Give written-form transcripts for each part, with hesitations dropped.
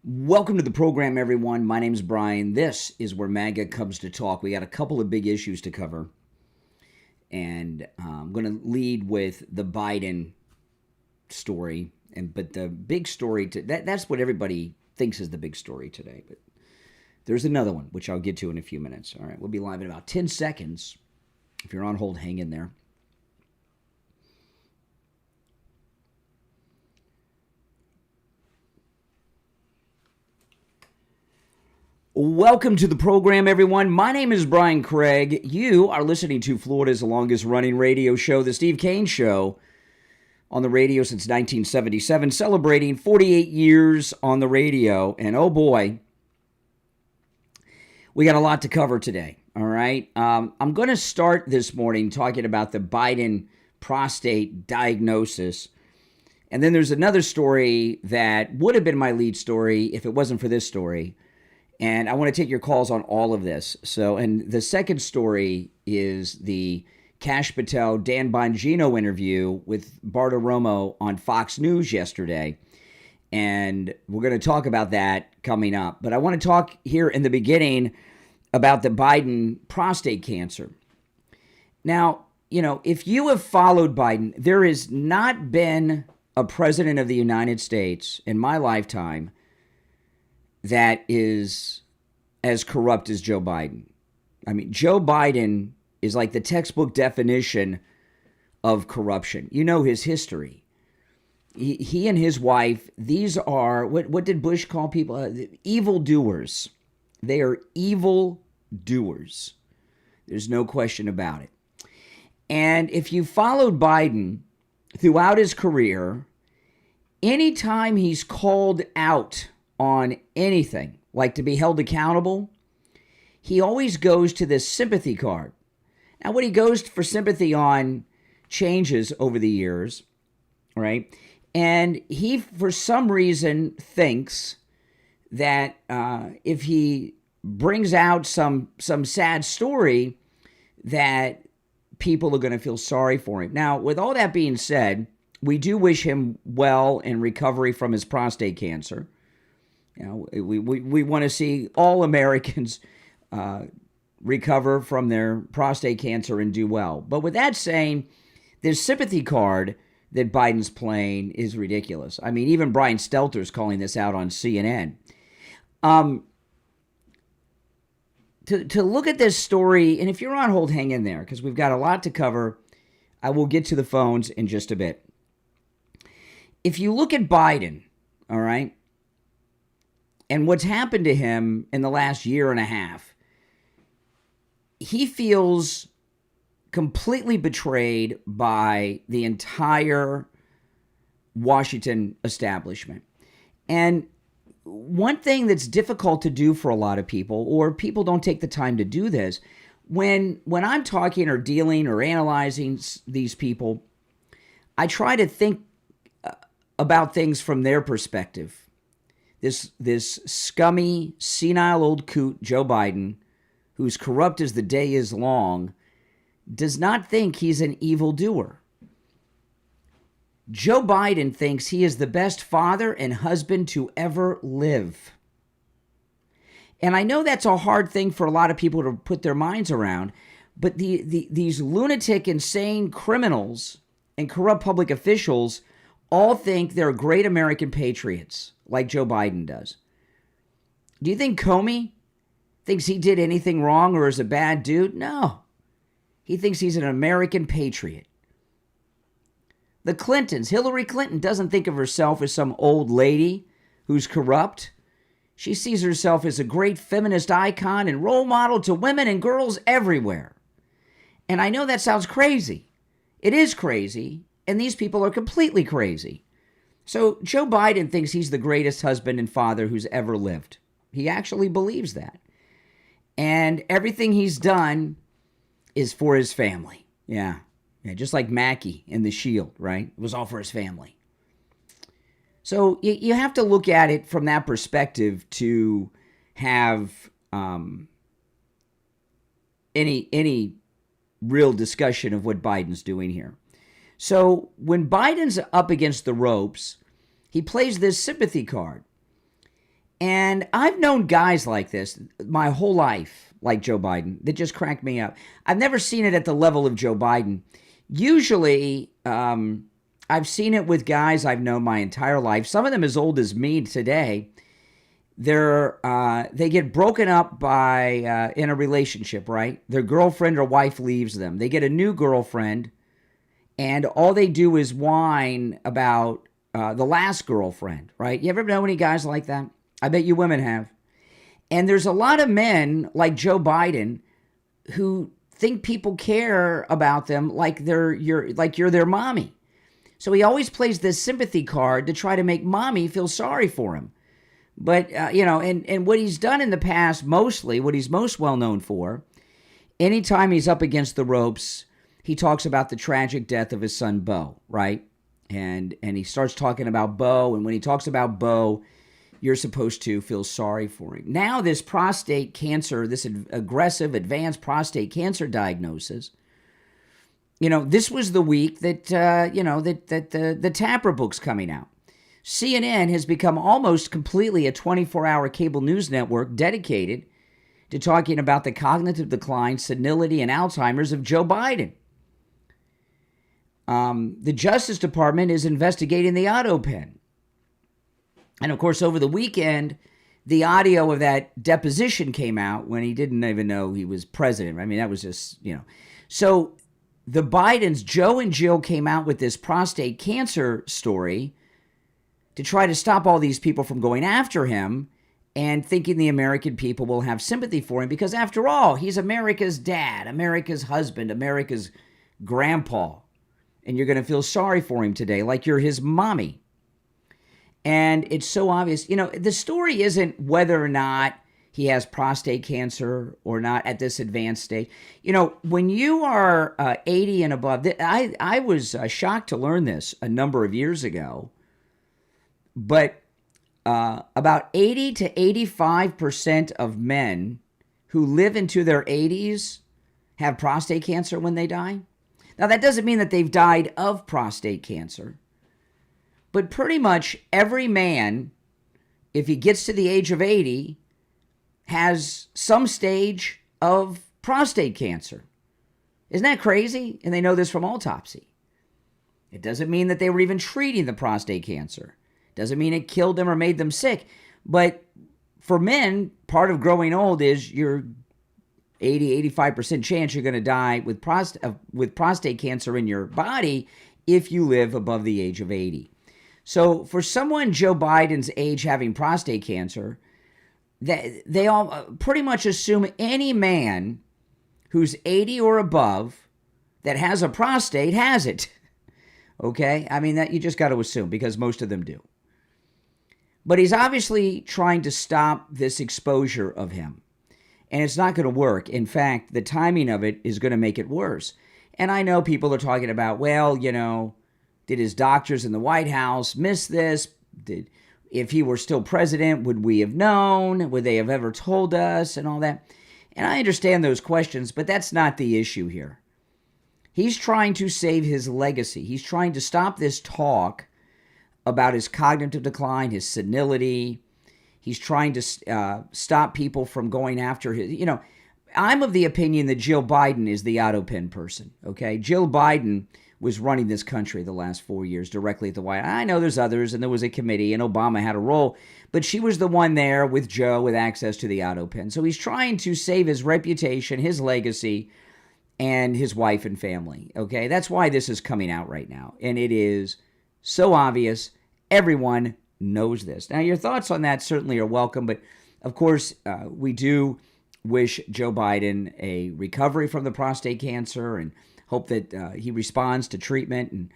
Welcome to the program, everyone. My name is Brian. This is where MAGA comes to talk. We got a couple of big issues to cover. And I'm going to lead with the Biden story. But the big story, that's what everybody thinks is the big story today. But there's another one, which I'll get to in a few minutes. All right, we'll be live in about 10 seconds. If you're on hold, hang in there. Welcome to the program, everyone. My name is Brian Craig. You are listening to Florida's longest-running radio show, The Steve Kane Show, on the radio since 1977, celebrating 48 years on the radio. And oh boy, we got a lot to cover today, all right? I'm going to start this morning talking about the Biden prostate diagnosis. And then there's another story that would have been my lead story if it wasn't for this story. And I want to take your calls on all of this. And the second story is the Kash Patel, Dan Bongino interview with Bartiromo on Fox News yesterday. And we're going to talk about that coming up. But I want to talk here in the beginning about the Biden prostate cancer. Now, if you have followed Biden, there has not been a president of the United States in my lifetime that is as corrupt as Joe Biden. I mean, Joe Biden is like the textbook definition of corruption. You know his history. He and his wife, these are, what did Bush call people? Evil doers. They are evil doers. There's no question about it. And if you followed Biden throughout his career, anytime he's called out on anything, like to be held accountable, he always goes to this sympathy card. Now, what he goes for sympathy on changes over the years, right? And he, for some reason, thinks that if he brings out some sad story, that people are going to feel sorry for him. Now, with all that being said, we do wish him well in recovery from his prostate cancer. We want to see all Americans recover from their prostate cancer and do well. But with that saying, this sympathy card that Biden's playing is ridiculous. I mean, even Brian Stelter's calling this out on CNN. To look at this story, and if you're on hold, hang in there, because we've got a lot to cover. I will get to the phones in just a bit. If you look at Biden, all right, and what's happened to him in the last year and a half, he feels completely betrayed by the entire Washington establishment. And one thing that's difficult to do for a lot of people, or people don't take the time to do this, when I'm talking or dealing or analyzing these people, I try to think about things from their perspective. This scummy, senile old coot, Joe Biden, who's corrupt as the day is long, does not think he's an evildoer. Joe Biden thinks he is the best father and husband to ever live. And I know that's a hard thing for a lot of people to put their minds around, but these lunatic, insane criminals and corrupt public officials all think they're great American patriots, like Joe Biden does. Do you think Comey thinks he did anything wrong or is a bad dude? No. He thinks he's an American patriot. The Clintons, Hillary Clinton doesn't think of herself as some old lady who's corrupt. She sees herself as a great feminist icon and role model to women and girls everywhere. And I know that sounds crazy. It is crazy. And these people are completely crazy. So Joe Biden thinks he's the greatest husband and father who's ever lived. He actually believes that. And everything he's done is for his family. Yeah, just like Mackie in The Shield, right? It was all for his family. So you have to look at it from that perspective to have any real discussion of what Biden's doing here. So when Biden's up against the ropes, he plays this sympathy card. And I've known guys like this my whole life, like Joe Biden, that just crack me up. I've never seen it at the level of Joe Biden. Usually, I've seen it with guys I've known my entire life, some of them as old as me today. They get broken up by in a relationship, right? Their girlfriend or wife leaves them. They get a new girlfriend, and all they do is whine about the last girlfriend, right? You ever know any guys like that? I bet you women have. And there's a lot of men like Joe Biden who think people care about them like you're their mommy. So he always plays this sympathy card to try to make mommy feel sorry for him. But, and what he's done in the past, mostly, what he's most well known for, anytime he's up against the ropes, he talks about the tragic death of his son, Beau, right? And he starts talking about Beau, and when he talks about Beau, you're supposed to feel sorry for him. Now this prostate cancer, this aggressive advanced prostate cancer diagnosis, this was the week that, the Tapper book's coming out. CNN has become almost completely a 24-hour cable news network dedicated to talking about the cognitive decline, senility, and Alzheimer's of Joe Biden. The Justice Department is investigating the Autopen. And of course, over the weekend, the audio of that deposition came out when he didn't even know he was president. I mean, that was just, So the Bidens, Joe and Jill, came out with this prostate cancer story to try to stop all these people from going after him and thinking the American people will have sympathy for him because, after all, he's America's dad, America's husband, America's grandpa. And you're going to feel sorry for him today like you're his mommy. And it's so obvious. The story isn't whether or not he has prostate cancer or not at this advanced stage. When you are 80 and above, I was shocked to learn this a number of years ago, but about 80 to 85% of men who live into their 80s have prostate cancer when they die. Now, that doesn't mean that they've died of prostate cancer. But pretty much every man, if he gets to the age of 80, has some stage of prostate cancer. Isn't that crazy? And they know this from autopsy. It doesn't mean that they were even treating the prostate cancer. It doesn't mean it killed them or made them sick. But for men, part of growing old is your 80-85% chance you're going to die with prostate cancer in your body if you live above the age of 80. So for someone Joe Biden's age having prostate cancer, they all pretty much assume any man who's 80 or above that has a prostate has it. Okay? I mean, that you just got to assume because most of them do. But he's obviously trying to stop this exposure of him. And it's not going to work. In fact, the timing of it is going to make it worse. And I know people are talking about, well, did his doctors in the White House miss this? If he were still president, would we have known? Would they have ever told us and all that? And I understand those questions, but that's not the issue here. He's trying to save his legacy. He's trying to stop this talk about his cognitive decline, his senility. He's trying to stop people from going after his, I'm of the opinion that Jill Biden is the Autopen person, okay? Jill Biden was running this country the last 4 years directly at the White House. I know there's others, and there was a committee, and Obama had a role, but she was the one there with Joe with access to the Autopen. So he's trying to save his reputation, his legacy, and his wife and family, okay? That's why this is coming out right now, and it is so obvious. Everyone knows this. Now, your thoughts on that certainly are welcome, but of course, we do wish Joe Biden a recovery from the prostate cancer and hope that he responds to treatment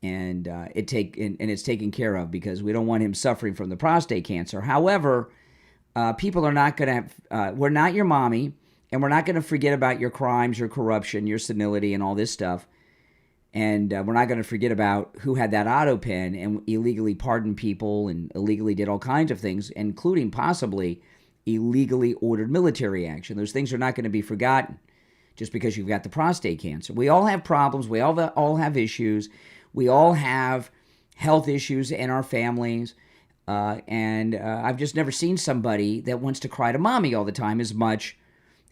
and it's taken care of because we don't want him suffering from the prostate cancer. However, people are not going to we're not your mommy, and we're not going to forget about your crimes, your corruption, your senility, and all this stuff. And we're not going to forget about who had that Autopen and illegally pardoned people and illegally did all kinds of things, including possibly illegally ordered military action. Those things are not going to be forgotten just because you've got the prostate cancer. We all have problems. We all have issues. We all have health issues in our families. And I've just never seen somebody that wants to cry to mommy all the time as much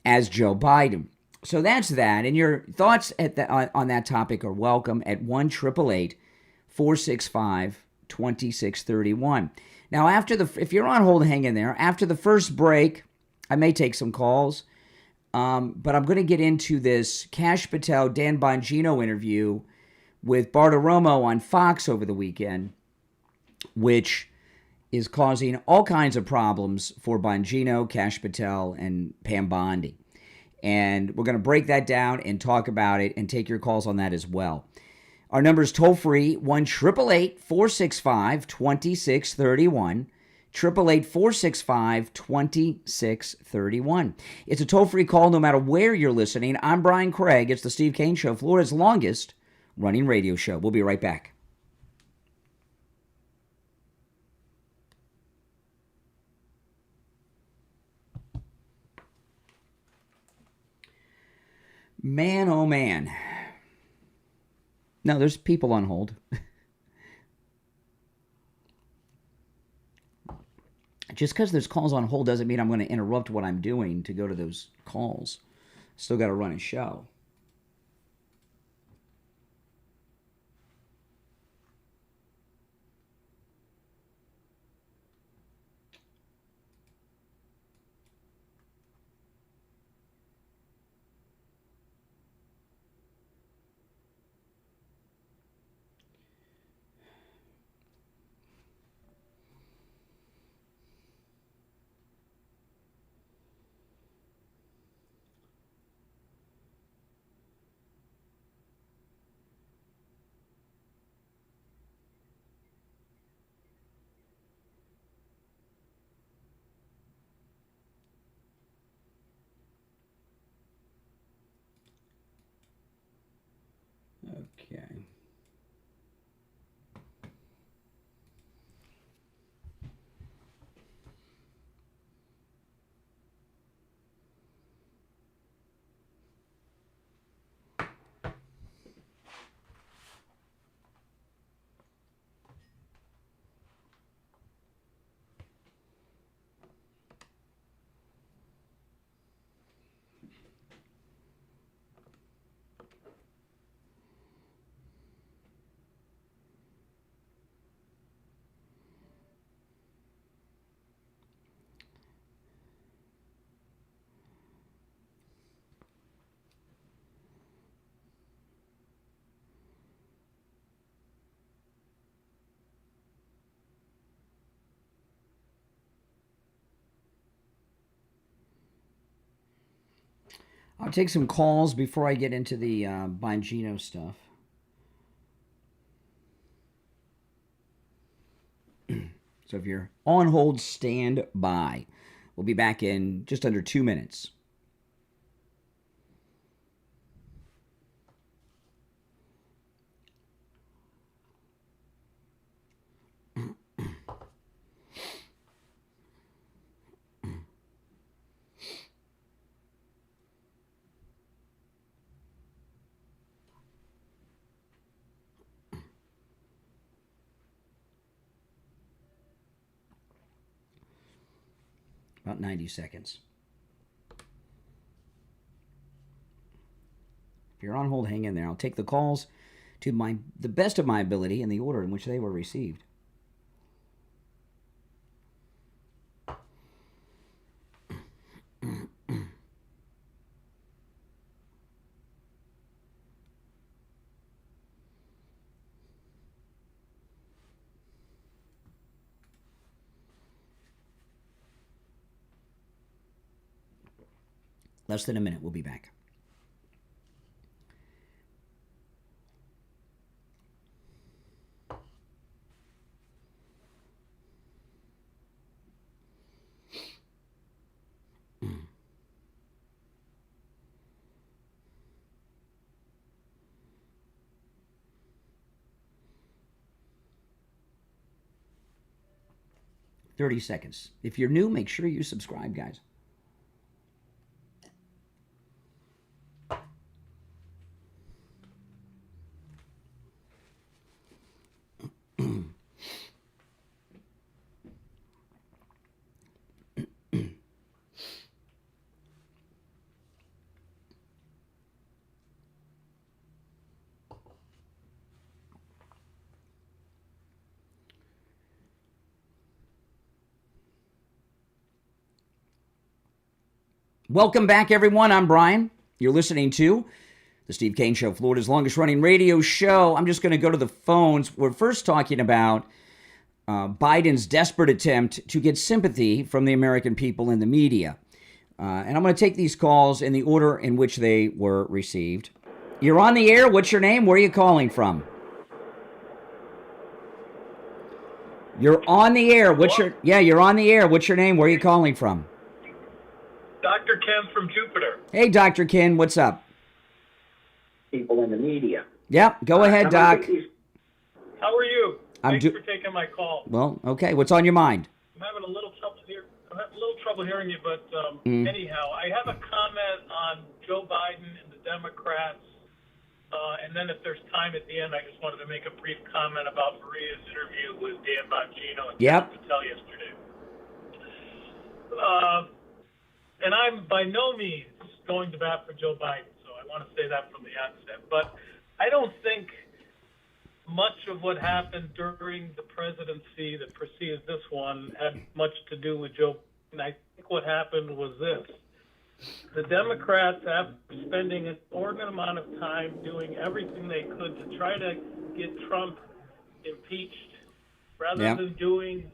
as Joe Biden. So that's that. And your thoughts on that topic are welcome at 1-888-465-2631. Now, if you're on hold, hang in there. After the first break, I may take some calls. But I'm going to get into this Kash Patel, Dan Bongino interview with Bartiromo on Fox over the weekend, which is causing all kinds of problems for Bongino, Kash Patel, and Pam Bondi. And we're going to break that down and talk about it and take your calls on that as well. Our number is toll-free, 1-888-465-2631, 888-465-2631. It's a toll-free call no matter where you're listening. I'm Brian Craig. It's the Steve Kane Show, Florida's longest running radio show. We'll be right back. Man, oh man. No, there's people on hold. Just because there's calls on hold doesn't mean I'm going to interrupt what I'm doing to go to those calls. Still got to run a show. Okay. I'll take some calls before I get into the Bongino stuff. So if you're on hold, stand by. We'll be back in just under 2 minutes. About 90 seconds. If you're on hold, hang in there. I'll take the calls to the best of my ability in the order in which they were received. Less than a minute. We'll be back. $30 seconds. If you're new, make sure you subscribe, guys. Welcome back, everyone. I'm Brian. You're listening to the Steve Kane Show, Florida's longest-running radio show. I'm just going to go to the phones. We're first talking about Biden's desperate attempt to get sympathy from the American people and the media. And I'm going to take these calls in the order in which they were received. You're on the air. What's your name? Where are you calling from? You're on the air. You're on the air. What's your name? Where are you calling from? Dr. Ken from Jupiter. Hey, Dr. Ken, what's up? People in the media. Yep, go ahead, Doc. How are you? Thanks for taking my call. Well, okay. What's on your mind? I'm having a little trouble here. I'm having a little trouble hearing you, but anyhow, I have a comment on Joe Biden and the Democrats, and then if there's time at the end, I just wanted to make a brief comment about Maria's interview with Dan Bongino and Kash Patel yesterday. And I'm by no means going to bat for Joe Biden, so I want to say that from the outset. But I don't think much of what happened during the presidency that precedes this one had much to do with Joe Biden. I think what happened was this. The Democrats, after spending an inordinate amount of time doing everything they could to try to get Trump impeached, rather than doing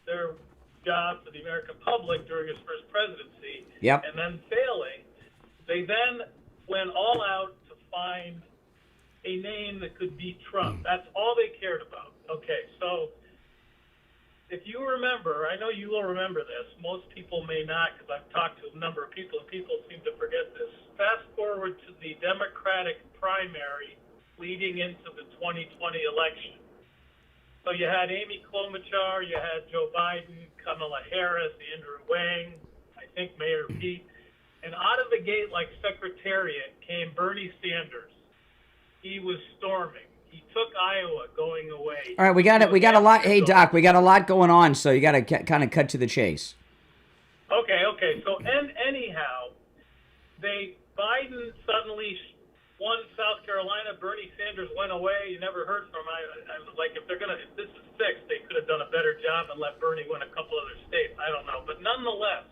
their job for the American public during his first presidency, and then failing, they then went all out to find a name that could beat Trump. That's all they cared about. Okay, so if you remember, I know you will remember this. Most people may not, because I've talked to a number of people, and people seem to forget this. Fast forward to the Democratic primary leading into the 2020 election. So you had Amy Klobuchar, you had Joe Biden, Kamala Harris, Andrew Yang, I think Mayor Pete. And out of the gate, like Secretariat, came Bernie Sanders. He was storming. He took Iowa going away. All right, we got a lot. Hey, Doc, we got a lot going on, so you got to kind of cut to the chase. Okay. So anyhow, Biden suddenly won South Carolina. Bernie Sanders went away. You never heard from him. I was like, if this is fixed, they could have done a better job and let Bernie win a couple other states. I don't know. But nonetheless,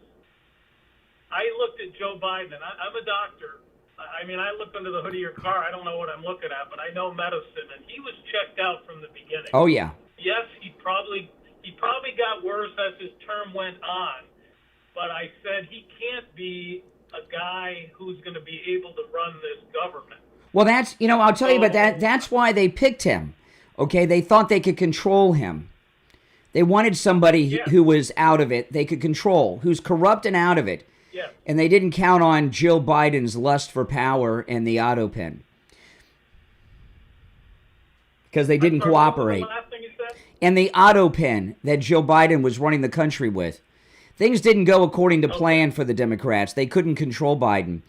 I looked at Joe Biden, and I'm a doctor. I mean, I look under the hood of your car. I don't know what I'm looking at, but I know medicine, and he was checked out from the beginning. Oh, yeah. Yes, he probably got worse as his term went on, but I said he can't be a guy who's going to be able to run this government. Well, I'll tell you about that. That's why they picked him. Okay, they thought they could control him. They wanted somebody who was out of it, they could control, who's corrupt and out of it. Yeah. And they didn't count on Jill Biden's lust for power and the Autopen. Because they didn't cooperate. What was the last thing you said? And the Autopen that Joe Biden was running the country with. Things didn't go according to plan for the Democrats. They couldn't control Biden.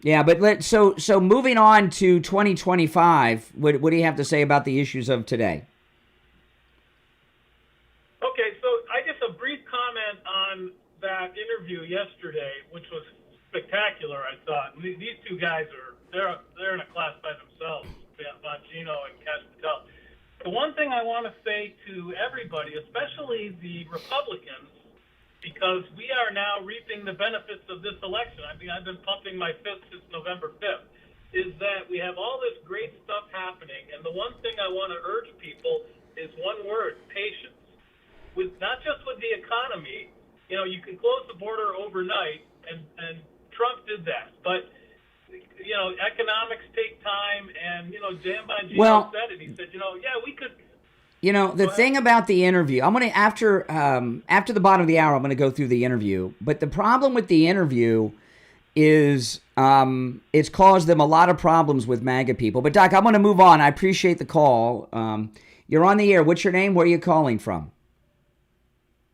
Yeah, but so moving on to 2025, what do you have to say about the issues of today? Okay, so I guess a brief comment on that interview yesterday, which was spectacular, I thought. These two guys they're in a class by themselves, Bongino and Kash Patel. The one thing I want to say to everybody, especially the Republicans, because we are now reaping the benefits of this election. I mean, I've been pumping my fist since November 5th, is that we have all this great stuff happening. And the one thing I want to urge people is one word, patience. With not just with the economy, you can close the border overnight, and Trump did that. But, economics take time, and, Dan Bongino said it. He said, we could... the thing about the interview, I'm going to, after the bottom of the hour, I'm going to go through the interview. But the problem with the interview is it's caused them a lot of problems with MAGA people. But, Doc, I'm going to move on. I appreciate the call. You're on the air. What's your name? Where are you calling from?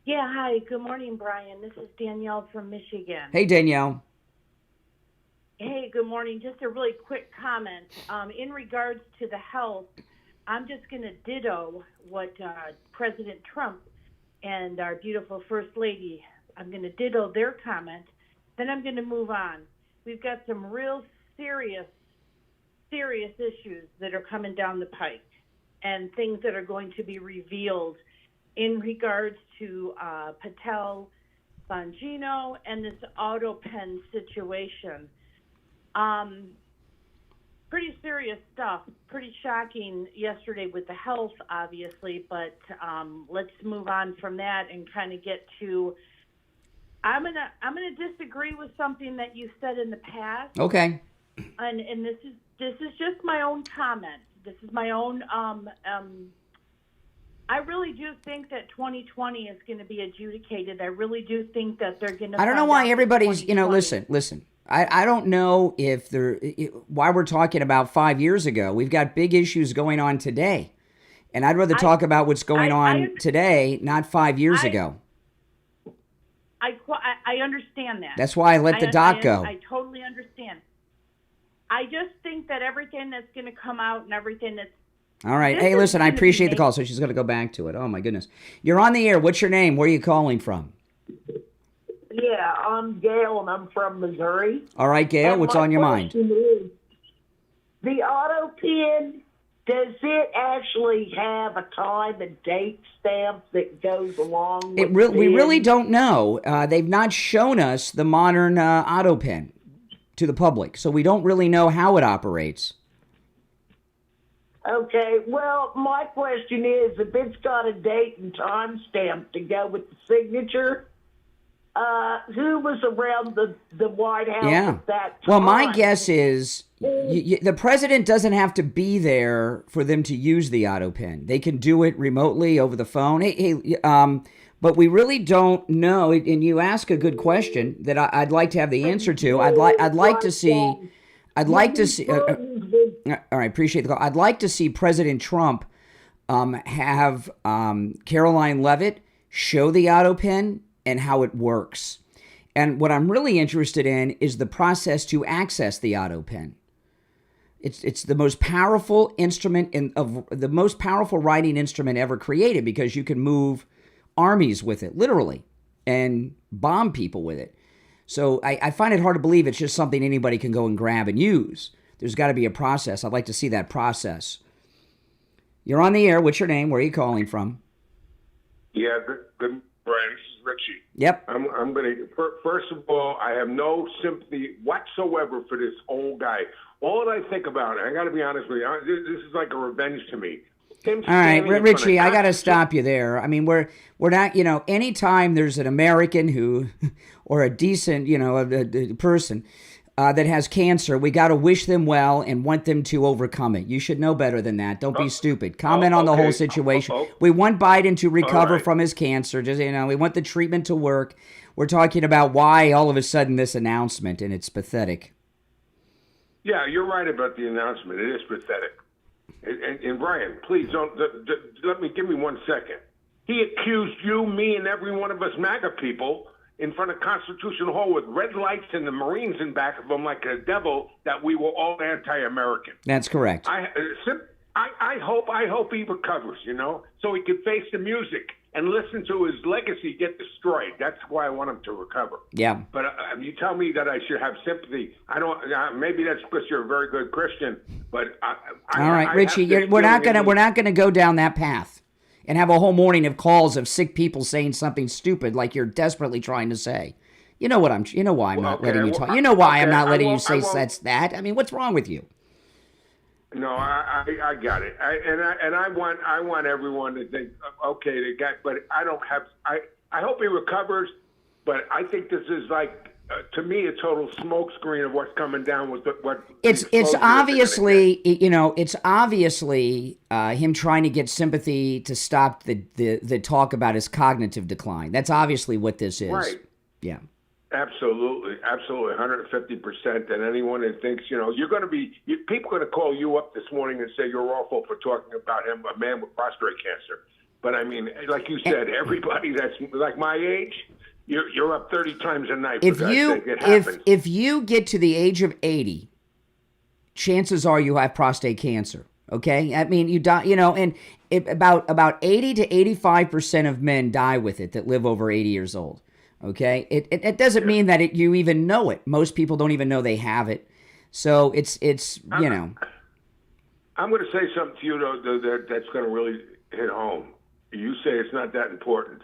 Yeah, hi. Good morning, Brian. This is Danielle from Michigan. Hey, Danielle. Hey, good morning. Just a really quick comment. In regards to the health, I'm just going to ditto what President Trump and our beautiful First Lady, I'm going to ditto their comment. Then I'm going to move on. We've got some real serious issues that are coming down the pike and things that are going to be revealed in regards to Patel, Bongino and this Autopen situation. Pretty serious stuff. Pretty shocking yesterday with the health, obviously, but let's move on from that and kind of get to. I'm gonna disagree with something that you said in the past. Okay. And this is just my own comment. This is my own. I really do think that 2020 is going to be adjudicated. I really do think that they're going to. I don't know why everybody's, listen. I don't know if why we're talking about 5 years ago. We've got big issues going on today. And I'd rather talk about what's going on today, not 5 years ago. I understand that. That's why I let the doc go. I totally understand. I just think that everything that's going to come out and everything that's. All right. Hey, listen, I appreciate the call. So she's going to go back to it. Oh, my goodness. You're on the air. What's your name? Where are you calling from? Yeah, I'm Gail, and I'm from Missouri. All right, Gail, And what's on your mind? is, the Autopen, does it actually have a time and date stamp that goes along with We really don't know. They've not shown us the modern Autopen to the public, so we don't really know how it operates. Okay, well, my question is, if it's got a date and time stamp to go with the signature, who was around the White House at that time? Well, my guess is the president doesn't have to be there for them to use the Autopen. They can do it remotely over the phone. But we really don't know. And you ask a good question that I'd like to have the answer to. I'd like to see. I'd like to see. All right, appreciate the call. I'd like to see President Trump have Caroline Leavitt show the Autopen and how it works. And what I'm really interested in is the process to access the Autopen. It's the most powerful instrument the most powerful writing instrument ever created, because you can move armies with it, literally, and bomb people with it. So I find it hard to believe it's just something anybody can go and grab and use. There's got to be a process. I'd like to see that process. You're on the air. What's your name? Where are you calling from? Yeah, good, Brian. This is Richie. Yep. I'm going to, first of all, I have no sympathy whatsoever for this old guy. All I think about, I got to be honest with you, this is like a revenge to me. All right, Richie, I got to stop you there. I mean, we're not, anytime there's an American who, or a decent, a person that has cancer, we got to wish them well and want them to overcome it. You should know better than that. Don't be stupid. Comment on the whole situation. We want Biden to recover from his cancer. Just, we want the treatment to work. We're talking about why all of a sudden this announcement, and it's pathetic. Yeah, you're right about the announcement. It is pathetic. And Brian, please give me 1 second. He accused you, me, and every one of us MAGA people in front of Constitution Hall with red lights and the Marines in back of them like a devil that we were all anti-American. That's correct. I hope he recovers, so he can face the music and listen to his legacy get destroyed. That's why I want him to recover. Yeah. But you tell me that I should have sympathy. I don't. Maybe that's because you're a very good Christian. But all right, Richie, we're not gonna go down that path and have a whole morning of calls of sick people saying something stupid like you're desperately trying to say. You know why I'm not letting you talk. You know why I'm not letting you say that. I mean, what's wrong with you? No, I got it. I want everyone to think, okay, the guy, but I don't have. I hope he recovers, but I think this is like to me a total smokescreen of what's coming down with what. It's obviously him trying to get sympathy to stop the talk about his cognitive decline. That's obviously what this is. Right. Yeah. Absolutely, 150%. And anyone that thinks, people are going to call you up this morning and say you're awful for talking about him, a man with prostate cancer. But I mean, like you said, everybody that's like my age, you're up 30 times a night. If you get to the age of 80, chances are you have prostate cancer. Okay, I mean you die. And about 80 to 85% of men die with it that live over 80 years old. Okay, it doesn't mean that you even know it. Most people don't even know they have it. So it's I'm going to say something to you though that's going to really hit home. You say it's not that important.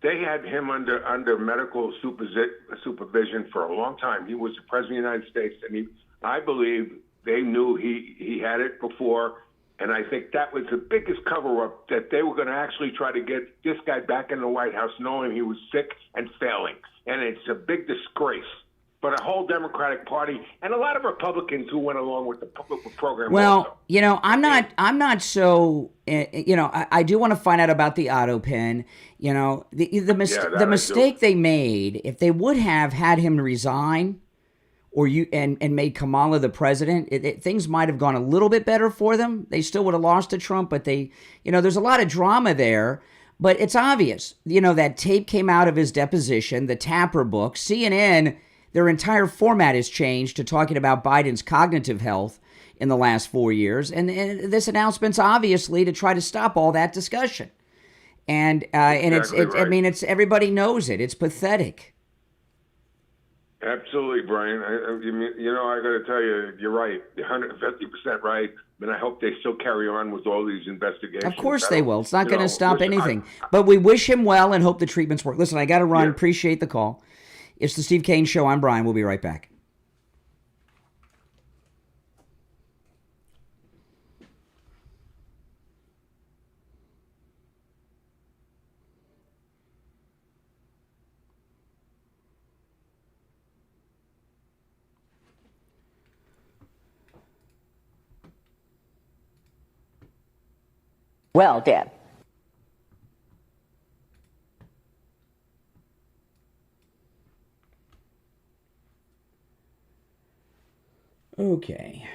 They had him under medical supervision for a long time. He was the president of the United States, and I believe they knew he had it before. And I think that was the biggest cover-up, that they were going to actually try to get this guy back in the White House knowing he was sick and failing. And it's a big disgrace for the whole Democratic Party and a lot of Republicans who went along with the program. Well, also. I'm not so, I do want to find out about the Autopen. The mistake they made, if they would have had him resign, or and made Kamala the president, things might have gone a little bit better for them. They still would have lost to Trump, but there's a lot of drama there. But it's obvious, that tape came out of his deposition, the Tapper book. CNN, their entire format has changed to talking about Biden's cognitive health in the last 4 years. And this announcement's obviously to try to stop all that discussion. And Exactly right. I mean, everybody knows it. It's pathetic. Absolutely, Brian. I got to tell you, you're right. You're 150% right. And I hope they still carry on with all these investigations. Of course they will. It's not going to stop anything. But we wish him well and hope the treatments work. Listen, I got to run. Yeah. Appreciate the call. It's the Steve Kane Show. I'm Brian. We'll be right back. Well, Dad. Okay.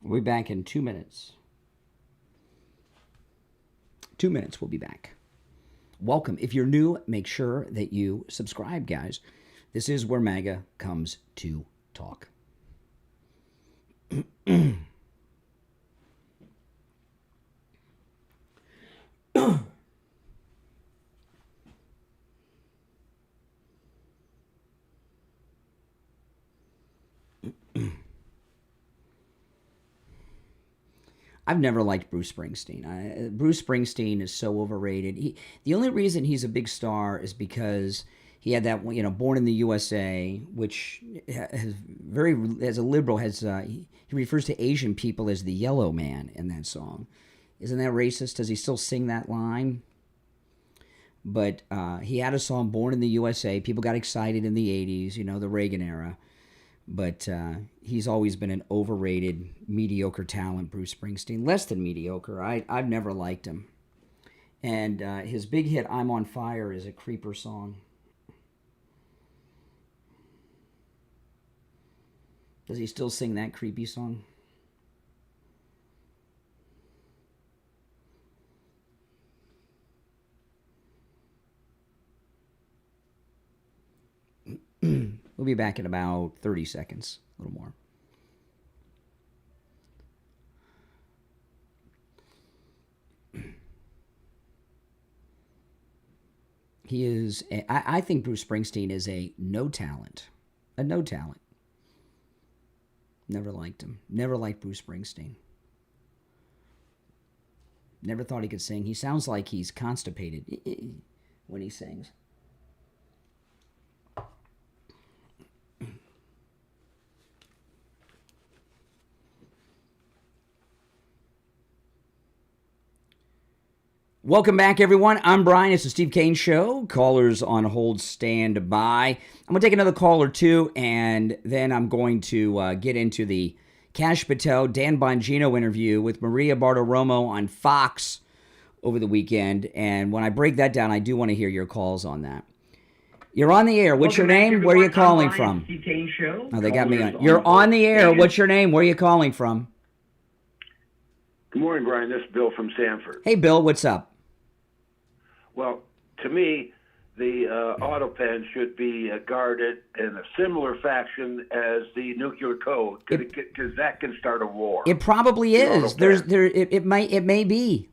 We'll be back in 2 minutes. 2 minutes, we'll be back. Welcome. If you're new, make sure that you subscribe, guys. This is where MAGA comes to talk. I've never liked Bruce Springsteen. Bruce Springsteen is so overrated. The only reason he's a big star is because he had that, Born in the USA, which has as a liberal, he refers to Asian people as the yellow man in that song. Isn't that racist? Does he still sing that line? But he had a song, Born in the USA. People got excited in the 80s, the Reagan era. But he's always been an overrated, mediocre talent, Bruce Springsteen. Less than mediocre. I've never liked him. And his big hit, I'm on Fire, is a creeper song. Does he still sing that creepy song? We'll be back in about 30 seconds, a little more. He is, I think Bruce Springsteen is a no talent. A no talent. Never liked him. Never liked Bruce Springsteen. Never thought he could sing. He sounds like he's constipated when he sings. Welcome back, everyone. I'm Brian. It's the Steve Kane Show. Callers on hold, stand by. I'm going to take another call or two, and then I'm going to get into the Kash Patel, Dan Bongino interview with Maria Bartiromo on Fox over the weekend. And when I break that down, I do want to hear your calls on that. You're on the air. What's your name? Where are you calling from? Oh, they got me on. You're on the air. What's your name? Where are you calling from? Good morning, Brian. This is Bill from Sanford. Hey, Bill. What's up? Well, to me, the Autopen should be guarded in a similar fashion as the nuclear code, because that can start a war. It probably is. It may be.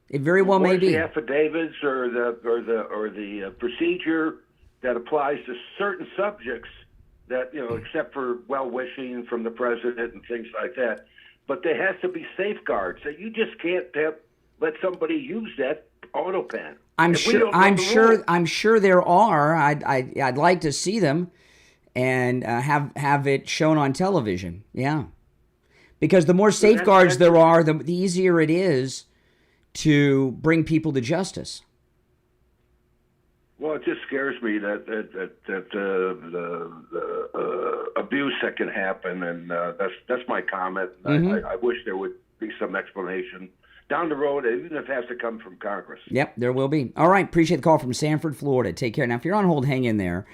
It very well may be. The affidavits or the procedure that applies to certain subjects that, except for well-wishing from the president and things like that. But there has to be safeguards. So you just can't let somebody use that Autopen. I'm sure there are. I'd like to see them and have it shown on television. Yeah, because the more safeguards there are, the easier it is to bring people to justice. Well, it just scares me that the abuse that can happen, and that's my comment. Mm-hmm. I wish there would be some explanation down the road, even if it has to come from Congress. Yep, there will be. All right, appreciate the call from Sanford, Florida. Take care. Now, if you're on hold, hang in there.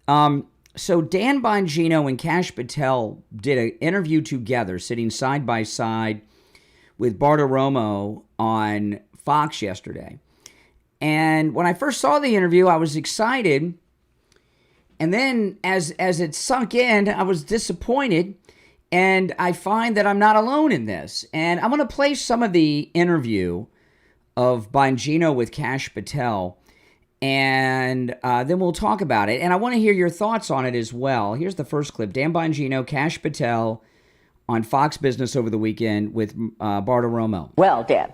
So Dan Bongino and Kash Patel did an interview together, sitting side by side with Bartiromo on Fox yesterday. And when I first saw the interview, I was excited. And then as it sunk in, I was disappointed. And I find that I'm not alone in this. And I'm going to play some of the interview of Bongino with Kash Patel. And then we'll talk about it. And I want to hear your thoughts on it as well. Here's the first clip. Dan Bongino, Kash Patel on Fox Business over the weekend with Bartiromo. Well, Dan,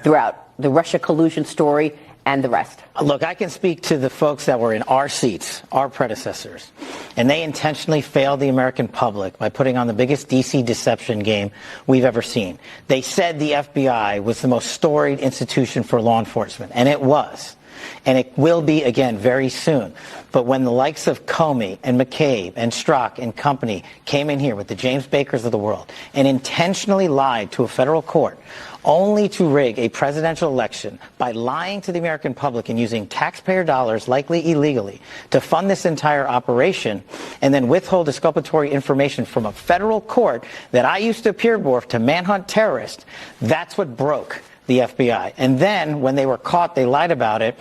throughout the Russia collusion story and the rest. Look, I can speak to the folks that were in our seats, our predecessors, and they intentionally failed the American public by putting on the biggest DC deception game we've ever seen. They said the FBI was the most storied institution for law enforcement, and it was. And it will be again very soon. But when the likes of Comey and McCabe and Strzok and company came in here with the James Bakers of the world and intentionally lied to a federal court only to rig a presidential election by lying to the American public and using taxpayer dollars, likely illegally, to fund this entire operation, and then withhold exculpatory information from a federal court that I used to appear before to manhunt terrorists, that's what broke the FBI. And then when they were caught, they lied about it.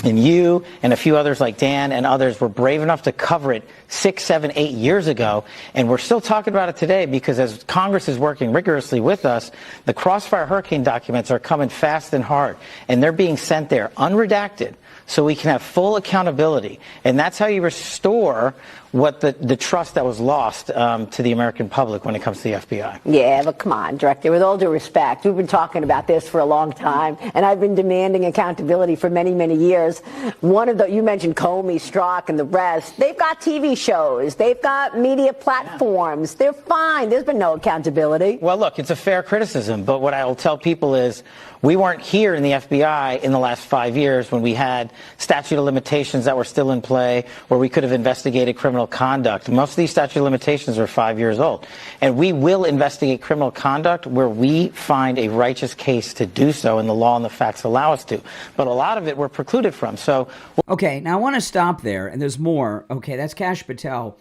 And you and a few others like Dan and others were brave enough to cover it 6, 7, 8 years ago. And we're still talking about it today because as Congress is working rigorously with us, the Crossfire Hurricane documents are coming fast and hard. And they're being sent there unredacted so we can have full accountability. And that's how you restore what the trust that was lost to the American public when it comes to the FBI. Yeah, but come on, Director, with all due respect, we've been talking about this for a long time, and I've been demanding accountability for many, many years. You mentioned Comey, Strzok, and the rest. They've got TV shows. They've got media platforms. They're fine. There's been no accountability. Well, look, it's a fair criticism, but what I will tell people is we weren't here in the FBI in the last 5 years when we had statute of limitations that were still in play, where we could have investigated criminal conduct. Most of these statute of limitations are 5 years old. And we will investigate criminal conduct where we find a righteous case to do so, and the law and the facts allow us to. But a lot of it we're precluded from. So, okay, now I want to stop there, and there's more. Okay, that's Kash Patel.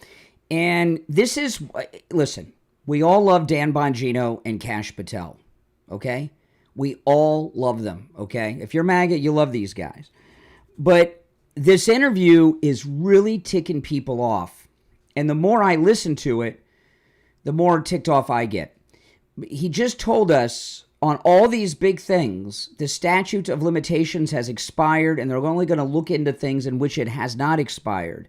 And this is, listen, we all love Dan Bongino and Kash Patel, okay? We all love them, okay? If you're MAGA, you love these guys. But this interview is really ticking people off. And the more I listen to it, the more ticked off I get. He just told us on all these big things, the statute of limitations has expired, and they're only going to look into things in which it has not expired,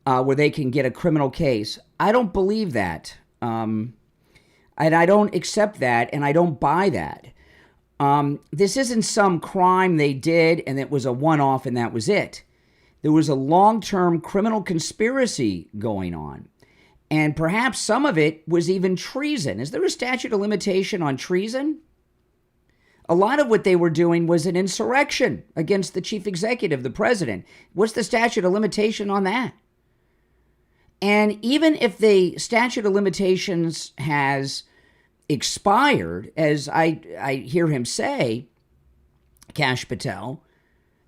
where they can get a criminal case. I don't believe that. And I don't accept that, and I don't buy that. This isn't some crime they did and it was a one-off and that was it. There was a long-term criminal conspiracy going on. And perhaps some of it was even treason. Is there a statute of limitation on treason? A lot of what they were doing was an insurrection against the chief executive, the president. What's the statute of limitation on that? And even if the statute of limitations has expired, as I hear him say, Kash Patel,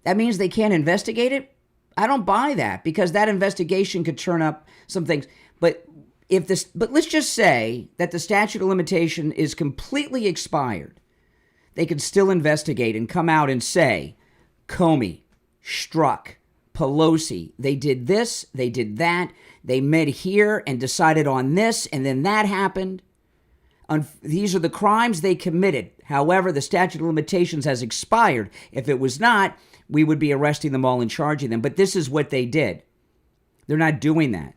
that means they can't investigate it? I don't buy that, because that investigation could turn up some things. But let's just say that the statute of limitation is completely expired. They could still investigate and come out and say, Comey, Strzok, Pelosi, they did this, they did that, they met here and decided on this, and then that happened. These are the crimes they committed. However, the statute of limitations has expired. If it was not, we would be arresting them all and charging them. But this is what they did. They're not doing that.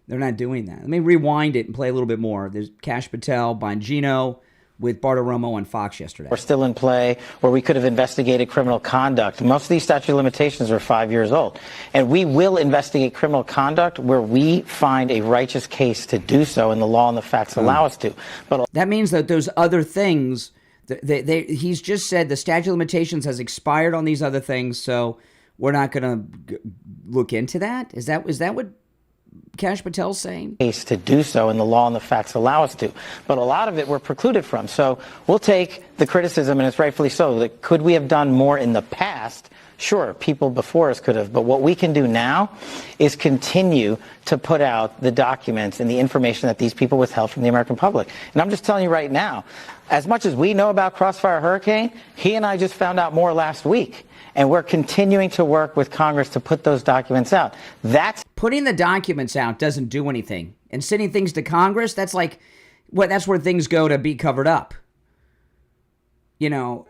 They're not doing that. Let me rewind it and play a little bit more. There's Kash Patel, Bongino, with Bartiromo on Fox yesterday. We're still in play where we could have investigated criminal conduct. Most of these statute of limitations are 5 years old. And we will investigate criminal conduct where we find a righteous case to do so, and the law and the facts allow us to. But that means that those other things, he's just said the statute of limitations has expired on these other things, so we're not going to look into that? Is that what Kash Patel's saying? Case to do so, and the law and the facts allow us to. But a lot of it we're precluded from. So we'll take the criticism, and it's rightfully so, that could we have done more in the past? Sure, people before us could have. But what we can do now is continue to put out the documents and the information that these people withheld from the American public. And I'm just telling you right now, as much as we know about Crossfire Hurricane, he and I just found out more last week. And we're continuing to work with Congress to put those documents out. Putting the documents out doesn't do anything. And sending things to Congress, that's where things go to be covered up. You know,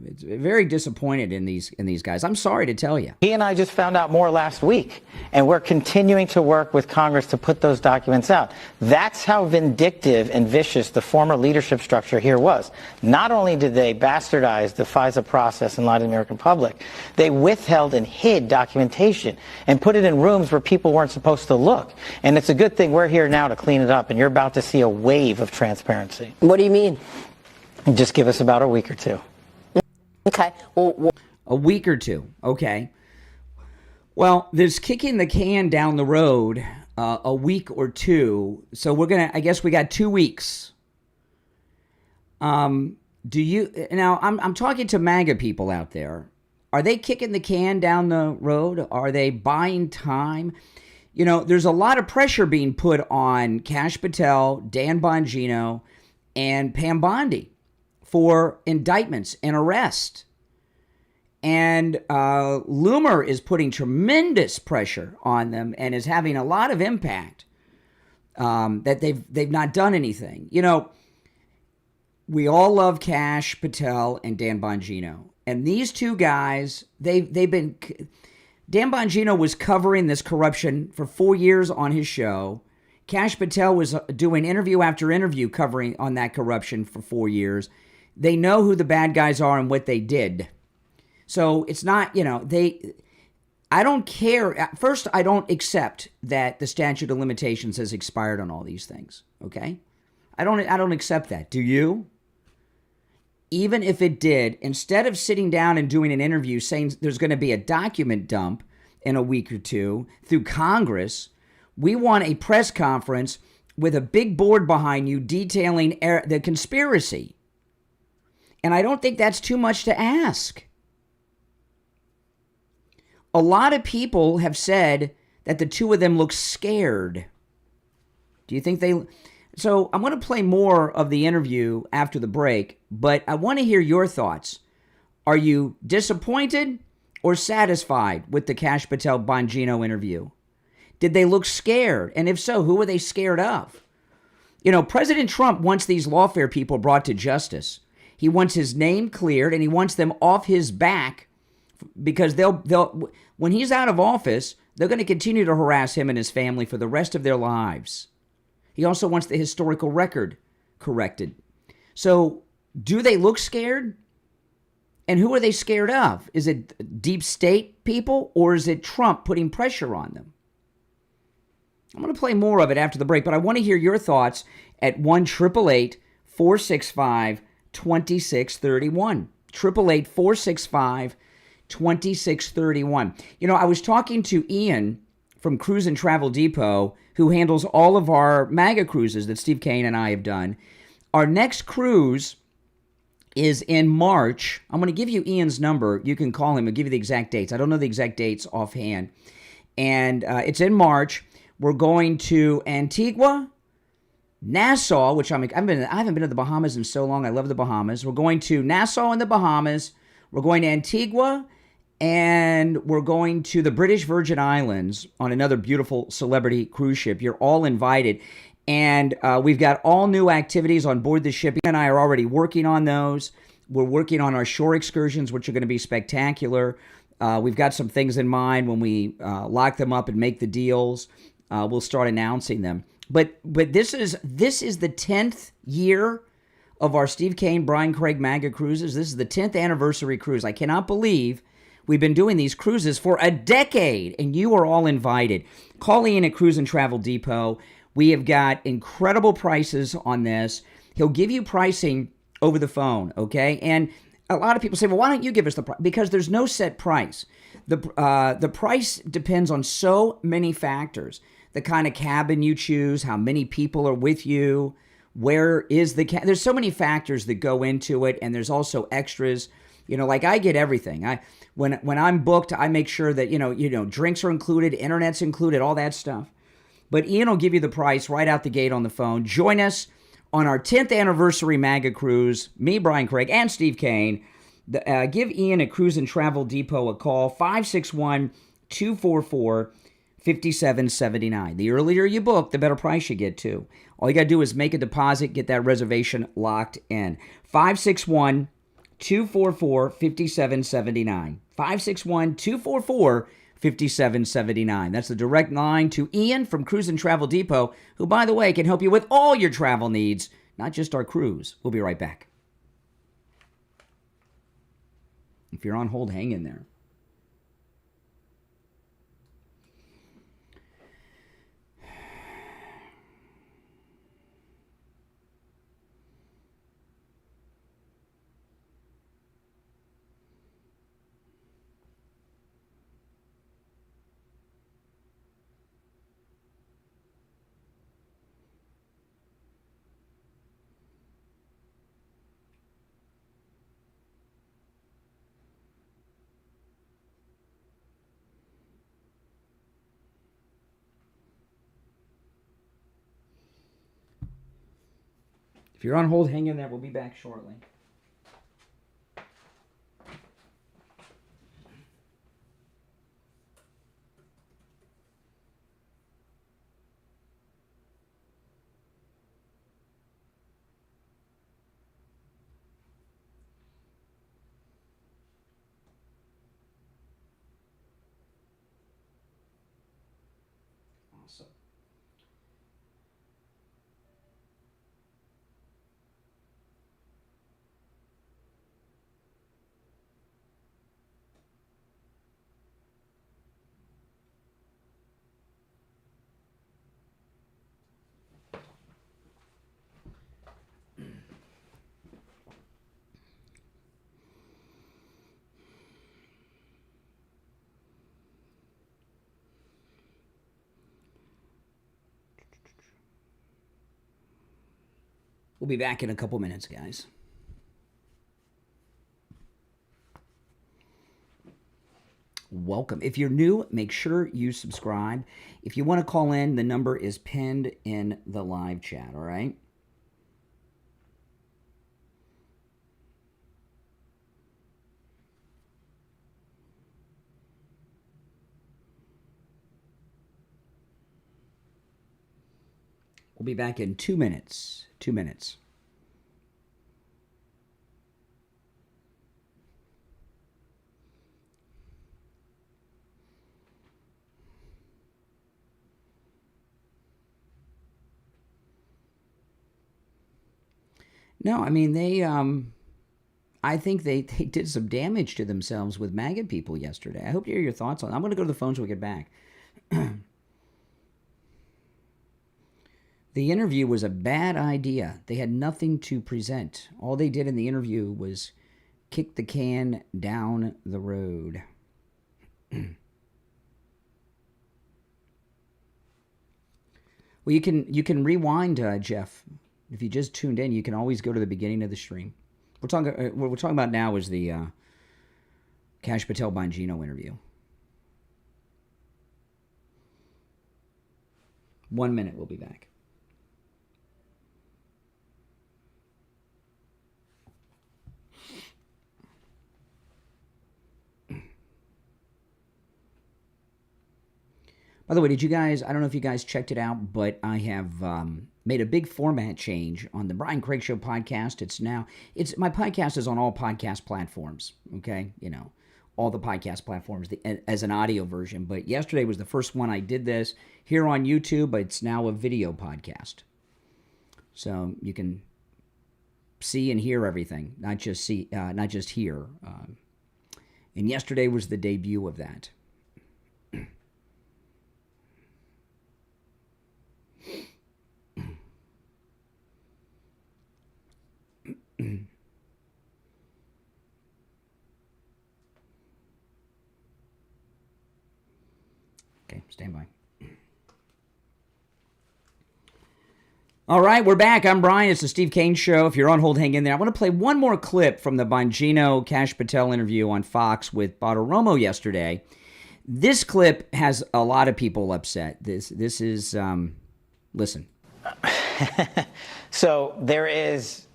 it's very disappointed in these guys. I'm sorry to tell you. He and I just found out more last week, and we're continuing to work with Congress to put those documents out. That's how vindictive and vicious the former leadership structure here was. Not only did they bastardize the FISA process and lie to the American public, they withheld and hid documentation and put it in rooms where people weren't supposed to look. And it's a good thing we're here now to clean it up, and you're about to see a wave of transparency. What do you mean? Just give us about a week or two. Okay. Well, a week or two. Okay. Well, there's kicking the can down the road a week or two. So I guess we got 2 weeks. I'm talking to MAGA people out there. Are they kicking the can down the road? Are they buying time? You know, there's a lot of pressure being put on Kash Patel, Dan Bongino, and Pam Bondi for indictments and arrest. And Loomer is putting tremendous pressure on them and is having a lot of impact that they've not done anything. You know, we all love Kash Patel and Dan Bongino. And these two guys, they've been... Dan Bongino was covering this corruption for 4 years on his show. Kash Patel was doing interview after interview covering on that corruption for 4 years. They know who the bad guys are and what they did. So it's not, I don't care. At first, I don't accept that the statute of limitations has expired on all these things, okay? I don't accept that. Do you? Even if it did, instead of sitting down and doing an interview saying there's going to be a document dump in a week or two through Congress, we want a press conference with a big board behind you detailing the conspiracy. And I don't think that's too much to ask. A lot of people have said that the two of them look scared. Do you think they... So I'm going to play more of the interview after the break, but I want to hear your thoughts. Are you disappointed or satisfied with the Kash Patel Bongino interview? Did they look scared? And if so, who were they scared of? You know, President Trump wants these lawfare people brought to justice. He wants his name cleared, and he wants them off his back because they'll when he's out of office, they're going to continue to harass him and his family for the rest of their lives. He also wants the historical record corrected. So, do they look scared? And who are they scared of? Is it deep state people, or is it Trump putting pressure on them? I'm going to play more of it after the break, but I want to hear your thoughts at 1-888-465 2631. 888-465-2631. You know, I was talking to Ian from Cruise and Travel Depot, who handles all of our MAGA cruises that Steve Kane and I have done. Our next cruise is in March. I'm going to give you Ian's number. You can call him and give you the exact dates. I don't know the exact dates offhand. And it's in March. We're going to Antigua, Nassau, which I haven't been to the Bahamas in so long. I love the Bahamas. We're going to Nassau in the Bahamas. We're going to Antigua, and we're going to the British Virgin Islands on another beautiful celebrity cruise ship. You're all invited. And we've got all new activities on board the ship. Ian and I are already working on those. We're working on our shore excursions, which are going to be spectacular. We've got some things in mind when we lock them up and make the deals. We'll start announcing them. But this is the 10th year of our Steve Kane, Brian Craig MAGA cruises. This is the 10th anniversary cruise. I cannot believe we've been doing these cruises for a decade, and you are all invited. Call Ian at Cruise and Travel Depot. We have got incredible prices on this. He'll give you pricing over the phone, okay? And a lot of people say, well, why don't you give us the price? Because there's no set price. The price depends on so many factors. The kind of cabin you choose, how many people are with you, where is the there's so many factors that go into it, and there's also extras. You know, like I get everything. When I'm booked, I make sure that, you know, drinks are included, internet's included, all that stuff. But Ian will give you the price right out the gate on the phone. Join us on our 10th anniversary MAGA cruise. Me, Brian Craig, and Steve Kane. Give Ian at Cruise and Travel Depot a call, 561-244-5779. The earlier you book, the better price you get, too. All you got to do is make a deposit, get that reservation locked in. 561-244-5779. 561-244-5779. That's the direct line to Ian from Cruise and Travel Depot, who, by the way, can help you with all your travel needs, not just our cruise. We'll be right back. If you're on hold, hang in there. If you're on hold, hang in there. We'll be back shortly. Awesome. We'll be back in a couple minutes, guys. Welcome. If you're new, make sure you subscribe. If you want to call in, the number is pinned in the live chat, all right? We'll be back in 2 minutes. 2 minutes. No, I mean, I think they did some damage to themselves with MAGA people yesterday. I hope to hear your thoughts on it. I'm going to go to the phones when we get back. The interview was a bad idea. They had nothing to present. All they did in the interview was kick the can down the road. Well, you can rewind, Jeff. If you just tuned in, you can always go to the beginning of the stream. What we're talking about now is the Kash Patel Bongino interview. 1 minute, we'll be back. By the way, did you guys, I don't know if you guys checked it out, but I have made a big format change on the Brian Craig Show podcast. My podcast is on all podcast platforms, okay? You know, all the podcast platforms as an audio version. But yesterday was the first one I did this here on YouTube, but it's now a video podcast. So you can see and hear everything, not just hear. And yesterday was the debut of that. Okay, stand by. All right, we're back. I'm Brian. It's the Steve Kane Show. If you're on hold, hang in there. I want to play one more clip from the Bongino Kash Patel interview on Fox with Bartiromo yesterday. This clip has a lot of people upset. This is, listen. So there is,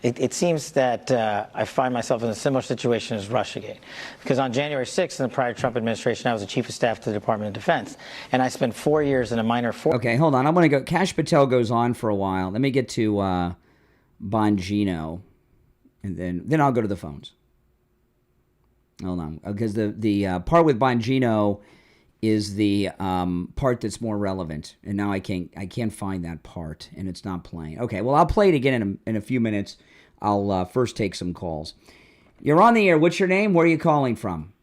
it seems that I find myself in a similar situation as Russiagate. Because on January 6th, in the prior Trump administration, I was the chief of staff to the Department of Defense. And I spent 4 years in a minor force. Okay, hold on. I'm going to go. Kash Patel goes on for a while. Let me get to Bongino, and then I'll go to the phones. Hold on. Because the part with Bongino is the part that's more relevant. And now I can't find that part, and it's not playing. Okay, well, I'll play it again in a few minutes. I'll first take some calls. You're on the air. What's your name? Where are you calling from?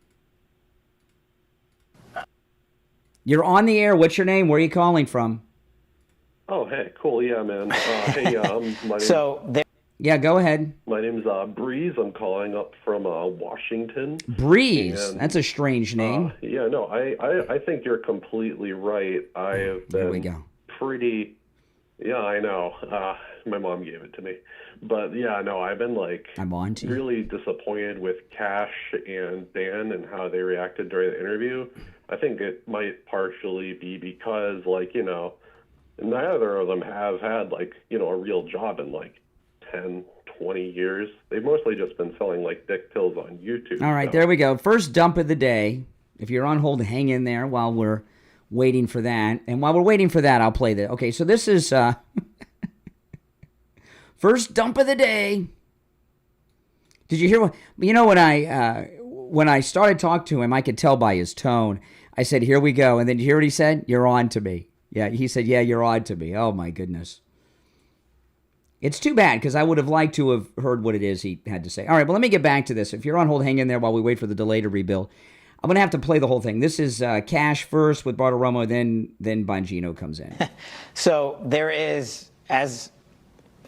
You're on the air. What's your name? Where are you calling from? Oh, hey, cool. Yeah, man. My name, yeah, go ahead. My name's Breeze. I'm calling up from Washington. Breeze? And, that's a strange name. Yeah, no, I think you're completely right. I have been There we go. pretty... Yeah, I know. My mom gave it to me. But, yeah, no, I've been, really disappointed with Kash and Dan and how they reacted during the interview. I think it might partially be because, neither of them have had, a real job in, 10, 20 years. They've mostly just been selling, dick pills on YouTube. All right, There we go. First dump of the day. If you're on hold, hang in there while we're waiting for that. And while we're waiting for that, I'll play that. Okay, so this is first dump of the day. Did you hear what? You know, when I started talking to him, I could tell by his tone. I said, "Here we go." And then you hear what he said? "You're on to me." Yeah, he said, "Yeah, you're on to me." Oh my goodness. It's too bad because I would have liked to have heard what it is he had to say. All right, well, let me get back to this. If you're on hold, hang in there while we wait for the delay to rebuild. I'm going to have to play the whole thing. This is Kash first with Bartiromo, then Bongino comes in. So there is,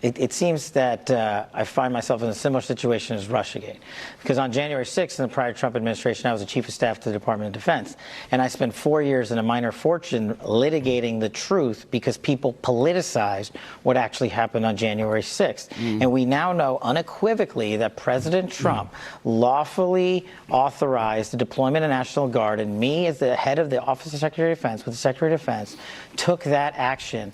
it seems that I find myself in a similar situation as Russiagate. Because on January 6th, in the prior Trump administration, I was the chief of staff to the Department of Defense. And I spent 4 years in a minor fortune litigating the truth because people politicized what actually happened on January 6th. And we now know unequivocally that President Trump lawfully authorized the deployment of National Guard, and me as the head of the Office of Secretary of Defense, with the Secretary of Defense, took that action.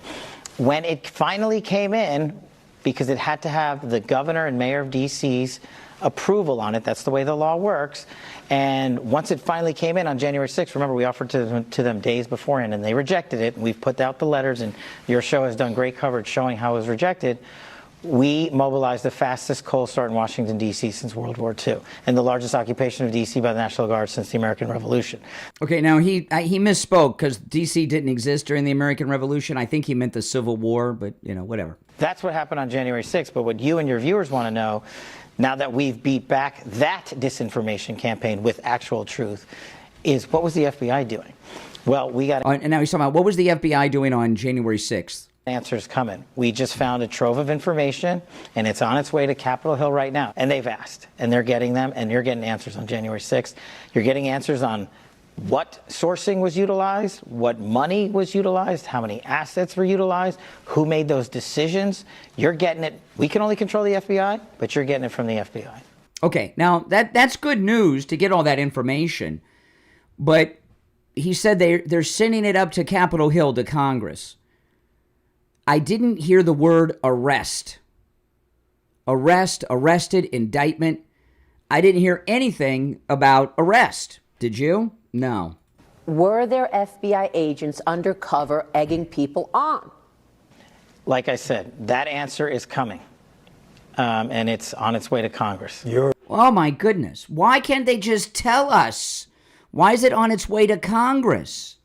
When it finally came in, because it had to have the governor and mayor of D.C.'s approval on it. That's the way the law works. And once it finally came in on January 6th, remember, we offered to them days beforehand, and they rejected it. We've put out the letters, and your show has done great coverage showing how it was rejected. We mobilized the fastest cold start in Washington, D.C. since World War II, and the largest occupation of D.C. by the National Guard since the American Revolution. Okay, now he misspoke because D.C. didn't exist during the American Revolution. I think he meant the Civil War, but, whatever. That's what happened on January 6th, but what you and your viewers want to know, now that we've beat back that disinformation campaign with actual truth, is what was the FBI doing? Well, we got and now he's talking about what was the FBI doing on January 6th? Answers coming. We just found a trove of information, and it's on its way to Capitol Hill right now. And they've asked, and they're getting them, and you're getting answers on January 6th. You're getting answers on what sourcing was utilized, what money was utilized, how many assets were utilized, who made those decisions. You're getting it. We can only control the FBI, but you're getting it from the FBI. Okay, now that's good news to get all that information, but he said they're sending it up to Capitol Hill to Congress. I didn't hear the word arrest. Arrested, indictment. I didn't hear anything about arrest. Did you? No. Were there FBI agents undercover egging people on? Like I said, that answer is coming, and it's on its way to Congress. Oh, my goodness. Why can't they just tell us? Why is it on its way to Congress?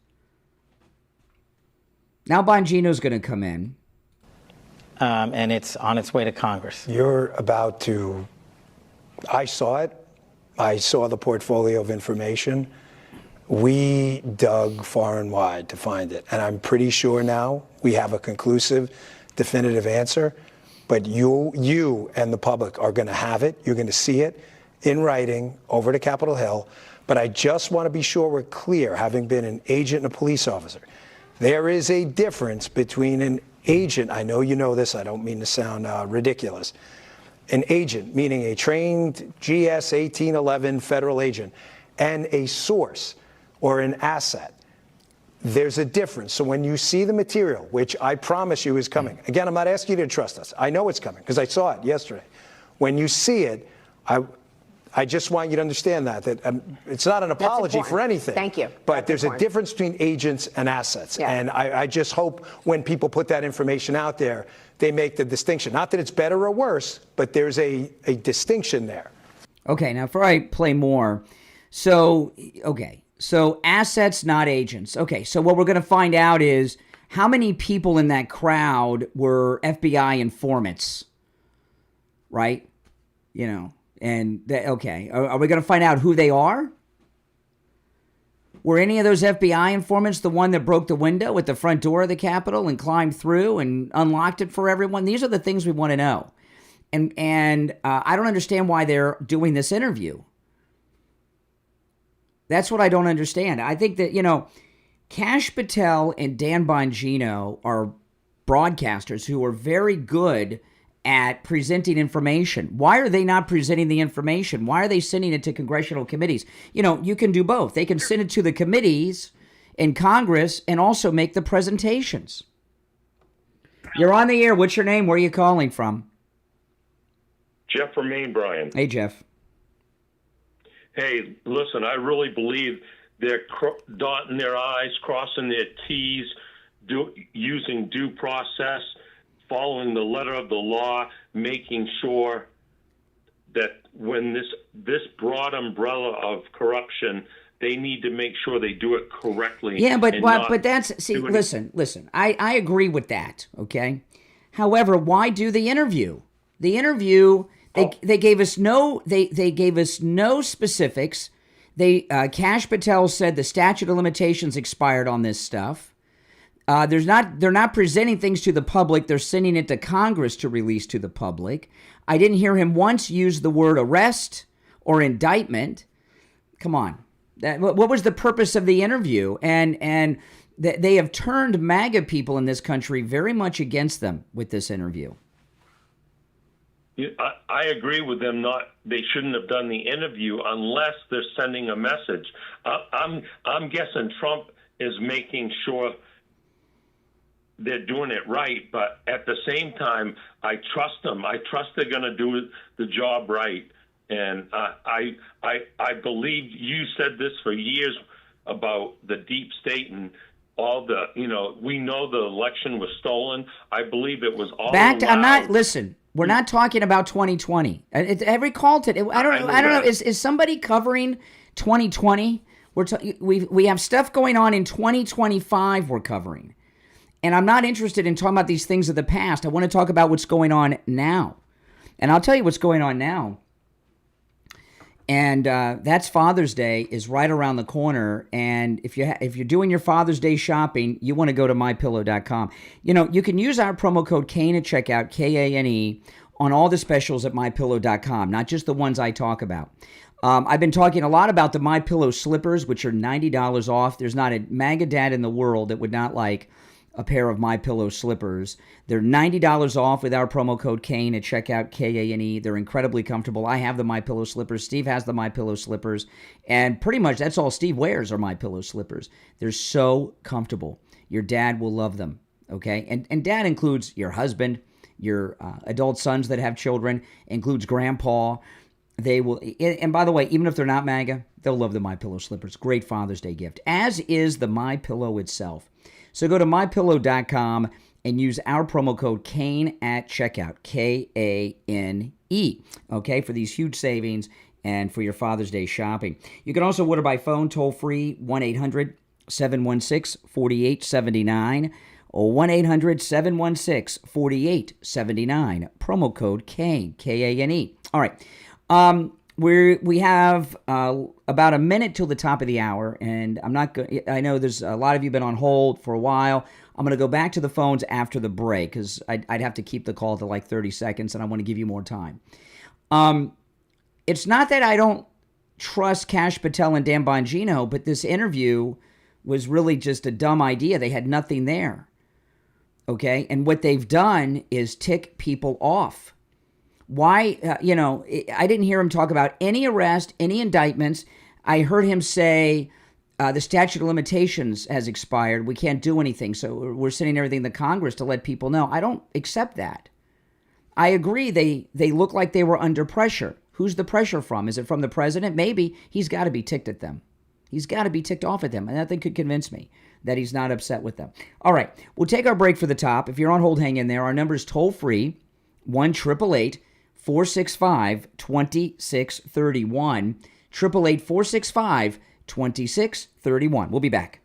Now Bongino's going to come in. And it's on its way to Congress. You're about to... I saw it. I saw the portfolio of information. We dug far and wide to find it. And I'm pretty sure now we have a conclusive, definitive answer. But you and the public are going to have it. You're going to see it in writing over to Capitol Hill. But I just want to be sure we're clear, having been an agent and a police officer. There is a difference between an agent, I know you know this, I don't mean to sound ridiculous, an agent, meaning a trained GS 1811 federal agent, and a source or an asset. There's a difference. So when you see the material, which I promise you is coming, again, I'm not asking you to trust us. I know it's coming because I saw it yesterday. When you see it, I just want you to understand that it's not an apology for anything. Thank you. But there's a difference between agents and assets. Yeah. And I just hope when people put that information out there, they make the distinction. Not that it's better or worse, but there's a distinction there. Okay, now before I play more, so assets, not agents. Okay, so what we're going to find out is how many people in that crowd were FBI informants, right? You know. And, are we going to find out who they are? Were any of those FBI informants the one that broke the window at the front door of the Capitol and climbed through and unlocked it for everyone? These are the things we want to know. And I don't understand why they're doing this interview. That's what I don't understand. I think that, Kash Patel and Dan Bongino are broadcasters who are very good at presenting information. Why are they not presenting the information? Why are they sending it to congressional committees? You can do both. They can send it to the committees in Congress and also make the presentations. You're on the air. What's your name? Where are you calling from? Jeff from Maine, Brian. Hey, Jeff. Hey, listen, I really believe they're dotting their I's, crossing their T's, using due process, following the letter of the law, making sure that when this broad umbrella of corruption, they need to make sure they do it correctly. Yeah, but listen. I agree with that. Okay. However, why do the interview? The interview they gave us no specifics. Kash Patel said the statute of limitations expired on this stuff. They're not presenting things to the public. They're sending it to Congress to release to the public. I didn't hear him once use the word arrest or indictment. Come on. What was the purpose of the interview? And they have turned MAGA people in this country very much against them with this interview. I agree with them. They shouldn't have done the interview unless they're sending a message. I'm guessing Trump is making sure they're doing it right, but at the same time, I trust them. I trust they're going to do the job right. And I believe you said this for years about the deep state and all the, we know the election was stolen. I believe it was all listen, we're not talking about 2020. Every call today, I don't know. Is somebody covering 2020? We have stuff going on in 2025 we're covering. And I'm not interested in talking about these things of the past. I want to talk about what's going on now. And I'll tell you what's going on now And that's Father's Day is right around the corner. And if you're doing your Father's Day shopping, you want to go to mypillow.com. You know, you can use our promo code Kane at checkout, Kane, on all the specials at mypillow.com, not just the ones I talk about. I've been talking a lot about the MyPillow slippers, which are $90 off. There's not a MAGA dad in the world that would not like a pair of MyPillow slippers. They're $90 off with our promo code Kane at checkout, Kane. They're incredibly comfortable. I have the MyPillow slippers. Steve has the MyPillow slippers. And pretty much that's all Steve wears are MyPillow slippers. They're so comfortable. Your dad will love them, okay? And dad includes your husband, your adult sons that have children, includes grandpa. They will, and by the way, even if they're not MAGA, they'll love the MyPillow slippers. Great Father's Day gift, as is the MyPillow itself. So go to mypillow.com and use our promo code Kane at checkout, Kane, okay, for these huge savings and for your Father's Day shopping. You can also order by phone, toll free, 1-800-716-4879, or 1-800-716-4879, promo code Kane, Kane. All right. We have about a minute till the top of the hour, and I know there's a lot of you been on hold for a while. I'm going to go back to the phones after the break because I'd have to keep the call to like 30 seconds, and I want to give you more time. It's not that I don't trust Kash Patel and Dan Bongino, but this interview was really just a dumb idea. They had nothing there, okay? And what they've done is tick people off. Why, I didn't hear him talk about any arrest, any indictments. I heard him say the statute of limitations has expired. We can't do anything. So we're sending everything to Congress to let people know. I don't accept that. I agree. They look like they were under pressure. Who's the pressure from? Is it from the president? Maybe. He's got to be ticked at them. He's got to be ticked off at them. And that could convince me that he's not upset with them. All right. We'll take our break for the top. If you're on hold, hang in there. Our number is toll free, 1-888-465-2631, 888-465-2631. We'll be back.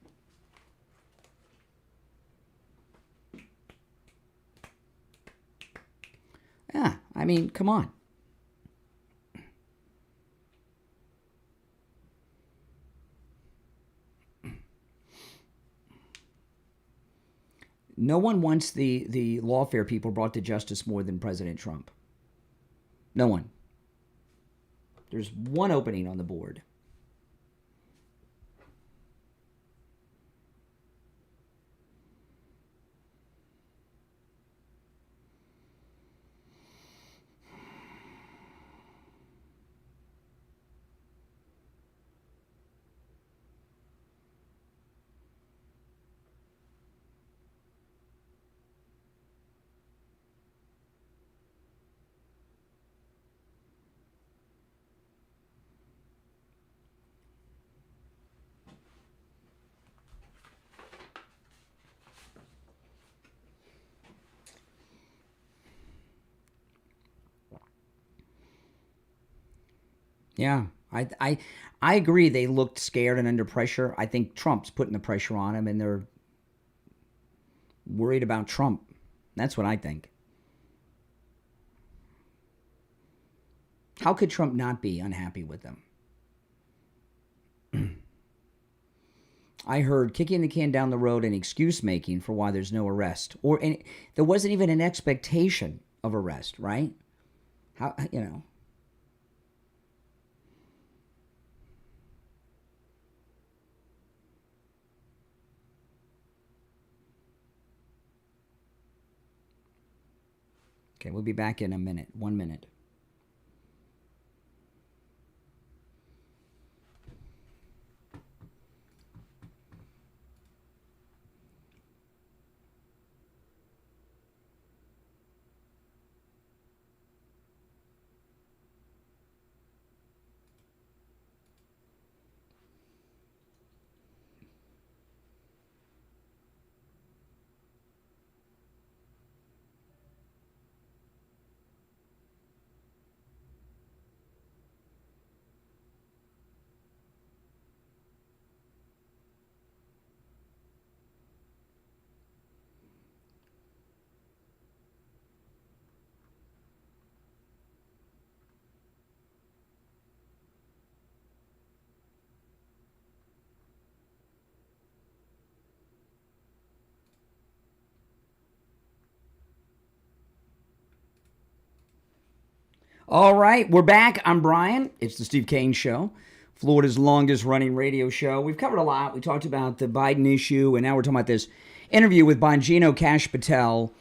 Yeah, I mean, come on. No one wants the lawfare people brought to justice more than President Trump. No one. There's one opening on the board. Yeah, I agree. They looked scared and under pressure. I think Trump's putting the pressure on them, and they're worried about Trump. That's what I think. How could Trump not be unhappy with them? I heard kicking the can down the road and excuse making for why there's no arrest, there wasn't even an expectation of arrest, right? How, Okay, we'll be back in a minute. 1 minute. All right, we're back. I'm Brian. It's the Steve Kane Show, Florida's longest-running radio show. We've covered a lot. We talked about the Biden issue, and now we're talking about this interview with Bongino, Kash Patel,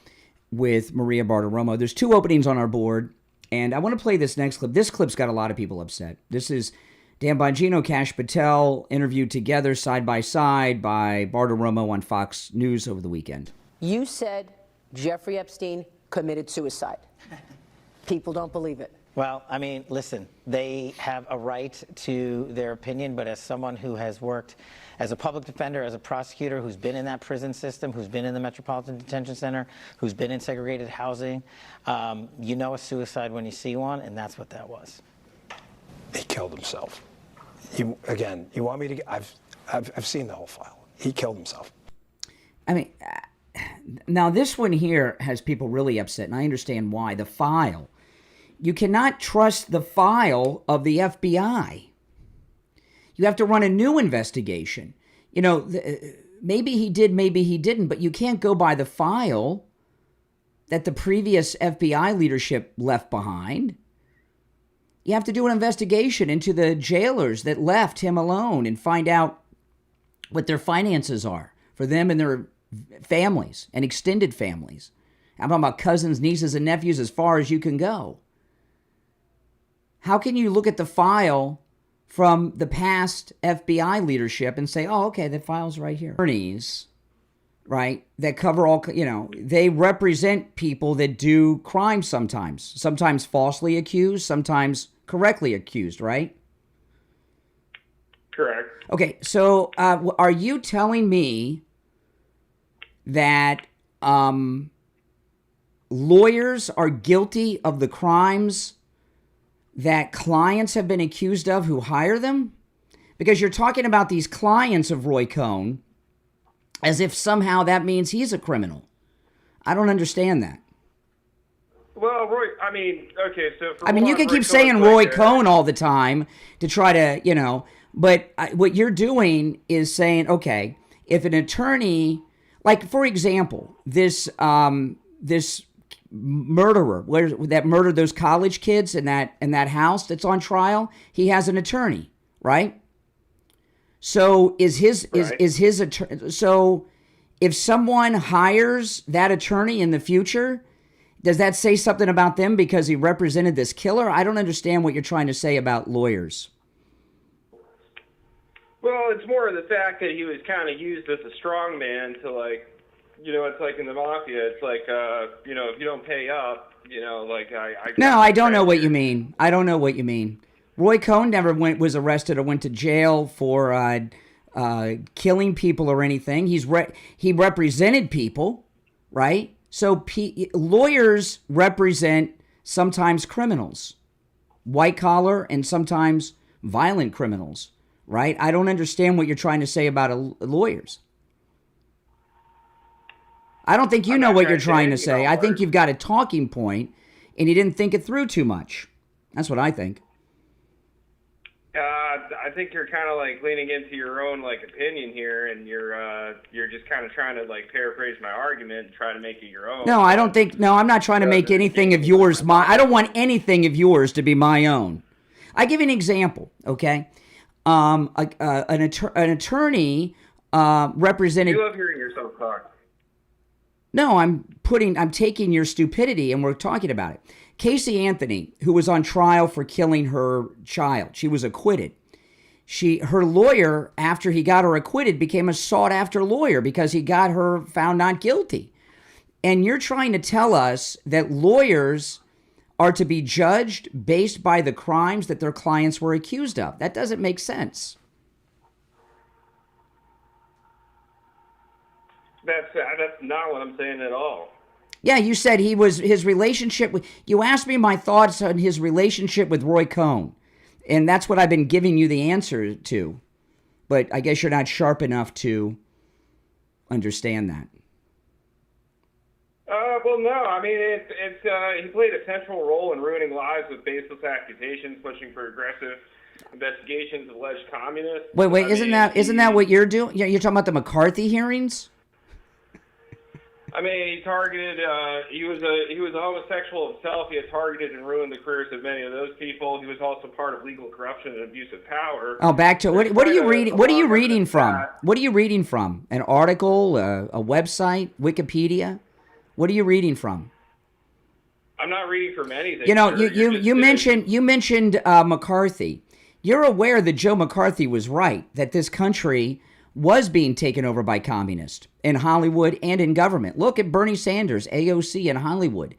with Maria Bartiromo. There's two openings on our board, and I want to play this next clip. This clip's got a lot of people upset. This is Dan Bongino, Kash Patel, interviewed together side by side by Bartiromo on Fox News over the weekend. You said Jeffrey Epstein committed suicide. People don't believe it. Well, I mean, listen, they have a right to their opinion, but as someone who has worked as a public defender, as a prosecutor, who's been in that prison system, who's been in the Metropolitan Detention Center, who's been in segregated housing, you know a suicide when you see one, and that's what that was. He killed himself. You want me to? I've seen the whole file. He killed himself. I mean, now this one here has people really upset, and I understand why. The file. You cannot trust the file of the FBI. You have to run a new investigation. You know, maybe he did, maybe he didn't, but you can't go by the file that the previous FBI leadership left behind. You have to do an investigation into the jailers that left him alone and find out what their finances are for them and their families and extended families. I'm talking about cousins, nieces, and nephews as far as you can go. How can you look at the file from the past FBI leadership and say, oh, okay, the file's right here? Attorneys, right, that cover all, you know, they represent people that do crimes sometimes falsely accused, sometimes correctly accused, right? Correct. Okay, so are you telling me that lawyers are guilty of the crimes that clients have been accused of who hire them? Because you're talking about these clients of Roy Cohn as if somehow that means he's a criminal. I don't understand that. Well, Roy, I mean, okay, so... you can keep saying Roy Cohn all the time to try to, you know, but what you're doing is saying, okay, if an attorney, like, for example, this murderer that murdered those college kids in that house that's on trial, he has an attorney, right? So is his attorney? So if someone hires that attorney in the future, does that say something about them because he represented this killer? I don't understand what you're trying to say about lawyers. Well, it's more of the fact that he was kind of used as a strong man to, like, you know, it's like in the mafia. It's like, you know, if you don't pay up, you know, like No, I don't know what you mean. I don't know what you mean. Roy Cohn never was arrested or went to jail for killing people or anything. He represented people, right? So lawyers represent sometimes criminals, white collar and sometimes violent criminals, right? I don't understand what you're trying to say about lawyers. I don't think you know what you're trying to say. I think you've got a talking point, and you didn't think it through too much. That's what I think. I think you're kind of like leaning into your own like opinion here, and you're just kind of trying to like paraphrase my argument and try to make it your own. No, I don't think. No, I'm not trying to make anything of yours I don't want anything of yours to be my own. I give you an example, okay? An attorney represented. You love hearing yourself talk. No, I'm taking your stupidity and we're talking about it. Casey Anthony, who was on trial for killing her child, she was acquitted. Her lawyer, after he got her acquitted, became a sought-after lawyer because he got her found not guilty. And you're trying to tell us that lawyers are to be judged based by the crimes that their clients were accused of. That doesn't make sense. That's not what I'm saying at all. Yeah, you said his relationship with. You asked me my thoughts on his relationship with Roy Cohn, and that's what I've been giving you the answer to. But I guess you're not sharp enough to understand that. Well, no. I mean, he played a central role in ruining lives with baseless accusations, pushing for aggressive investigations of alleged communists. Wait, isn't that what you're doing? You're talking about the McCarthy hearings? I mean, he targeted. He was a homosexual himself. He had targeted and ruined the careers of many of those people. He was also part of legal corruption and abuse of power. Oh, back to what are you reading? What are you reading from? What are you reading from? An article, a website, Wikipedia? What are you reading from? I'm not reading from anything. You know, you mentioned McCarthy. You're aware that Joe McCarthy was right, that this country was being taken over by communists in Hollywood and in government. Look at Bernie Sanders, AOC in Hollywood.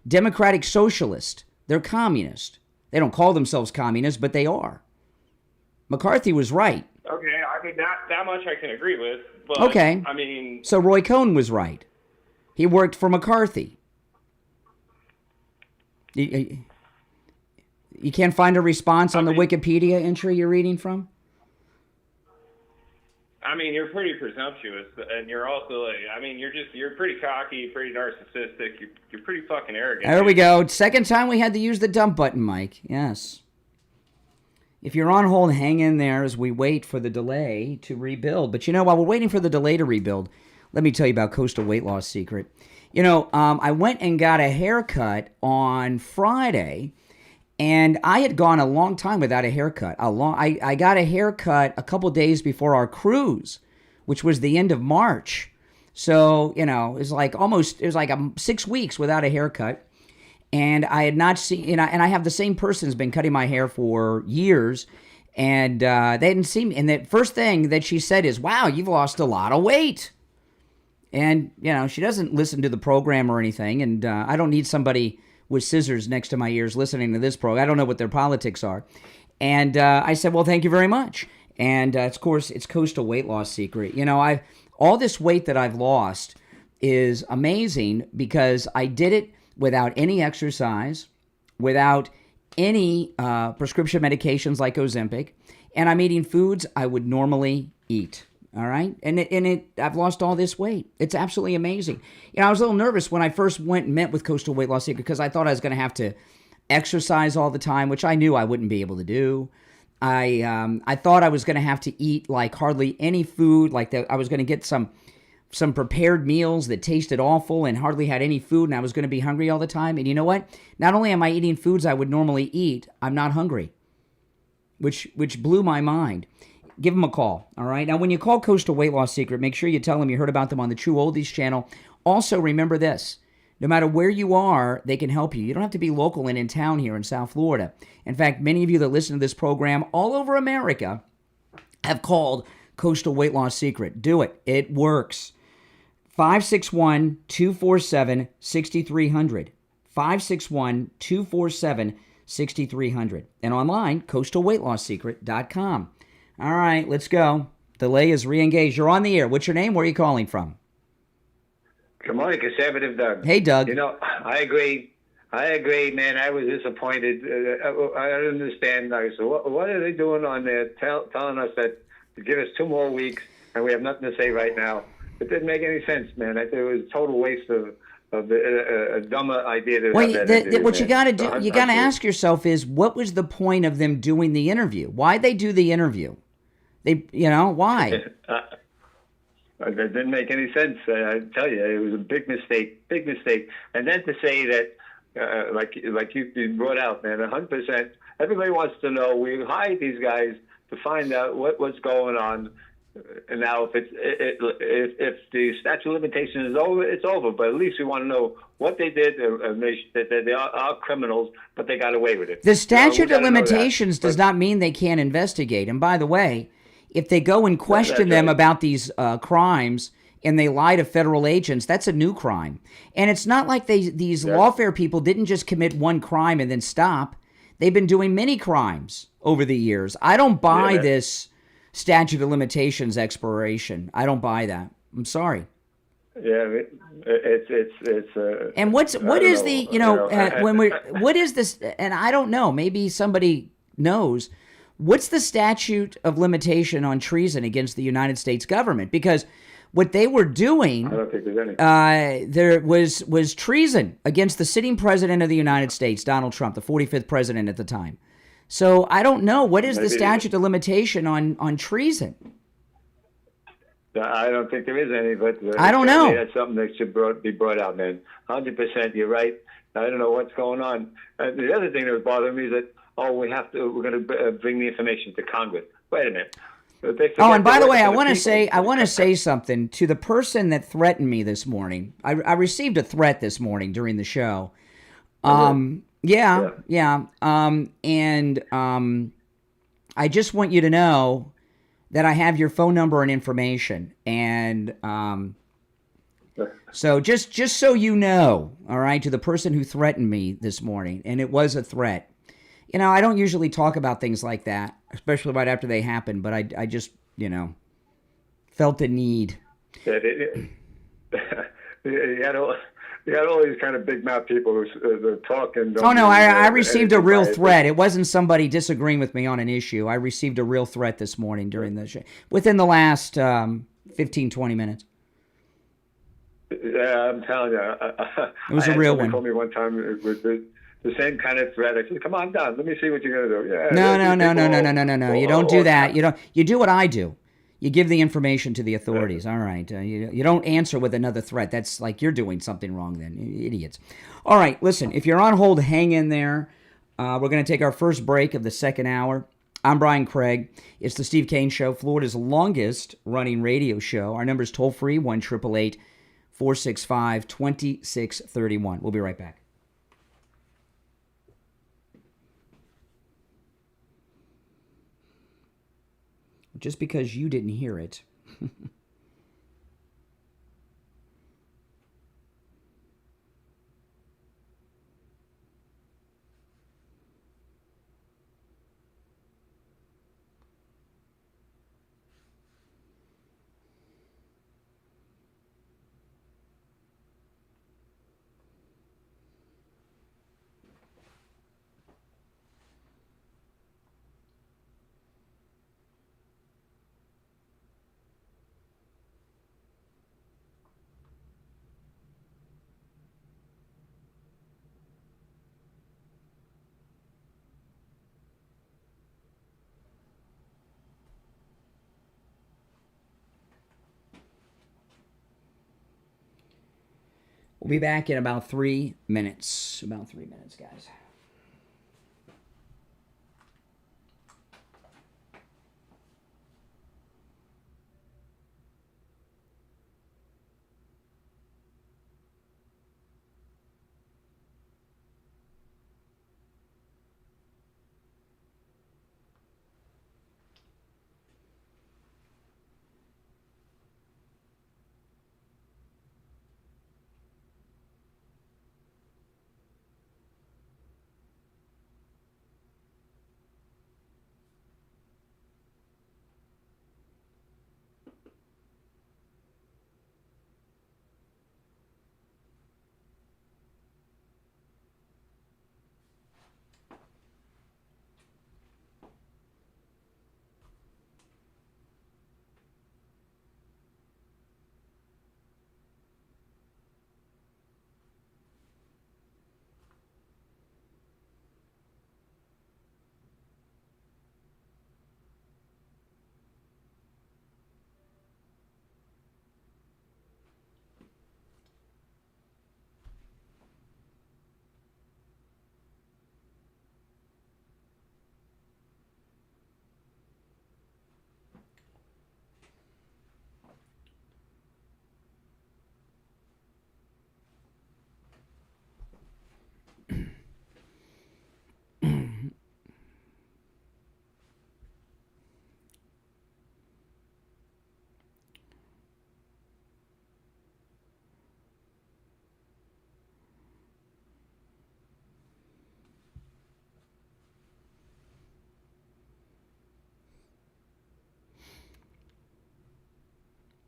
Democratic Socialist. They're communist. They don't call themselves communists, but they are. McCarthy was right. Okay, I mean, that much I can agree with. But, okay. I mean... So Roy Cohn was right. He worked for McCarthy. You can't find a response on the Wikipedia entry you're reading from? I mean, you're pretty presumptuous, and you're also like, I mean, you're pretty cocky, pretty narcissistic. You're pretty fucking arrogant. There we go. Second time we had to use the dump button, Mike. Yes. If you're on hold, hang in there as we wait for the delay to rebuild. But you know, while we're waiting for the delay to rebuild, let me tell you about Coastal Weight Loss Secret. You know, I went and got a haircut on Friday, and I had gone a long time without a haircut. I got a haircut a couple days before our cruise, which was the end of March. So, you know, it was like 6 weeks without a haircut. And I had not seen, and I have the same person who's been cutting my hair for years. And they didn't see me. And the first thing that she said is, wow, you've lost a lot of weight. And, you know, she doesn't listen to the program or anything. And I don't need somebody with scissors next to my ears listening to this program. I don't know what their politics are. And I said, well, thank you very much. And of course, it's Coastal Weight Loss Secret. You know, all this weight that I've lost is amazing because I did it without any exercise, without any prescription medications like Ozempic, and I'm eating foods I would normally eat. All right, and I've lost all this weight. It's absolutely amazing. You know, I was a little nervous when I first went and met with Coastal Weight Loss Secret because I thought I was going to have to exercise all the time, which I knew I wouldn't be able to do. I thought I was going to have to eat like hardly any food, like I was going to get some prepared meals that tasted awful and hardly had any food, and I was going to be hungry all the time. And you know what? Not only am I eating foods I would normally eat, I'm not hungry, which blew my mind. Give them a call, all right? Now, when you call Coastal Weight Loss Secret, make sure you tell them you heard about them on the True Oldies channel. Also, remember this. No matter where you are, they can help you. You don't have to be local and in town here in South Florida. In fact, many of you that listen to this program all over America have called Coastal Weight Loss Secret. Do it. It works. 561-247-6300. 561-247-6300. And online, coastalweightlosssecret.com. All right, let's go. Delay is re-engaged. You're on the air. What's your name? Where are you calling from? Good morning, Conservative Doug. Hey, Doug. You know, I agree, man. I was disappointed. I don't understand. I said, what are they doing on there telling us that to give us 2 more weeks and we have nothing to say right now? It didn't make any sense, man. It was a total waste of a dumber idea to have that. What you got to do, you got to ask yourself is, what was the point of them doing the interview? Why'd they do the interview? Why? That didn't make any sense. I tell you, it was a big mistake. And then to say that, like you brought out, man, 100%. Everybody wants to know. We hired these guys to find out what's going on. And now, if the statute of limitations is over, it's over. But at least we want to know what they did. That they are criminals, but they got away with it. The statute of limitations does not mean they can't investigate. And by the way, if they go and question them about these crimes and they lie to federal agents, that's a new crime. And it's not like these lawfare people didn't just commit one crime and then stop. They've been doing many crimes over the years. I don't buy this statute of limitations expiration. I don't buy that. I'm sorry. Yeah, it's. And what is this? And I don't know. Maybe somebody knows. What's the statute of limitation on treason against the United States government? Because what they were doing, I don't think there's any. There was treason against the sitting president of the United States, Donald Trump, the 45th president at the time. So I don't know. What is the statute of limitation on treason? I don't think there is any, but I don't know. That's something that should be brought out, man. 100%, you're right. I don't know what's going on. The other thing that was bothering me is that we're going to bring the information to Congress. Wait a minute. And by the way, I want to say something to the person that threatened me this morning. I received a threat this morning during the show. And I just want you to know that I have your phone number and information, and so just so you know, all right, to the person who threatened me this morning, and it was a threat. You know, I don't usually talk about things like that, especially right after they happen, but I just, felt the need. You got all these kind of big mouth people who talk and... I received a real threat. It wasn't somebody disagreeing with me on an issue. I received a real threat this morning during the show, within the last 15, 20 minutes. Yeah, I'm telling you. It was a real one. Told me one time it was the same kind of threat. I said, "Come on down. Let me see what you're going to do." Yeah. No. You don't do that. You do what I do. You give the information to the authorities. All right. You don't answer with another threat. That's like you're doing something wrong then. You idiots. All right. Listen, if you're on hold, hang in there. We're going to take our first break of the second hour. I'm Brian Craig. It's the Steve Kane Show, Florida's longest running radio show. Our number is toll free, 1-888-465-2631. We'll be right back. Just because you didn't hear it. We'll be back in about 3 minutes. About 3 minutes, guys.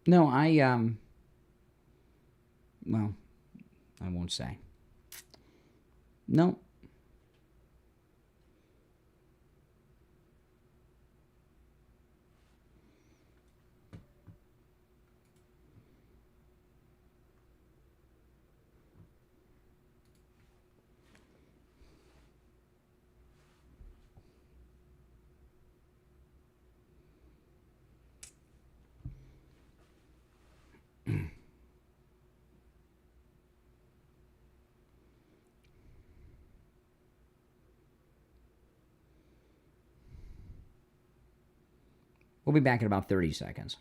No, well, I won't say. No. We'll be back in about 30 seconds.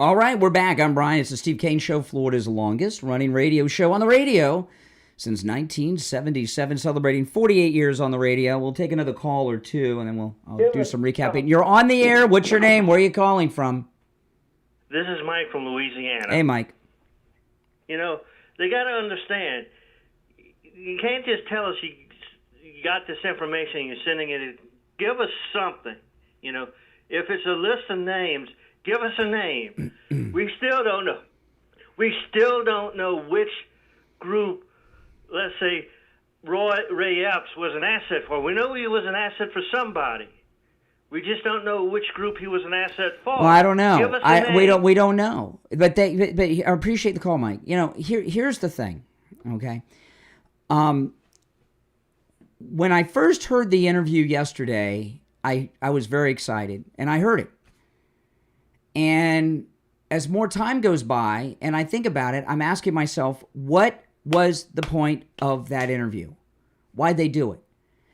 All right, we're back. I'm Brian. It's the Steve Kane Show, Florida's longest running radio show on the radio since 1977, celebrating 48 years on the radio. We'll take another call or two, and then I'll do some recapping. You're on the air. What's your name? Where are you calling from? This is Mike from Louisiana. Hey, Mike. You know, they got to understand, you can't just tell us you got this information and you're sending it. Give us something. You know, if it's a list of names, give us a name. We still don't know. We still don't know which group, let's say, Ray Epps was an asset for. We know he was an asset for somebody. We just don't know which group he was an asset for. Well, I don't know. Give us a name. We don't know. But I appreciate the call, Mike. You know, here's the thing. Okay. When I first heard the interview yesterday, I was very excited, and I heard it. And as more time goes by and I think about it, I'm asking myself, what was the point of that interview? Why'd they do it?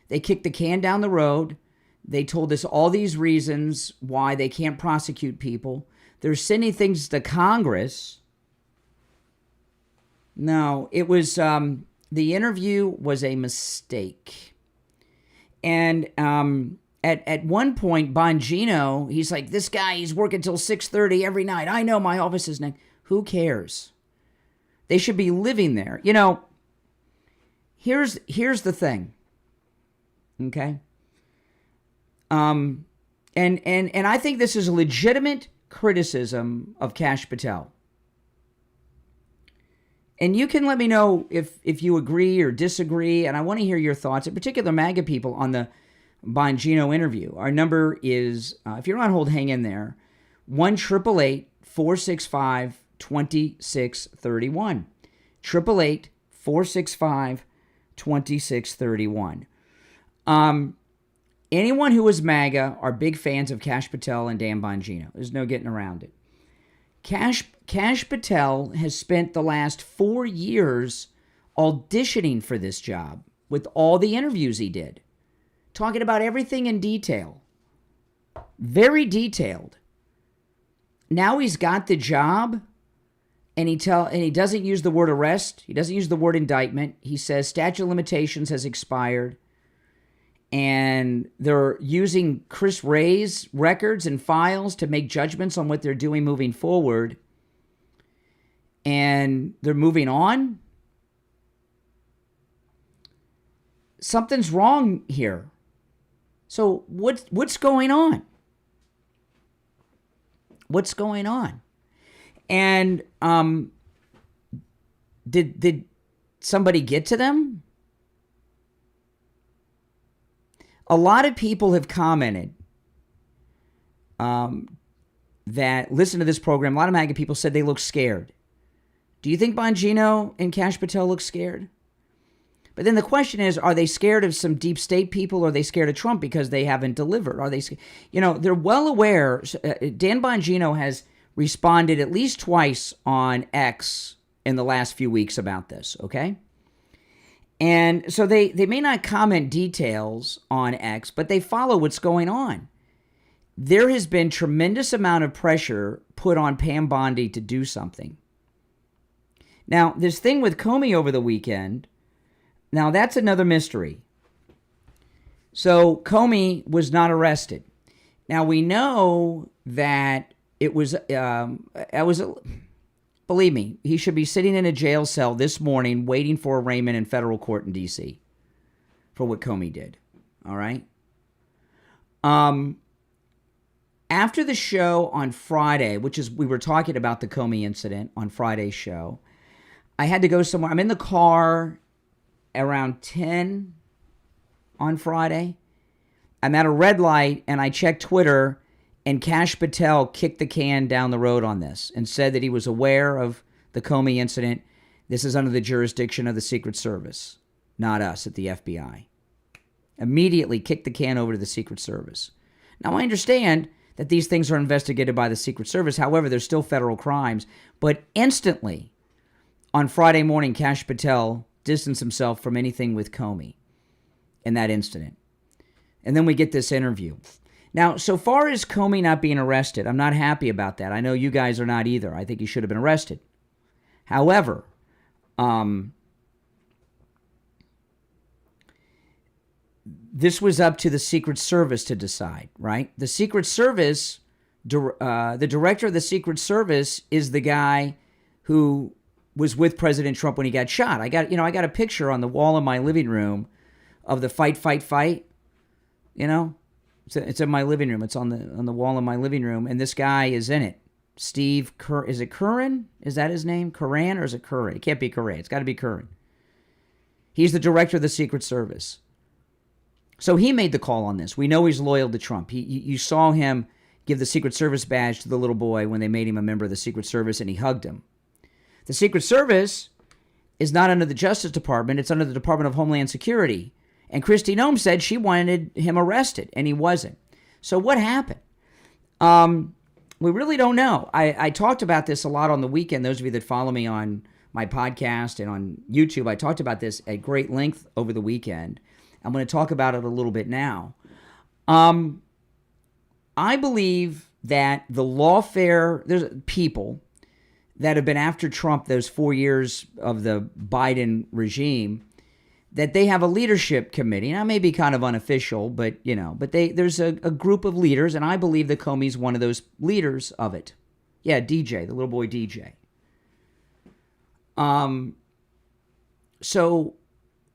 They kicked the can down the road. They told us all these reasons why they can't prosecute people. They're sending things to Congress. No, it was, the interview was a mistake. And, At one point, Bongino, he's like, this guy, he's working till 6:30 every night. I know my office is next. Who cares? They should be living there. You know, here's the thing. Okay? And I think this is a legitimate criticism of Kash Patel. And you can let me know if you agree or disagree, and I want to hear your thoughts, in particular MAGA people, on the Bongino interview. Our number is, if you're on hold, hang in there, 1-888-465-2631. 888-465-2631. Anyone who is MAGA are big fans of Kash Patel and Dan Bongino. There's no getting around it. Kash Patel has spent the last 4 years auditioning for this job with all the interviews he did, talking about everything in detail. Very detailed. Now he's got the job, and he doesn't use the word arrest. He doesn't use the word indictment. He says statute of limitations has expired, and they're using Chris Wray's records and files to make judgments on what they're doing moving forward, and they're moving on. Something's wrong here. So what's going on? What's going on? And did somebody get to them? A lot of people have commented that listen to this program. A lot of MAGA people said they look scared. Do you think Bongino and Kash Patel look scared? But then the question is, are they scared of some deep state people, or are they scared of Trump because they haven't delivered? Are they, they're well aware. Dan Bongino has responded at least twice on X in the last few weeks about this, okay? And so they may not comment details on X, but they follow what's going on. There has been tremendous amount of pressure put on Pam Bondi to do something. Now, this thing with Comey over the weekend, now that's another mystery. So Comey was not arrested. Now we know that believe me, he should be sitting in a jail cell this morning waiting for arraignment in federal court in D.C. for what Comey did. All right? After the show on Friday, we were talking about the Comey incident on Friday's show, I had to go somewhere. I'm in the car around 10, on Friday. I'm at a red light and I checked Twitter, and Kash Patel kicked the can down the road on this and said that he was aware of the Comey incident. This is under the jurisdiction of the Secret Service, not us at the FBI. Immediately kicked the can over to the Secret Service. Now, I understand that these things are investigated by the Secret Service. However, they're still federal crimes. But instantly, on Friday morning, Kash Patel distanced himself from anything with Comey in that incident. And then we get this interview. Now, so far as Comey not being arrested, I'm not happy about that. I know you guys are not either. I think he should have been arrested. However, this was up to the Secret Service to decide, right? The Secret Service, the director of the Secret Service is the guy who was with President Trump when he got shot. I got a picture on the wall in my living room of the fight. You know, it's in my living room. It's on the wall in my living room, and this guy is in it. Steve is it Curran? Is that his name? Curran, or is it Curran? It can't be Curran. It's got to be Curran. He's the director of the Secret Service. So he made the call on this. We know he's loyal to Trump. You saw him give the Secret Service badge to the little boy when they made him a member of the Secret Service, and he hugged him. The Secret Service is not under the Justice Department. It's under the Department of Homeland Security. And Kristi Noem said she wanted him arrested, and he wasn't. So what happened? We really don't know. I talked about this a lot on the weekend. Those of you that follow me on my podcast and on YouTube, I talked about this at great length over the weekend. I'm going to talk about it a little bit now. I believe that the lawfare, there's people that have been after Trump those 4 years of the Biden regime, that they have a leadership committee. Now, it may be kind of unofficial, but there's a group of leaders, and I believe that Comey's one of those leaders of it. Yeah, DJ, the little boy DJ. So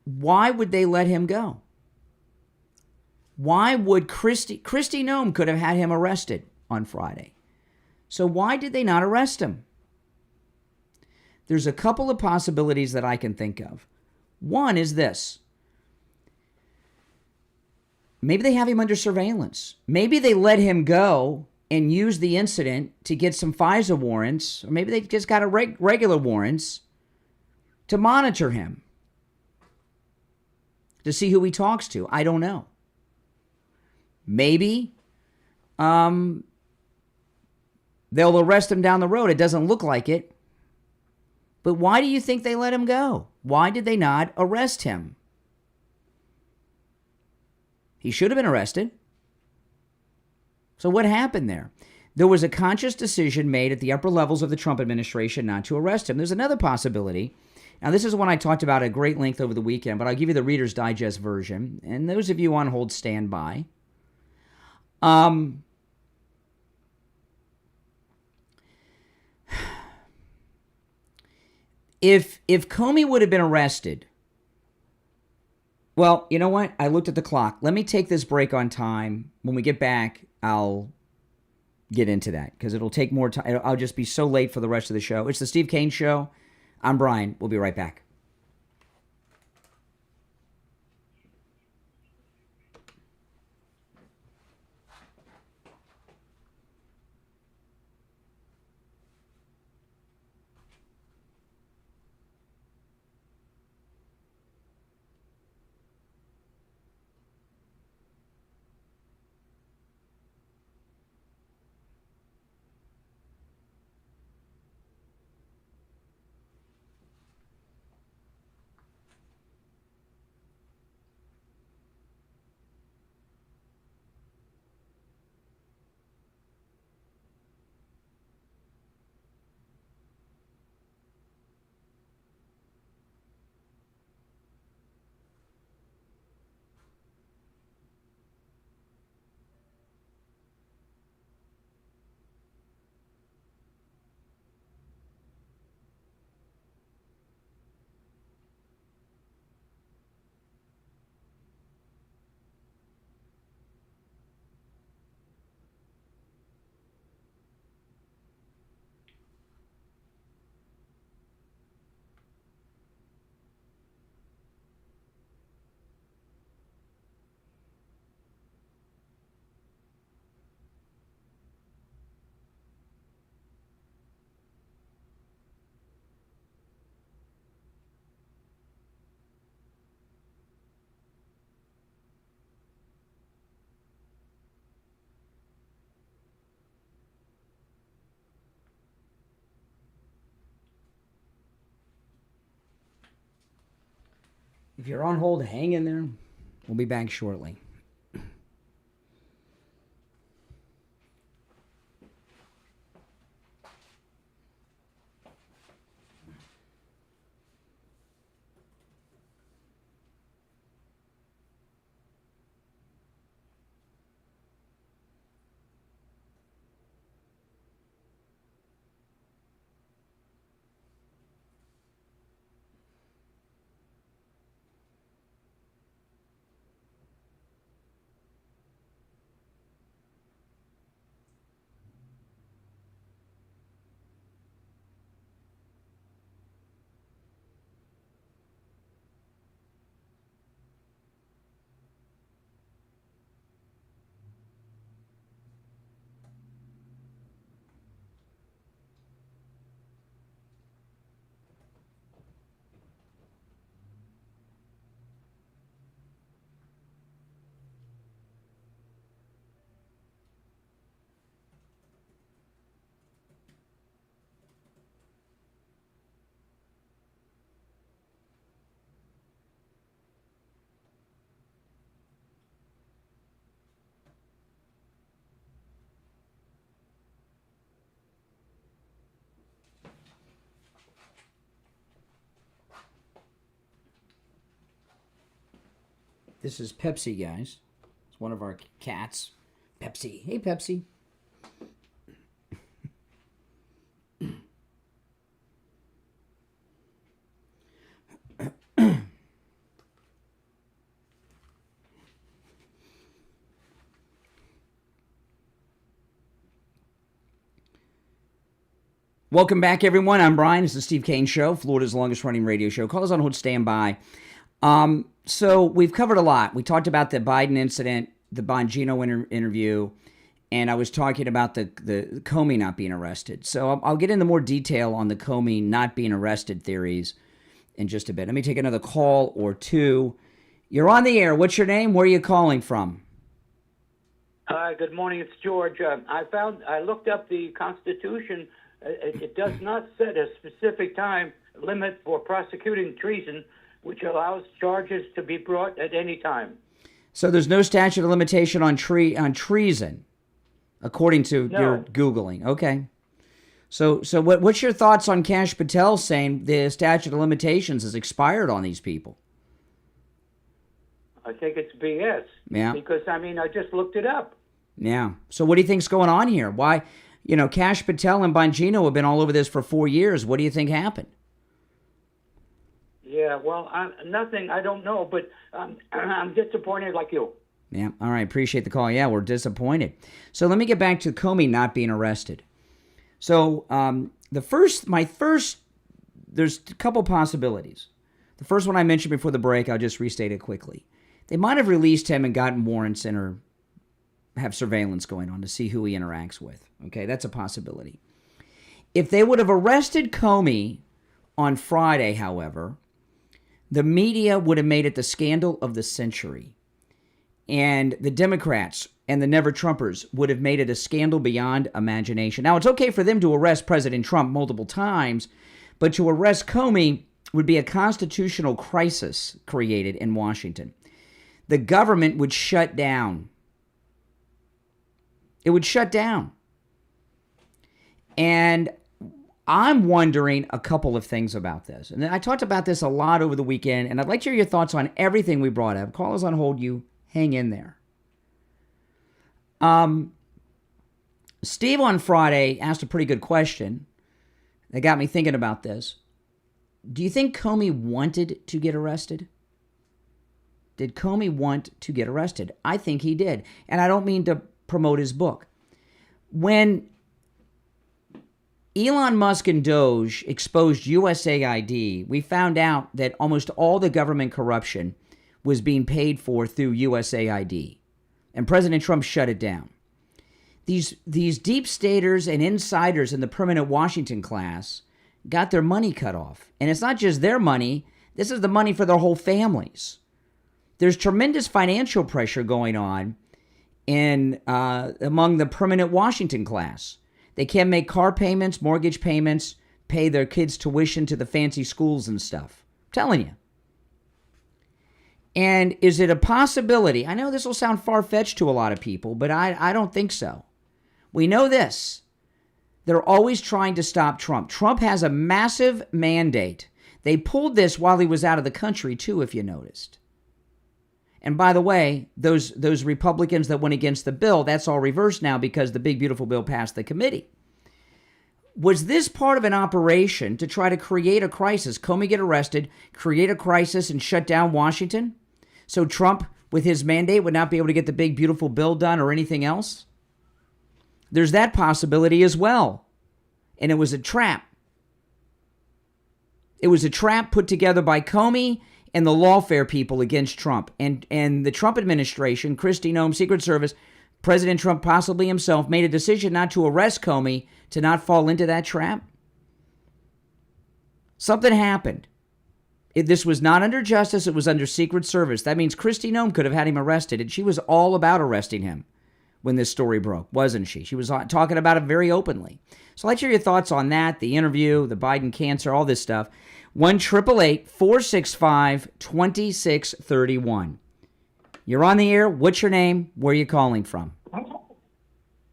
why would they let him go? Why would Kristi Noem could have had him arrested on Friday. So why did they not arrest him? There's a couple of possibilities that I can think of. One is this. Maybe they have him under surveillance. Maybe they let him go and use the incident to get some FISA warrants, or maybe they just got a regular warrants to monitor him, to see who he talks to. I don't know. Maybe they'll arrest him down the road. It doesn't look like it. But why do you think they let him go? Why did they not arrest him? He should have been arrested. So what happened there? There was a conscious decision made at the upper levels of the Trump administration not to arrest him. There's another possibility. Now, this is one I talked about at great length over the weekend, but I'll give you the Reader's Digest version. And those of you on hold, stand by. If Comey would have been arrested, well, you know what? I looked at the clock. Let me take this break on time. When we get back, I'll get into that because it'll take more time. I'll just be so late for the rest of the show. It's the Steve Kane Show. I'm Brian. We'll be right back. If you're on hold, hang in there. We'll be back shortly. This is Pepsi, guys. It's one of our cats. Pepsi. Hey, Pepsi. Welcome back, everyone. I'm Brian. It's the Steve Kane Show, Florida's longest-running radio show. Call us on hold, stand by. So we've covered a lot. We talked about the Biden incident, the Bongino interview, and I was talking about the Comey not being arrested. So I'll get into more detail on the Comey not being arrested theories in just a bit. Let me take another call or two. You're on the air. What's your name? Where are you calling from? Hi, good morning. It's George. I looked up the Constitution. It does not set a specific time limit for prosecuting treason, which allows charges to be brought at any time. So there's no statute of limitation on treason, according to your Googling. Okay. So what's your thoughts on Kash Patel saying the statute of limitations has expired on these people? I think it's BS. Yeah. Because, I just looked it up. Yeah. So what do you think's going on here? Why, Kash Patel and Bongino have been all over this for 4 years. What do you think happened? Yeah, well, nothing. I don't know, but I'm disappointed like you. Yeah, all right. Appreciate the call. Yeah, we're disappointed. So let me get back to Comey not being arrested. So there's a couple possibilities. The first one I mentioned before the break, I'll just restate it quickly. They might have released him and gotten warrants and or have surveillance going on to see who he interacts with. Okay, that's a possibility. If they would have arrested Comey on Friday, however, the media would have made it the scandal of the century. And the Democrats and the Never-Trumpers would have made it a scandal beyond imagination. Now, it's okay for them to arrest President Trump multiple times, but to arrest Comey would be a constitutional crisis created in Washington. The government would shut down. It would shut down. And I'm wondering a couple of things about this. And I talked about this a lot over the weekend, and I'd like to hear your thoughts on everything we brought up. Call us on hold. You hang in there. Steve on Friday asked a pretty good question that got me thinking about this. Do you think Comey wanted to get arrested? Did Comey want to get arrested? I think he did. And I don't mean to promote his book. When Elon Musk and Doge exposed USAID, we found out that almost all the government corruption was being paid for through USAID. And President Trump shut it down. These deep staters and insiders in the permanent Washington class got their money cut off. And it's not just their money. This is the money for their whole families. There's tremendous financial pressure going on among the permanent Washington class. They can't make car payments, mortgage payments, pay their kids' tuition to the fancy schools and stuff. I'm telling you. And is it a possibility? I know this will sound far-fetched to a lot of people, but I don't think so. We know this. They're always trying to stop Trump. Trump has a massive mandate. They pulled this while he was out of the country, too, if you noticed. And by the way, those Republicans that went against the bill, that's all reversed now because the big, beautiful bill passed the committee. Was this part of an operation to try to create a crisis? Comey get arrested, create a crisis, and shut down Washington? So Trump, with his mandate, would not be able to get the big, beautiful bill done or anything else? There's that possibility as well. And it was a trap. It was a trap put together by Comey and the lawfare people against Trump. And the Trump administration, Kristi Noem, Secret Service, President Trump possibly himself, made a decision not to arrest Comey to not fall into that trap. Something happened. This was not under justice. It was under Secret Service. That means Kristi Noem could have had him arrested, and she was all about arresting him when this story broke, wasn't she? She was talking about it very openly. So let's hear your thoughts on that, the interview, the Biden cancer, all this stuff. 1-888-465-2631. You're on the air. What's your name? Where are you calling from?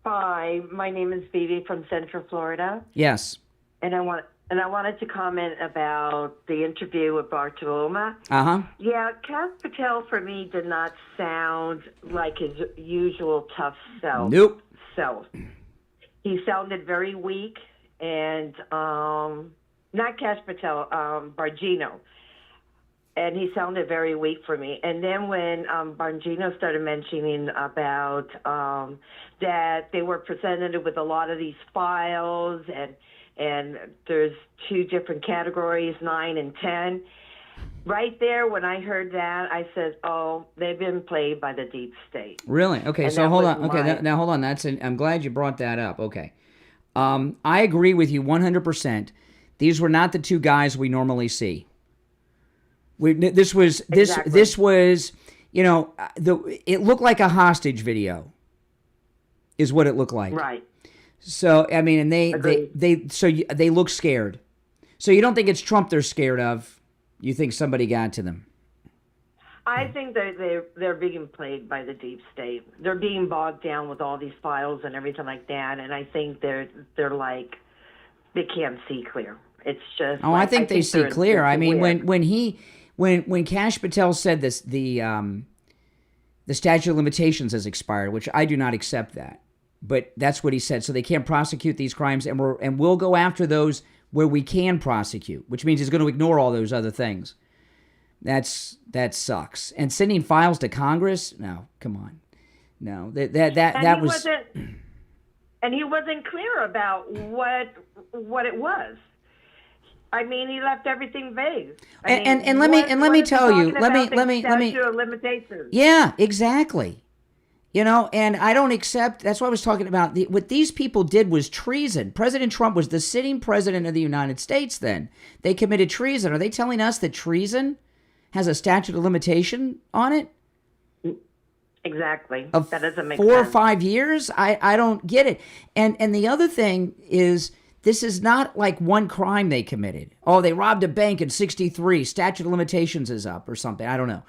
Hi, my name is Phoebe from Central Florida. Yes. And I wanted to comment about the interview with Bartoloma. Uh-huh. Yeah, Kash Patel for me did not sound like his usual tough self. Nope. He sounded very weak, and not Kash Patel, Bongino. And he sounded very weak for me. And then when Bongino started mentioning about that they were presented with a lot of these files, and there's two different categories, 9 and 10. Right there, when I heard that, I said, "Oh, they've been played by the deep state." Really? Okay. And So hold on. Okay. Now hold on. I'm glad you brought that up. Okay. I agree with you 100%. These were not the two guys we normally see. This was, you know, it looked like a hostage video, is what it looked like. Right. So I mean, and they look scared. So you don't think it's Trump they're scared of? You think somebody got to them? I think they're being played by the deep state. They're being bogged down with all these files and everything like that, and I think they're like they can't see clear. It's just. Oh, I think they see clear. I mean, when Kash Patel said this, the statute of limitations has expired, which I do not accept that, but that's what he said. So they can't prosecute these crimes, and we'll go after those where we can prosecute, which means he's going to ignore all those other things. That sucks. And sending files to Congress? No, come on. No, that was. And he wasn't clear about what it was. I mean, he left everything vague. And let me tell you. Let me. Statute of limitations. Yeah, exactly. You know, and I don't accept. That's what I was talking about. What these people did was treason. President Trump was the sitting president of the United States. Then they committed treason. Are they telling us that treason has a statute of limitation on it? Exactly. Of that doesn't make 4 sense. or 5 years? I don't get it. And the other thing is, this is not like one crime they committed. Oh, they robbed a bank in 1963. Statute of limitations is up or something. I don't know.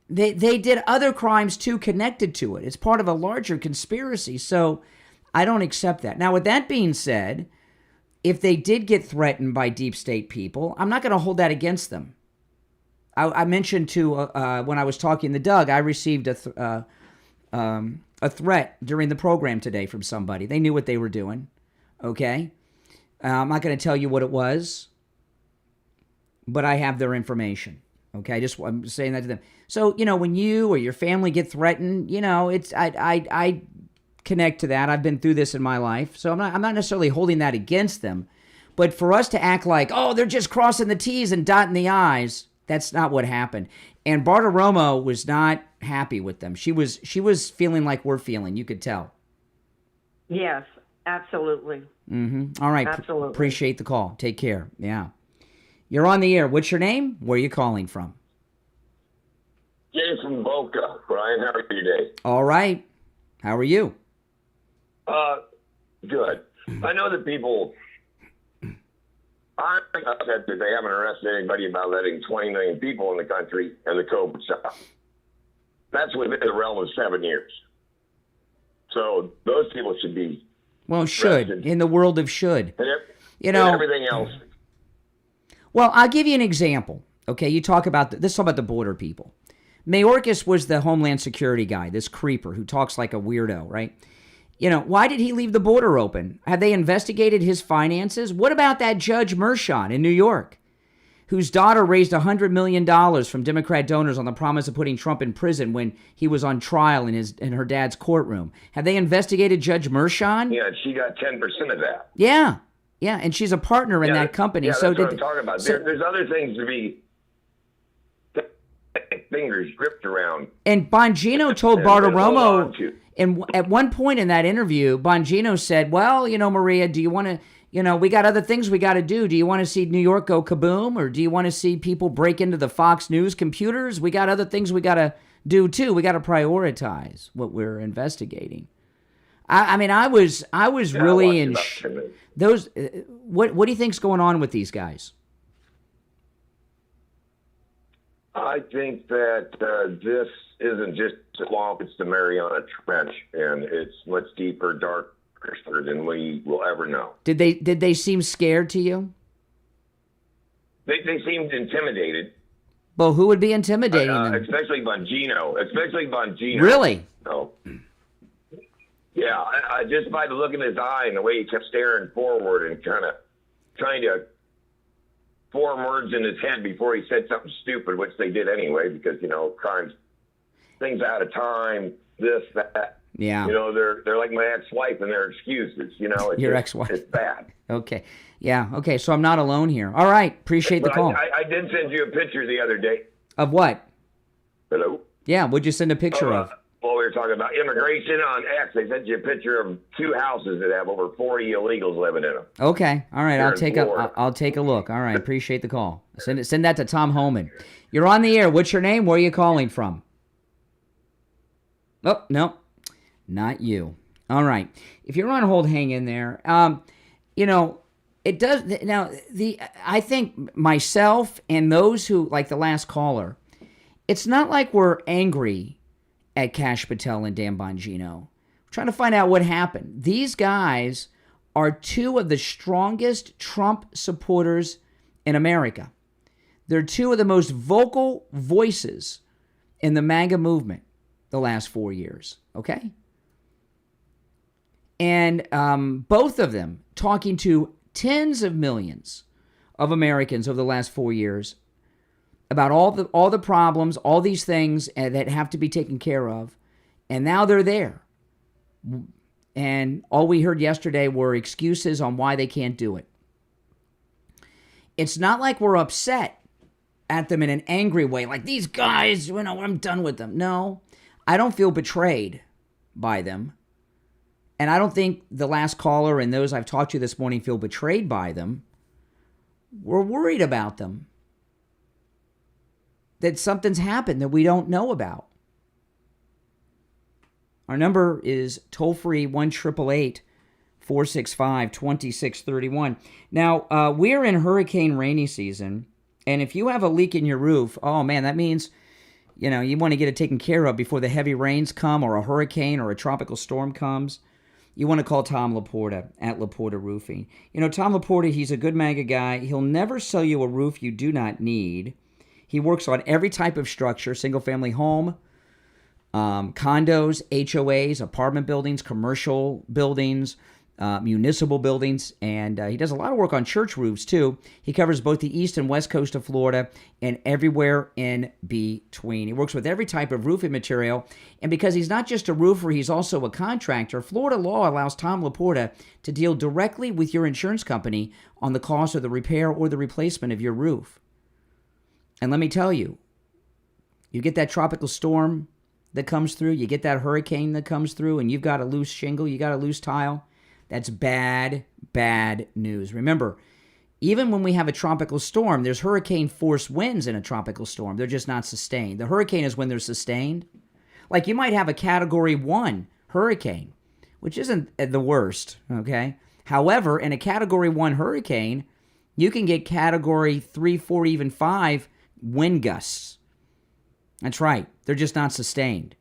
They did other crimes too connected to it. It's part of a larger conspiracy. So I don't accept that. Now, with that being said, if they did get threatened by deep state people, I'm not going to hold that against them. I mentioned when I was talking to Doug, I received a threat during the program today from somebody. They knew what they were doing. Okay? I'm not going to tell you what it was, but I have their information. Okay? I'm saying that to them. So, you know, when you or your family get threatened, you know, I connect to that. I've been through this in my life. So I'm not necessarily holding that against them. But for us to act like, oh, they're just crossing the T's and dotting the I's, that's not what happened. And Bartiromo was not happy with them. She was feeling like we're feeling. You could tell. Yes, absolutely. Mm-hmm. All right. Absolutely. Appreciate the call. Take care. Yeah. You're on the air. What's your name? Where are you calling from? Jason Boca. Brian, how are you today? All right. How are you? Good. I know that people I'm upset that they haven't arrested anybody about letting 20 million people in the country and the COVID stuff. That's within the realm of 7 years. So those people should be should, arrested. in the world of should. And everything else. Well, I'll give you an example. Okay, you talk about, this is about the border people. Mayorkas was the Homeland Security guy, this creeper who talks like a weirdo, right? Why did he leave the border open? Have they investigated his finances? What about that Judge Mershon in New York, whose daughter raised $100 million from Democrat donors on the promise of putting Trump in prison when he was on trial in her dad's courtroom? Have they investigated Judge Mershon? Yeah, she got 10% of that. Yeah, and she's a partner in that company. Yeah, so that's what I'm talking about. There's other things to be fingers gripped around. And Bongino told Bartiromo, and at one point in that interview, Bongino said, well, Maria, do you want to, we got other things we got to do. Do you want to see New York go kaboom? Or do you want to see people break into the Fox News computers? We got other things we got to do too. We got to prioritize what we're investigating. I was really in those. What do you think's going on with these guys? I think that this isn't just a swamp, it's the Mariana Trench, and it's much deeper, darker than we will ever know. Did they seem scared to you? They seemed intimidated. Well, who would be intimidating them? Especially Bongino. Really? No. Yeah, I just by the look in his eye and the way he kept staring forward and kind of trying to form words in his head before he said something stupid, which they did anyway, because, crimes, things out of time, this, that. Yeah. They're like my ex-wife and their excuses, It's Your ex-wife. It's bad. Okay. Yeah. Okay. So I'm not alone here. All right. Appreciate the call. I did send you a picture the other day. Of what? Hello? Yeah. What'd you send a picture of? Well, we were talking about immigration on X. They sent you a picture of 2 houses that have over 40 illegals living in them. Okay. All right. I'll take a look. All right. Appreciate the call. Send that to Tom Homan. You're on the air. What's your name? Where are you calling from? Oh, no. Not you. All right. If you're on hold, hang in there. It does now. I think myself and those who, like the last caller, it's not like we're angry at Kash Patel and Dan Bongino. We're trying to find out what happened. These guys are 2 of the strongest Trump supporters in America. They're 2 of the most vocal voices in the MAGA movement the last 4 years. Okay. And both of them talking to tens of millions of Americans over the last 4 years about all the problems, all these things that have to be taken care of. And now they're there. And all we heard yesterday were excuses on why they can't do it. It's not like we're upset at them in an angry way, like these guys, I'm done with them. No, I don't feel betrayed by them. And I don't think the last caller and those I've talked to this morning feel betrayed by them. We're worried about them. That something's happened that we don't know about. Our number is toll-free 1-888-465-2631. Now, we're in hurricane rainy season, and if you have a leak in your roof, oh man, that means, you want to get it taken care of before the heavy rains come or a hurricane or a tropical storm comes. You want to call Tom Laporta at Laporta Roofing. Tom Laporta, he's a good MAGA guy. He'll never sell you a roof you do not need. He works on every type of structure, single-family home, condos, HOAs, apartment buildings, commercial buildings, municipal buildings, and he does a lot of work on church roofs, too. He covers both the east and west coast of Florida and everywhere in between. He works with every type of roofing material, and because he's not just a roofer, he's also a contractor, Florida law allows Tom Laporta to deal directly with your insurance company on the cost of the repair or the replacement of your roof. And let me tell you, you get that tropical storm that comes through, you get that hurricane that comes through, and you've got a loose shingle, you got a loose tile, that's bad, bad news. Remember, even when we have a tropical storm, there's hurricane force winds in a tropical storm. They're just not sustained. The hurricane is when they're sustained. Like you might have a Category 1 hurricane, which isn't the worst, okay? However, in a Category 1 hurricane, You can get category 3, 4, even 5 wind gusts. That's right. They're just not sustained.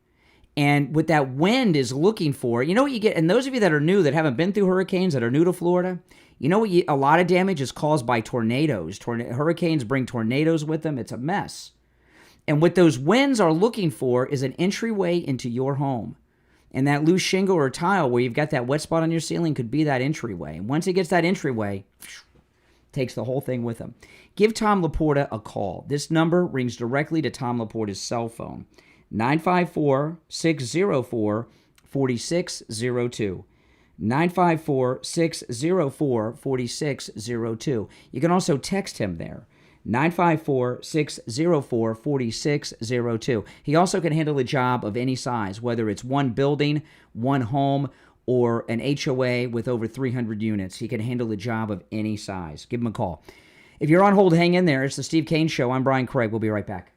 And what that wind is looking for, you know what you get? And those of you that are new, that haven't been through hurricanes, that are new to Florida, you know what? A lot of damage is caused by tornadoes. Hurricanes bring tornadoes with them. It's a mess. And what those winds are looking for is an entryway into your home. And that loose shingle or tile where you've got that wet spot on your ceiling could be that entryway. And once it gets that entryway, takes the whole thing with him. Give Tom Laporta a call. This number rings directly to Tom Laporta's cell phone, 954-604-4602. 954-604-4602. You can also text him there, 954-604-4602. He also can handle a job of any size, whether it's one building, one home, or an HOA with over 300 units. He can handle a job of any size. Give him a call. If you're on hold, hang in there. It's the Steve Kane Show. I'm Brian Craig. We'll be right back.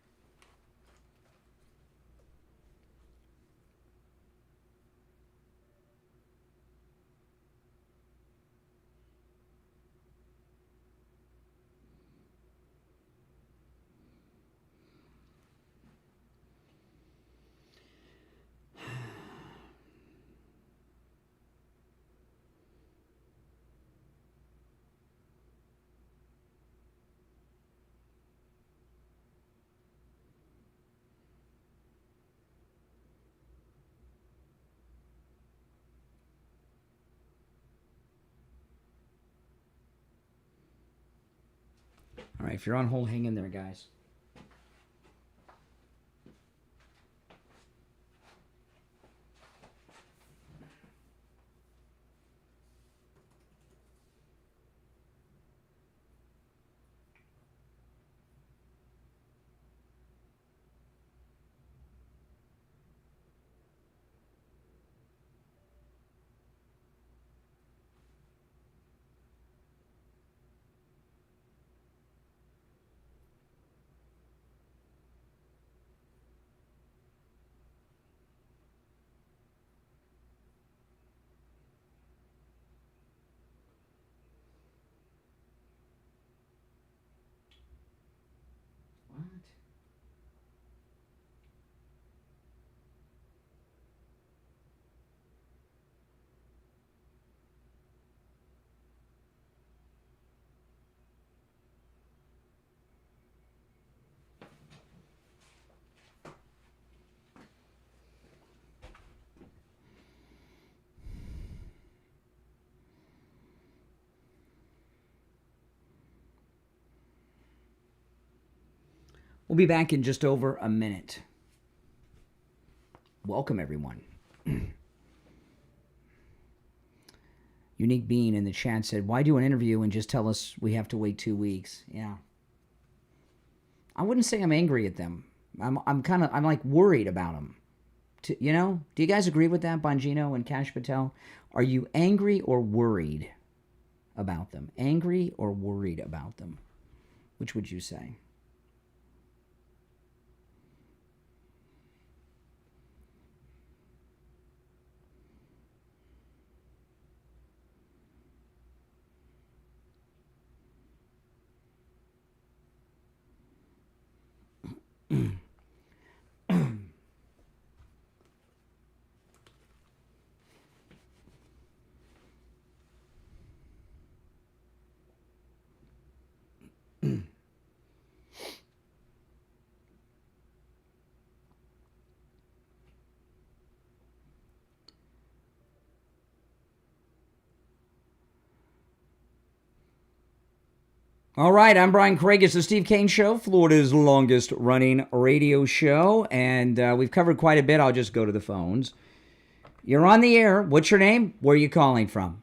All right, if you're on hold, hang in there, guys. We'll be back in just over a minute. Welcome, everyone. Unique Being in the chat said, why do an interview and just tell us we have to wait 2 weeks? Yeah. I wouldn't say I'm angry at them. I'm like worried about them. You know? Do you guys agree with that, Bongino and Kash Patel? Are you angry or worried about them? Angry or worried about them? Which would you say? All right, I'm Brian Craig. It's the Steve Kane Show, Florida's longest running radio show, and we've covered quite a bit. I'll just go to the phones. You're on the air. What's your name? Where are you calling from?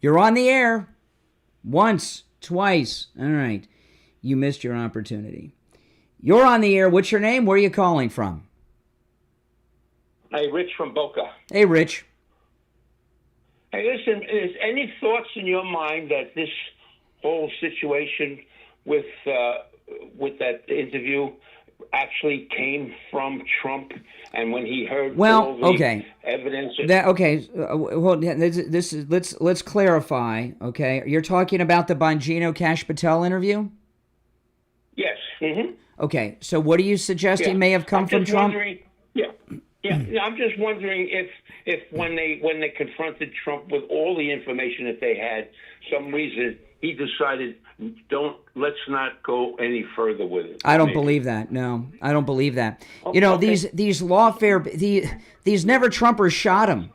You're on the air. Once, twice. All right. You missed your opportunity. You're on the air. What's your name? Where are you calling from? Hey, Rich from Boca. Hey, Rich. Hey, listen, is any thoughts in your mind that this whole situation with that interview actually came from Trump, and when he heard Well, all the okay. evidence. Well, this is let's clarify. Okay, you're talking about the Bongino Kash Patel interview. Yes. Mm-hmm. Okay, so what are you suggesting may have come from Trump? Yeah. I'm just wondering if when they confronted Trump with all the information that they had, some reason he decided let's not go any further with it. I don't believe that. No, I don't believe that. You know, these lawfare, these never Trumpers shot him,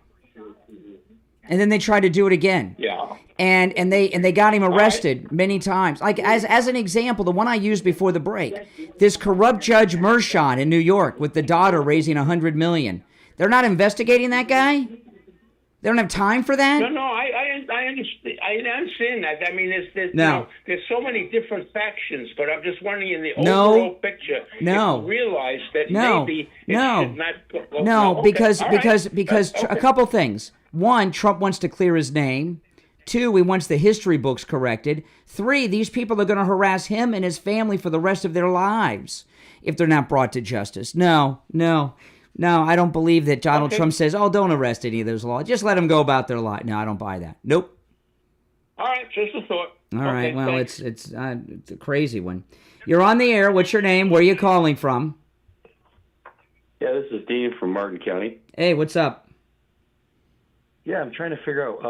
and then they tried to do it again. Yeah. And they got him arrested many times. Like as an example, the one I used before the break, this corrupt Judge Mershon in New York with the daughter raising $100 million. They're not investigating that guy. They don't have time for that. No, I understand. I understand that. I mean, there's so many different factions, but I'm just wondering in the overall picture. If you realize that maybe it should not go. No, because a couple things. One, Trump wants to clear his name. 2, he wants the history books corrected. 3, these people are going to harass him and his family for the rest of their lives if they're not brought to justice. No, I don't believe that Donald Trump says, don't arrest any of those laws. Just let them go about their life. No, I don't buy that. Nope. All right, just a thought. All right, well, thanks. It's a crazy one. You're on the air. What's your name? Where are you calling from? Yeah, this is Dean from Martin County. Hey, what's up? Yeah, I'm trying to figure out.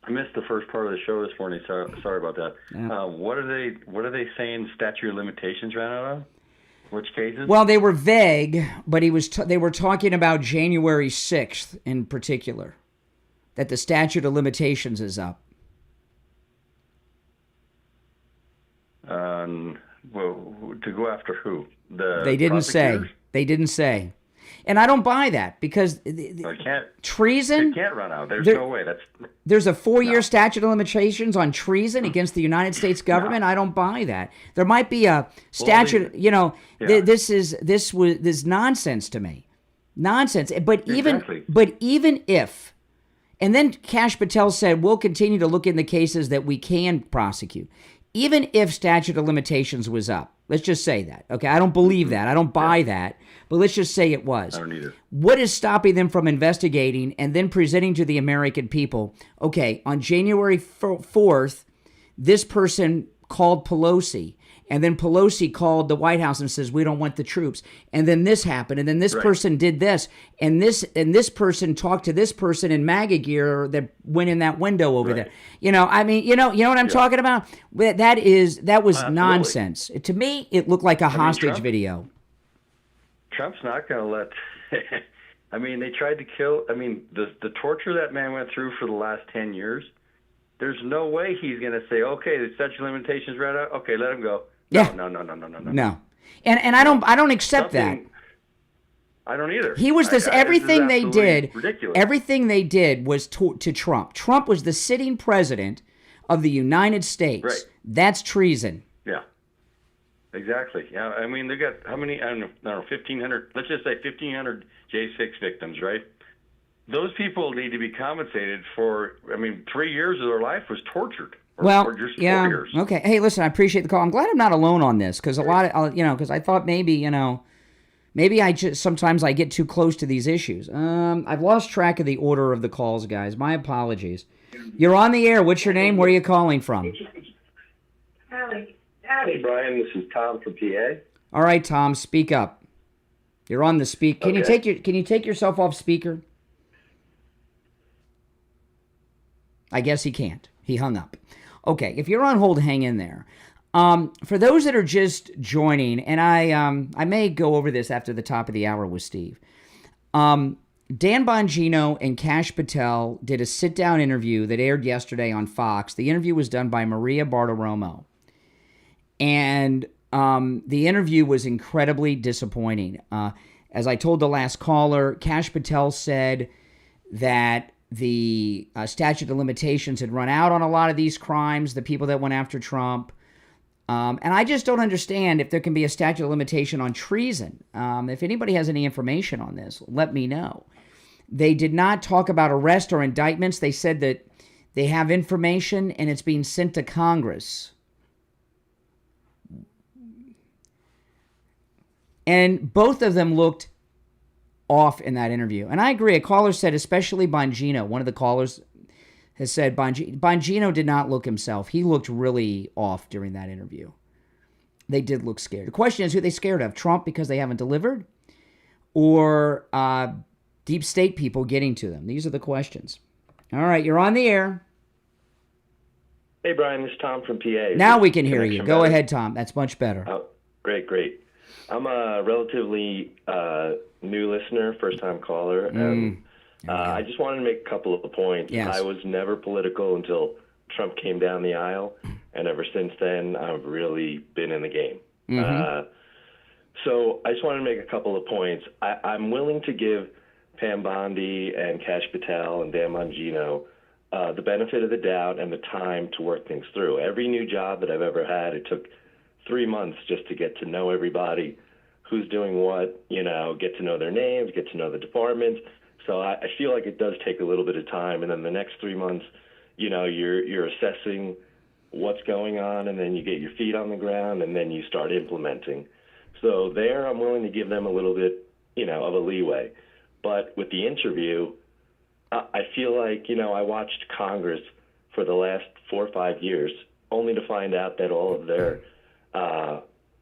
I missed the first part of the show this morning. Sorry about that. Yeah. What are they saying? Statute of limitations ran out of? Which cases? Well, they were vague, but they were talking about January 6th in particular, that the statute of limitations is up. Well, to go after who? They didn't say. They didn't say. And I don't buy that because treason. It can't run out. There's no way. There's a 4-year statute of limitations on treason against the United States government. No. I don't buy that. There might be a statute. This is nonsense to me. Nonsense. But even if, and then Kash Patel said we'll continue to look in the cases that we can prosecute. Even if statute of limitations was up, let's just say that. Okay, I don't believe that. I don't buy that. But let's just say it was. I don't either. What is stopping them from investigating and then presenting to the American people? Okay, on January 4th, this person called Pelosi, and then Pelosi called the White House and says, we don't want the troops. And then this happened, and then this person did this, and this person talked to this person in MAGA gear that went in that window over there. You know what I'm talking about? That was nonsense. To me, it looked like a hostage video. Trump's not going to let. I mean, they tried to kill. I mean, the torture that man went through for the last 10 years. There's no way he's going to say, okay, the statute of limitations ran out. Okay, let him go. Yeah. No. No. And I don't accept that. I don't either. He was everything they did. Ridiculous. Everything they did was to Trump. Trump was the sitting president of the United States. Right. That's treason. Yeah. Exactly. Yeah. I mean, they got how many? I don't know. 1,500. Let's just say 1,500 J6 victims, right? Those people need to be compensated for. I mean, 3 years of their life was tortured. Or just 4 years. Okay. Hey, listen, I appreciate the call. I'm glad I'm not alone on this because because I thought maybe sometimes I get too close to these issues. I've lost track of the order of the calls, guys. My apologies. You're on the air. What's your name? Where are you calling from? Hey, Brian, this is Tom from PA. All right, Tom, speak up. You're on the speak. Can you take yourself off speaker? I guess he can't. He hung up. Okay, if you're on hold, hang in there. For those that are just joining, and I may go over this after the top of the hour with Steve. Dan Bongino and Kash Patel did a sit-down interview that aired yesterday on Fox. The interview was done by Maria Bartiromo. And the interview was incredibly disappointing. As I told the last caller, Kash Patel said that the statute of limitations had run out on a lot of these crimes, the people that went after Trump. And I just don't understand if there can be a statute of limitation on treason. If anybody has any information on this, let me know. They did not talk about arrest or indictments. They said that they have information and it's being sent to Congress. And both of them looked off in that interview. And I agree. A caller said, especially Bongino, one of the callers has said Bongino did not look himself. He looked really off during that interview. They did look scared. The question is, who are they scared of? Trump because they haven't delivered? Or deep state people getting to them? These are the questions. All right, you're on the air. Hey, Brian, this is Tom from PA. Now we can hear you. Go ahead, Tom. That's much better. Oh, great. I'm a relatively new listener, first-time caller, and I just wanted to make a couple of points. Yes. I was never political until Trump came down the aisle, and ever since then, I've really been in the game. So I just wanted to make a couple of points. I'm willing to give Pam Bondi and Kash Patel and Dan Bongino the benefit of the doubt and the time to work things through. Every new job that I've ever had, it took 3 months just to get to know everybody, who's doing what, get to know their names, get to know the departments. So I feel like it does take a little bit of time. And then the next 3 months, you're assessing what's going on, and then you get your feet on the ground, and then you start implementing. So there, I'm willing to give them a little bit, of a leeway. But with the interview, I feel like, I watched Congress for the last 4 or 5 years, only to find out that all of their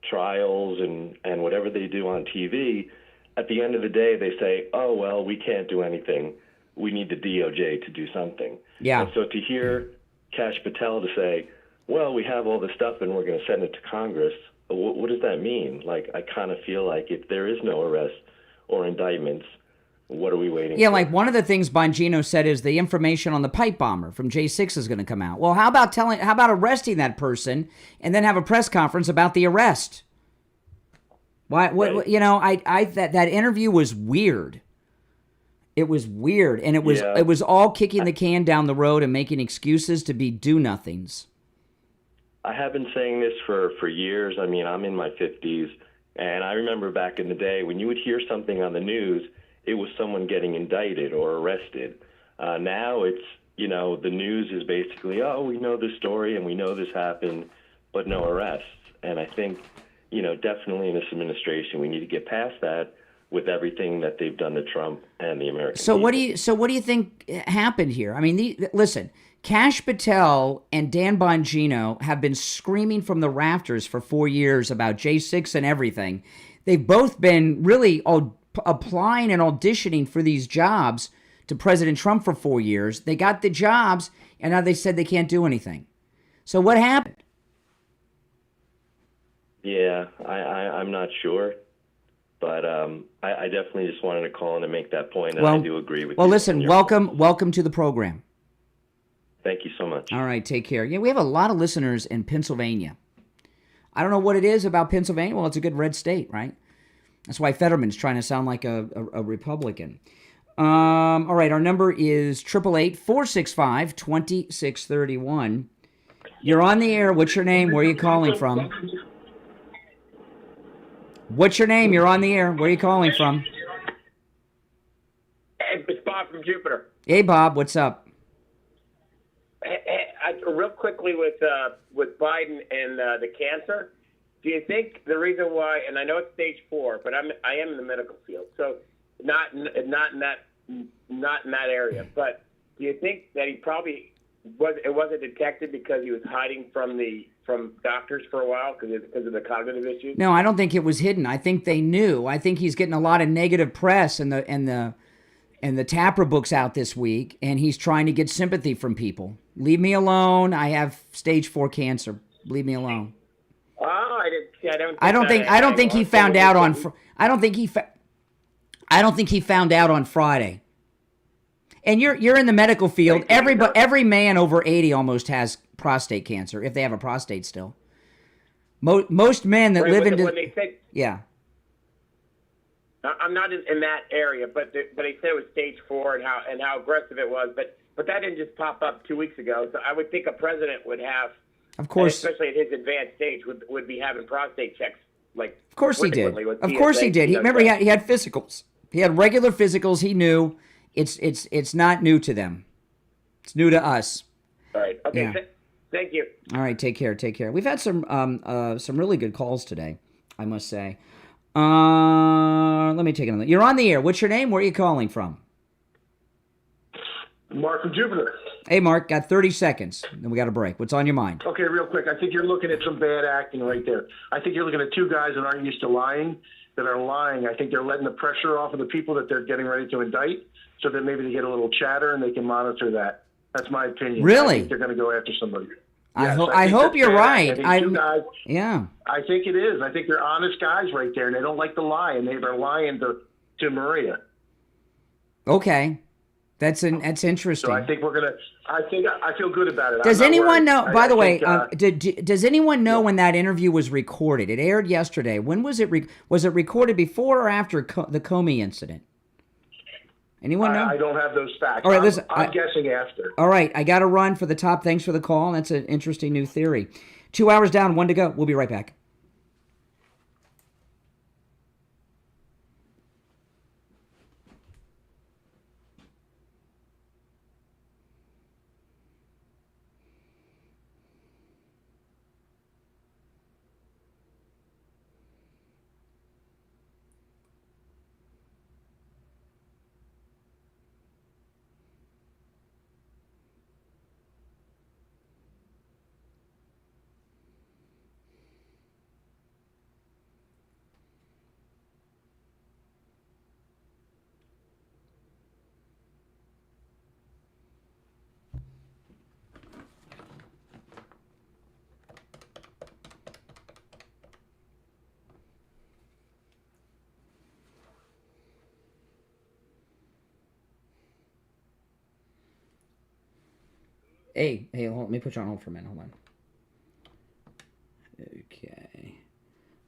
trials and whatever they do on TV, at the end of the day, they say, oh, well, we can't do anything. We need the DOJ to do something. Yeah. And so to hear Kash Patel to say, well, we have all this stuff and we're going to send it to Congress, what does that mean? Like, I kind of feel like if there is no arrest or indictments, what are we waiting for? Yeah, like one of the things Bongino said is the information on the pipe bomber from J6 is going to come out. Well, how about arresting that person and then have a press conference about the arrest? Why? What? That interview was weird. It was weird, and it was all kicking the can down the road and making excuses to be do-nothings. I have been saying this for years. I mean, I'm in my 50s, and I remember back in the day when you would hear something on the news, it was someone getting indicted or arrested. Now it's, the news is basically, oh, we know this story and we know this happened, but no arrests. And I think, definitely in this administration, we need to get past that with everything that they've done to Trump and the American people. What do you think happened here? I mean, listen, Kash Patel and Dan Bongino have been screaming from the rafters for 4 years about J6 and everything. They've both been really applying and auditioning for these jobs to President Trump for 4 years. They got the jobs, and now they said they can't do anything. So what happened? Yeah, I'm not sure. But I definitely just wanted to call in and make that point, and I do agree with you. Well, listen, welcome to the program. Thank you so much. All right, take care. Yeah, we have a lot of listeners in Pennsylvania. I don't know what it is about Pennsylvania. Well, it's a good red state, right? That's why Fetterman's trying to sound like a Republican. All right, our number is 888-465-2631. You're on the air. What's your name? Where are you calling from? What's your name? You're on the air. Where are you calling from? Hey, it's Bob from Jupiter. Hey, Bob. What's up? Real quickly with Biden and the cancer, do you think the reason why? And I know it's stage 4, but I am in the medical field, so not in that area. But do you think that he probably wasn't detected because he was hiding from doctors for a while because of the cognitive issues? No, I don't think it was hidden. I think they knew. I think he's getting a lot of negative press and the Tapper book's out this week, and he's trying to get sympathy from people. Leave me alone. I have stage 4 cancer. Leave me alone. Oh, I don't think he found out on Friday. And you're in the medical field. Every man over 80 almost has prostate cancer if they have a prostate still. Most men that live into yeah. I'm not in that area, but they said it was stage 4 and how aggressive it was, but that didn't just pop up 2 weeks ago. So I would think a president would have, of course, especially at his advanced stage, would be having prostate checks like. Of course he did. Of course he did. Remember he had physicals. He had regular physicals. He knew. It's not new to them. It's new to us. All right. Okay. Yeah. Thank you. All right. Take care. We've had some really good calls today, I must say. Let me take it. You're on the air. What's your name? Where are you calling from? Mark from Jupiter. Hey, Mark. Got 30 seconds. Then we got a break. What's on your mind? Okay, real quick. I think you're looking at some bad acting right there. I think you're looking at two guys that aren't used to lying, that are lying. I think they're letting the pressure off of the people that they're getting ready to indict so that maybe they get a little chatter and they can monitor that. That's my opinion. Really? I think they're going to go after somebody. I Yes, I think hope that's you're bad right. acting. I think two guys, Yeah. I think it is. I think they're honest guys right there, and they don't like to lie, and they're lying to Maria. Okay. That's interesting. So I think we're gonna. I feel good about it. Does I'm not anyone worried. know? By the way, think, does anyone know when that interview was recorded? It aired yesterday. When was it? Was it recorded before or after the Comey incident? Anyone know? I don't have those facts. All right, listen. I'm guessing after. All right, I got to run for the top. Thanks for the call. That's an interesting new theory. 2 hours down, 1 to go. We'll be right back. Hey, let me put you on hold for a minute. Hold on. Okay.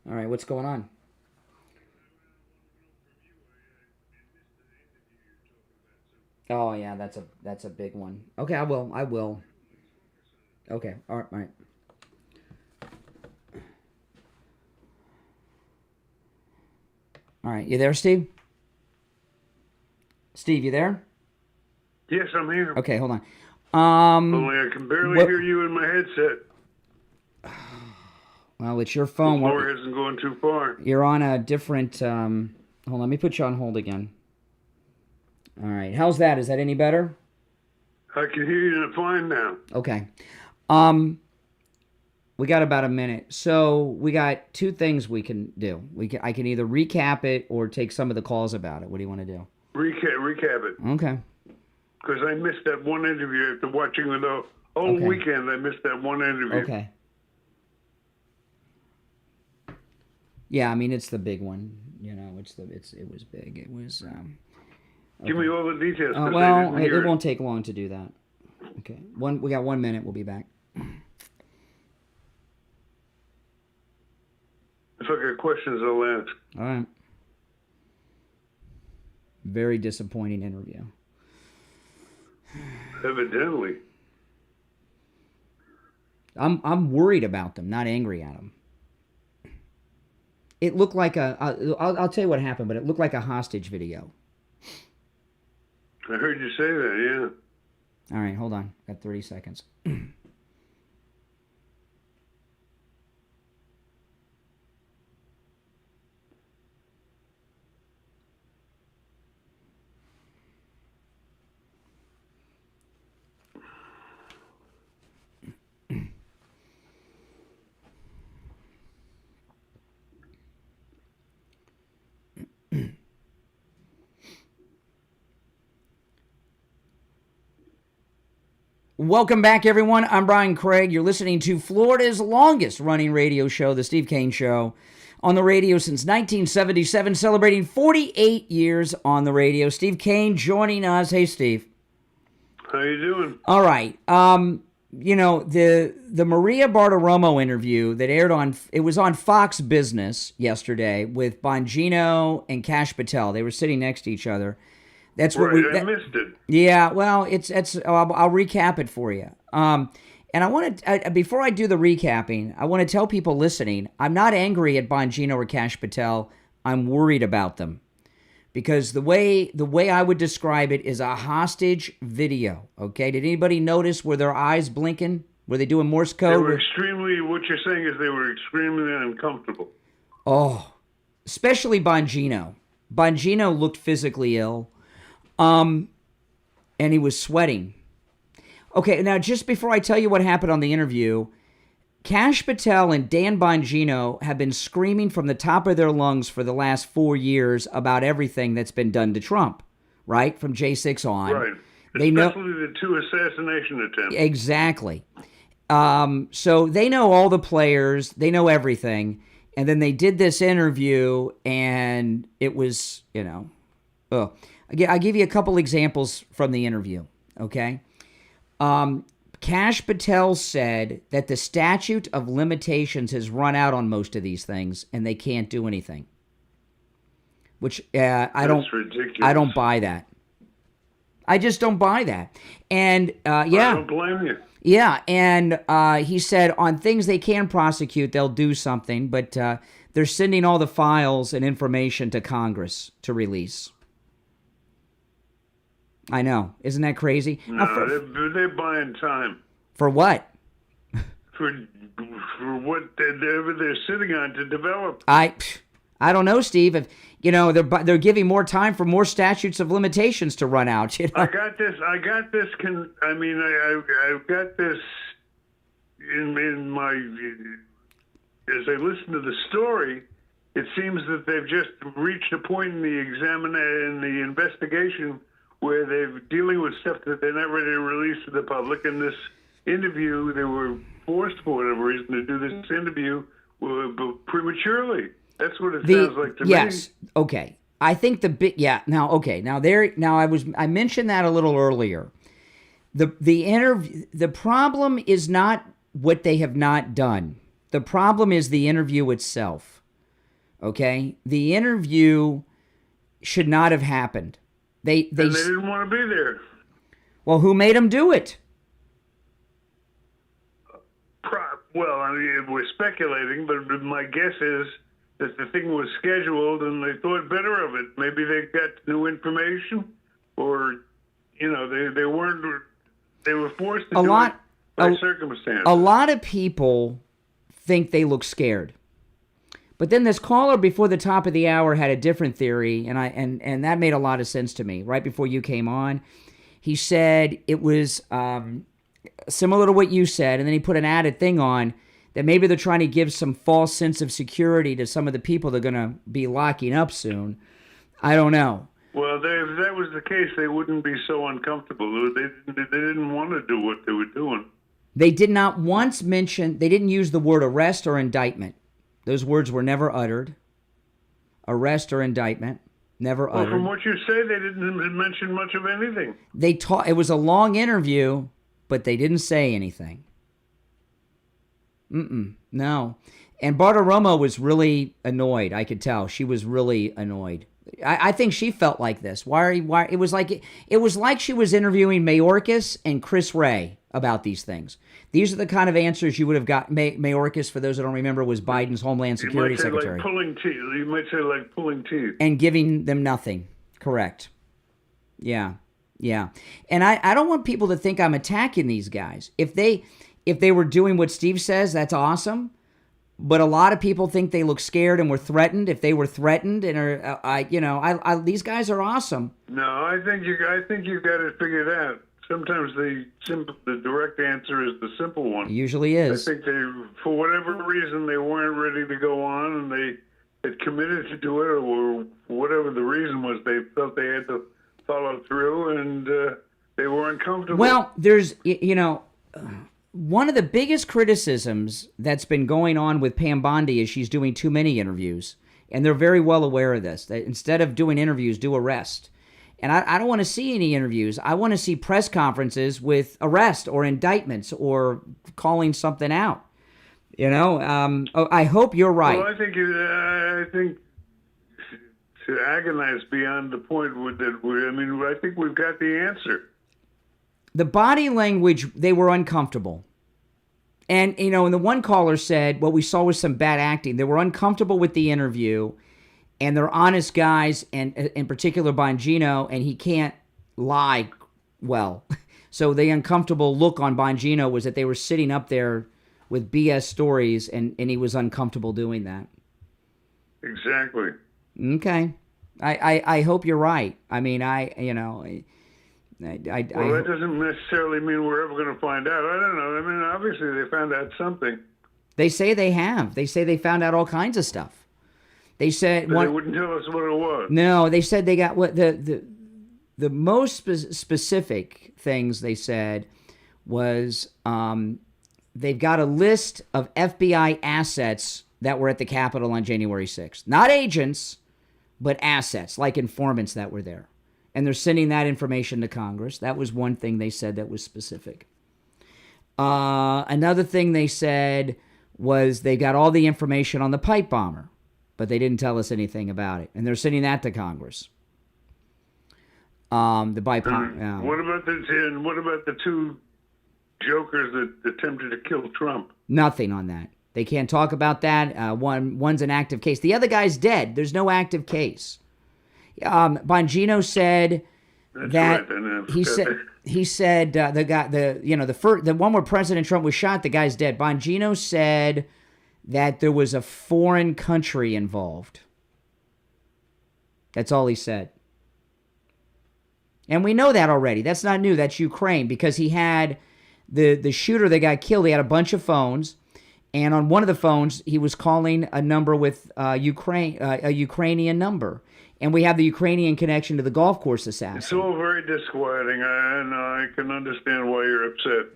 All right, what's going on? Oh yeah, that's a big one. Okay, I will. Okay, all right. All right, you there, Steve? Steve, you there? Yes, I'm here. Okay, hold on. Only I can barely hear you in my headset. Well, it's your phone. The floor isn't going too far. You're on a different. Hold on, let me put you on hold again. All right, how's that? Is that any better? I can hear you fine now. Okay. We got about a minute, so we got two things we can do. I can either recap it or take some of the calls about it. What do you want to do? Recap it. Okay. Because I missed that one interview after watching the whole weekend. I missed that one interview. Okay. Yeah, I mean it's the big one. You know, it was big. It was. Give me all the details. Well, it won't take long to do that. Okay. We got 1 minute. We'll be back. If I got questions, I'll ask. All right. Very disappointing interview. Evidently. I'm worried about them, not angry at them. It looked like I'll tell you what happened, but it looked like a hostage video. I heard you say that, yeah. All right, hold on. Got 30 seconds. Welcome back, everyone. I'm Brian Craig. You're listening to Florida's longest running radio show, The Steve Kane Show, on the radio since 1977, celebrating 48 years on the radio. Steve Kane joining us. Hey, Steve. How you doing? All right. You know, the Maria Bartiromo interview that aired on Fox Business yesterday with Bongino and Kash Patel. They were sitting next to each other. That's what I missed it. Yeah, well, I'll recap it for you. And I want to before I do the recapping, I want to tell people listening, I'm not angry at Bongino or Kash Patel. I'm worried about them because the way I would describe it is a hostage video. Okay, did anybody notice were their eyes blinking? Were they doing Morse code? They were extremely. What you're saying is they were extremely uncomfortable. Oh, especially Bongino. Bongino looked physically ill, and he was sweating. Okay, now just before I tell you what happened on the interview, Kash Patel and Dan Bongino have been screaming from the top of their lungs for the last 4 years about everything that's been done to Trump, right? From J6 on. Right. They Especially know the 2 assassination attempts. exactly. So they know all the players, they know everything, and then they did this interview, and it was, I'll give you a couple examples from the interview, okay? Kash Patel said that the statute of limitations has run out on most of these things, and they can't do anything. Which I don't buy that. I just don't buy that. And I don't blame you. Yeah, and he said on things they can prosecute, they'll do something, but they're sending all the files and information to Congress to release. I know. Isn't that crazy? No, they're buying time. For what? For whatever they're sitting on to develop. I don't know, Steve. If they're giving more time for more statutes of limitations to run out. I got this. I've got this in my. As I listen to the story, it seems that they've just reached a point in the investigation where they're dealing with stuff that they're not ready to release to the public. In this interview, they were forced for whatever reason to do this interview prematurely. That's what it sounds like to me. Yes. Okay. I think I mentioned that a little earlier. The problem is not what they have not done. The problem is the interview itself. Okay? The interview should not have happened. They didn't want to be there. Well, who made them do it? Well, I mean, we're speculating, but my guess is that the thing was scheduled and they thought better of it. Maybe they got new information, or they weren't. They were forced to do it by circumstances. A lot of people think they look scared, but then this caller before the top of the hour had a different theory, and that made a lot of sense to me. Right before you came on, he said it was similar to what you said, and then he put an added thing on that maybe they're trying to give some false sense of security to some of the people they're going to be locking up soon. I don't know. Well, if that was the case, they wouldn't be so uncomfortable. They didn't want to do what they were doing. They did not once mention, they didn't use the word arrest or indictment. Those words were never uttered. Arrest or indictment, never uttered. Well, from what you say, they didn't mention much of anything. It was a long interview, but they didn't say anything. No. And Bartiromo was really annoyed. I could tell she was really annoyed. I think she felt like this. Why? It was like she was interviewing Mayorkas and Chris Wray about these things. These are the kind of answers you would have got. Mayorkas, for those that don't remember, was Biden's Homeland Security Secretary. Like pulling teeth. You might say like pulling teeth. And giving them nothing. Correct. Yeah. And I don't want people to think I'm attacking these guys. If they were doing what Steve says, that's awesome. But a lot of people think they look scared and were threatened. If they were threatened and are, these guys are awesome. No, I think you got it figured out. Sometimes the direct answer is the simple one. It usually is. I think for whatever reason, they weren't ready to go on, and they had committed to do it, or whatever the reason was, they felt they had to follow through, and they were uncomfortable. Well, there's, one of the biggest criticisms that's been going on with Pam Bondi is she's doing too many interviews. And they're very well aware of this. That instead of doing interviews, do arrest. And I don't want to see any interviews. I want to see press conferences with arrest or indictments or calling something out. I hope you're right. Well, I think to agonize beyond the point I think we've got the answer. The body language, they were uncomfortable. And, and the one caller said what we saw was some bad acting. They were uncomfortable with the interview, and they're honest guys, and in particular Bongino, and he can't lie well. So the uncomfortable look on Bongino was that they were sitting up there with BS stories, and he was uncomfortable doing that. Exactly. Okay. I hope you're right. I mean, well, that doesn't necessarily mean we're ever going to find out. I don't know. I mean, obviously they found out something. They say they have. They say they found out all kinds of stuff. They said But they wouldn't tell us what it was. No, they said they got what the most specific things they said was they've got a list of FBI assets that were at the Capitol on January 6th. Not agents, but assets, like informants that were there. And they're sending that information to Congress. That was one thing they said that was specific. Another thing they said was they got all the information on the pipe bomber, but they didn't tell us anything about it. And they're sending that to Congress. What about the two jokers that attempted to kill Trump? Nothing on that. They can't talk about that. One's an active case. The other guy's dead. There's no active case. Bongino said that he said the one where President Trump was shot, the guy's dead. Bongino said that there was a foreign country involved. That's all he said. And we know that already. That's not new. That's Ukraine, because he had the shooter that got killed. He had a bunch of phones. And on one of the phones, he was calling a number with a Ukrainian number. And we have the Ukrainian connection to the golf course assassin. It's all very disquieting. I can understand why you're upset.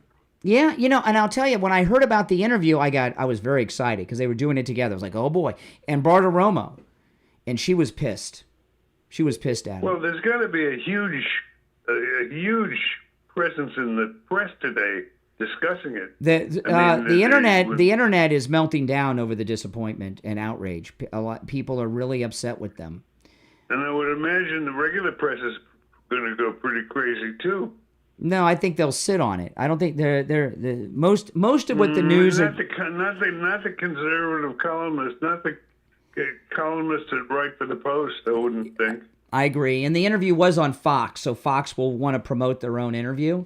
Yeah, and I'll tell you, when I heard about the interview, I was very excited because they were doing it together. I was like, oh boy. And Barbara Romo, and she was pissed. She was pissed at him. Well, there's got to be a huge presence in the press today discussing it. The internet is melting down over the disappointment and outrage. A lot people are really upset with them. And I would imagine the regular press is going to go pretty crazy too. No, I think they'll sit on it. I don't think they're the most of what the news not the conservative columnists, not the columnists that write for the Post. I wouldn't think. I agree. And the interview was on Fox, so Fox will want to promote their own interview.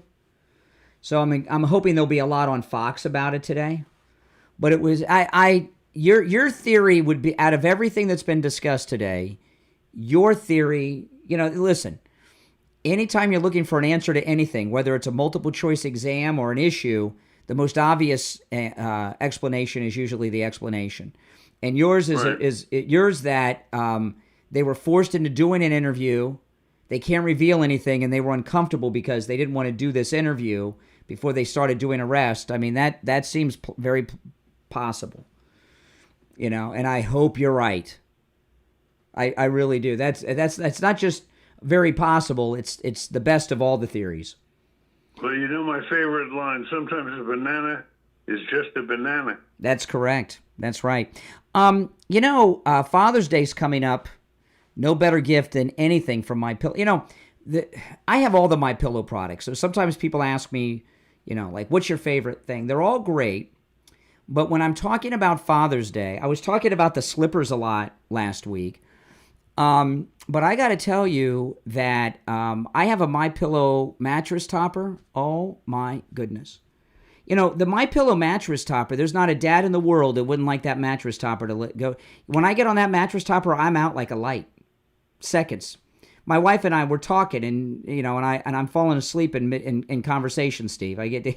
So I'm hoping there'll be a lot on Fox about it today. But it was your theory would be, out of everything that's been discussed today, your theory, listen, anytime you're looking for an answer to anything, whether it's a multiple choice exam or an issue, the most obvious explanation is usually the explanation. And yours is yours that they were forced into doing an interview. They can't reveal anything, and they were uncomfortable because they didn't want to do this interview before they started doing arrest. I mean, that seems very possible, and I hope you're right. I really do. That's not just very possible. It's the best of all the theories. Well, my favorite line, sometimes a banana is just a banana. That's correct. That's right. Father's Day's coming up. No better gift than anything from MyPillow. I have all the MyPillow products. So sometimes people ask me, what's your favorite thing? They're all great. But when I'm talking about Father's Day, I was talking about the slippers a lot last week. But I got to tell you that I have a MyPillow mattress topper. Oh, my goodness. The MyPillow mattress topper, there's not a dad in the world that wouldn't like that mattress topper to let go. When I get on that mattress topper, I'm out like a light. Seconds. My wife and I were talking, and I'm falling asleep in conversation, Steve. I get to,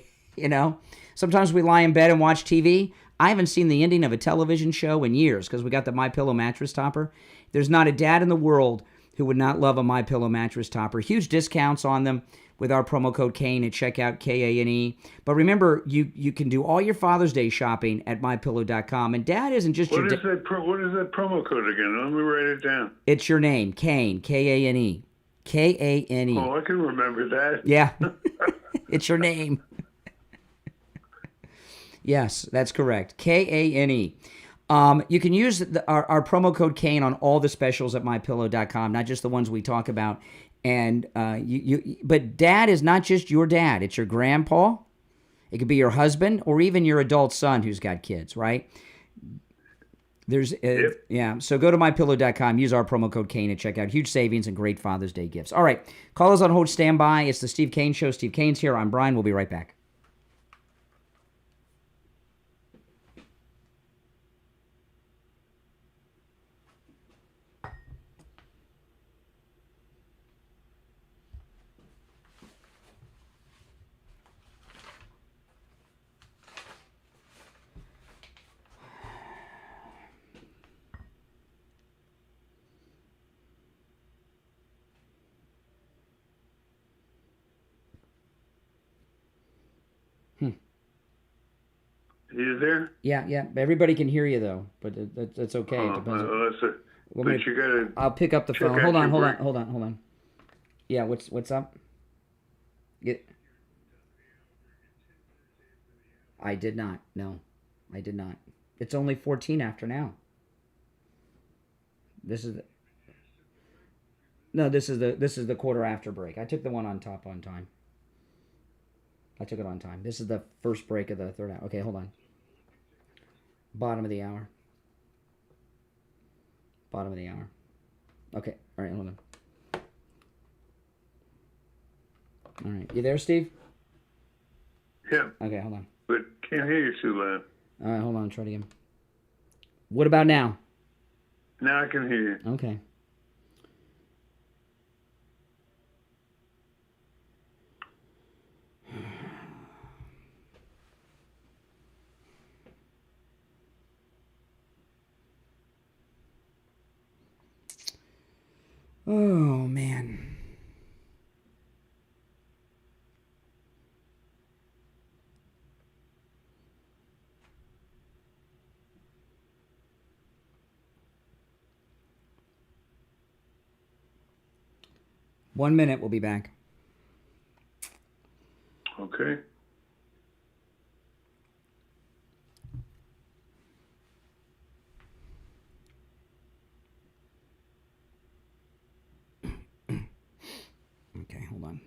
sometimes we lie in bed and watch TV. I haven't seen the ending of a television show in years because we got the MyPillow mattress topper. There's not a dad in the world who would not love a MyPillow mattress topper. Huge discounts on them with our promo code Kane at checkout, Kane. But remember, you can do all your Father's Day shopping at MyPillow.com. And Dad isn't just what is that promo code again? Let me write it down. It's your name, Kane, Kane. Kane. Oh, I can remember that. Yeah, it's your name. Yes, that's correct. Kane. You can use our promo code Kane on all the specials at MyPillow.com, not just the ones we talk about. And but Dad is not just your dad; it's your grandpa. It could be your husband or even your adult son who's got kids, right? There's yeah. So go to MyPillow.com. Use our promo code Kane and check out huge savings and great Father's Day gifts. All right, callers on hold, stand by. It's the Steve Kane Show. Steve Kane's here. I'm Brian. We'll be right back. You there? Yeah. Everybody can hear you though, but that's okay. It depends. But you gotta. I'll pick up the phone. Hold on. Yeah, what's up? I did not. No, I did not. It's only 14 after now. This is the quarter after break. I took the one on top on time. I took it on time. This is the first break of the third hour. Okay, hold on. Bottom of the hour. Okay, all right, hold on. All right, you there, Steve? Yeah. Okay, hold on. But can't hear you too loud. All right, hold on. Try it again. What about now? Now I can hear you. Okay. Oh, man. One minute, we'll be back. Okay. Okay, hold on.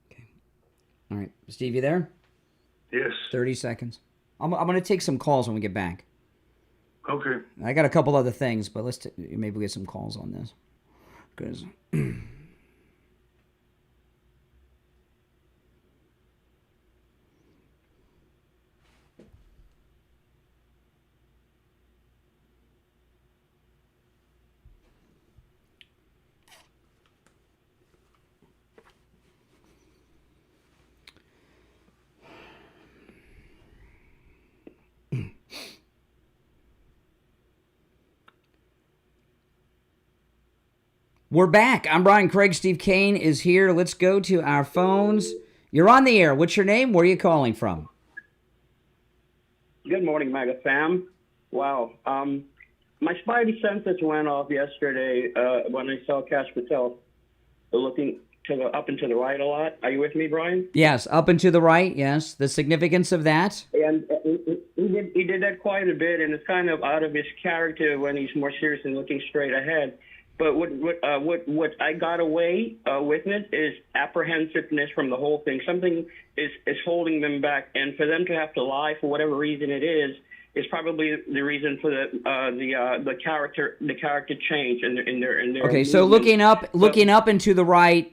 Okay. All right. Steve, you there? Yes. 30 seconds. I'm going to take some calls when we get back. Okay. I got a couple other things, but maybe we'll get some calls on this. Because... We're back. I'm Brian Craig. Steve Kane is here. Let's go to our phones. You're on the air. What's your name? Where are you calling from? Good morning, MAGA fam. Wow. My spidey senses went off yesterday when I saw Kash Patel looking up and to the right a lot. Are you with me, Brian? Yes, up and to the right, yes. The significance of that? And he did that quite a bit, and it's kind of out of his character when he's more serious and looking straight ahead. But what I got away with it is apprehensiveness from the whole thing. Something is holding them back, and for them to have to lie for whatever reason it is probably the reason for the character change in their. Okay, so looking up and to the right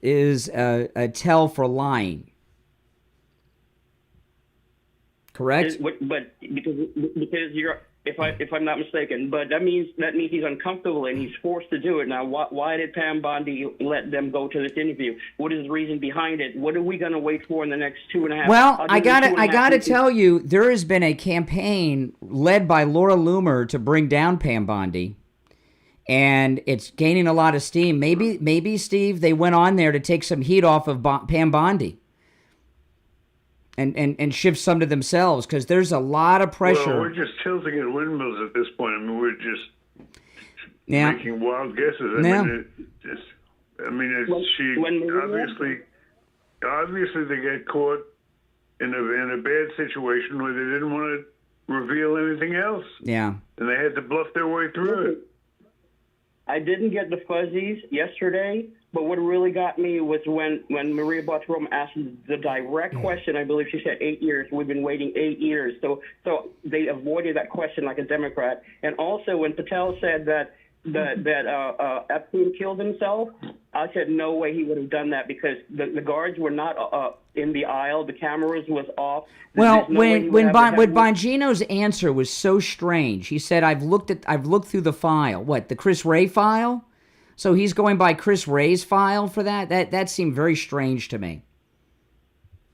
is a tell for lying. Correct? But because you're. If I'm not mistaken, but that means he's uncomfortable and he's forced to do it. Now, why did Pam Bondi let them go to this interview? What is the reason behind it? What are we going to wait for in the next 2.5? Well, I gotta tell you, there has been a campaign led by Laura Loomer to bring down Pam Bondi, and it's gaining a lot of steam. Maybe Steve, they went on there to take some heat off of Pam Bondi. And shift some to themselves, because there's a lot of pressure. Well, we're just tilting at windmills at this point. I mean, we're just making wild guesses. Obviously they get caught in a bad situation where they didn't want to reveal anything else. Yeah. And they had to bluff their way through it. I didn't get the fuzzies yesterday, but what really got me was when Maria Bartiromo asked the direct question. I believe she said 8 years. We've been waiting 8 years. So they avoided that question like a Democrat. And also when Patel said that Epstein killed himself, I said no way he would have done that, because the guards were not in the aisle. The cameras was off. Well, when Bongino's answer was so strange, he said, "I've looked through the file." What, the Chris Wray file? So he's going by Chris Wray's file for that? That seemed very strange to me.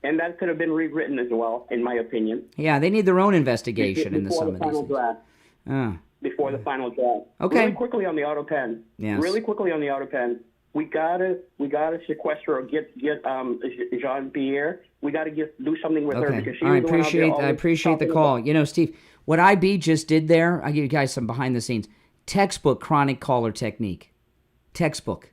And that could have been rewritten as well, in my opinion. Yeah, they need their own investigation into some of these things. Before the final draft. Okay. Really quickly on the Autopen. Yes. Really quickly on the Autopen. We gotta sequester or get Jean-Pierre. We gotta do something with her because she All right, was the one out there I appreciate the call. You know, Steve, what IB just did there, I'll give you guys some behind the scenes. Textbook chronic caller technique. Textbook.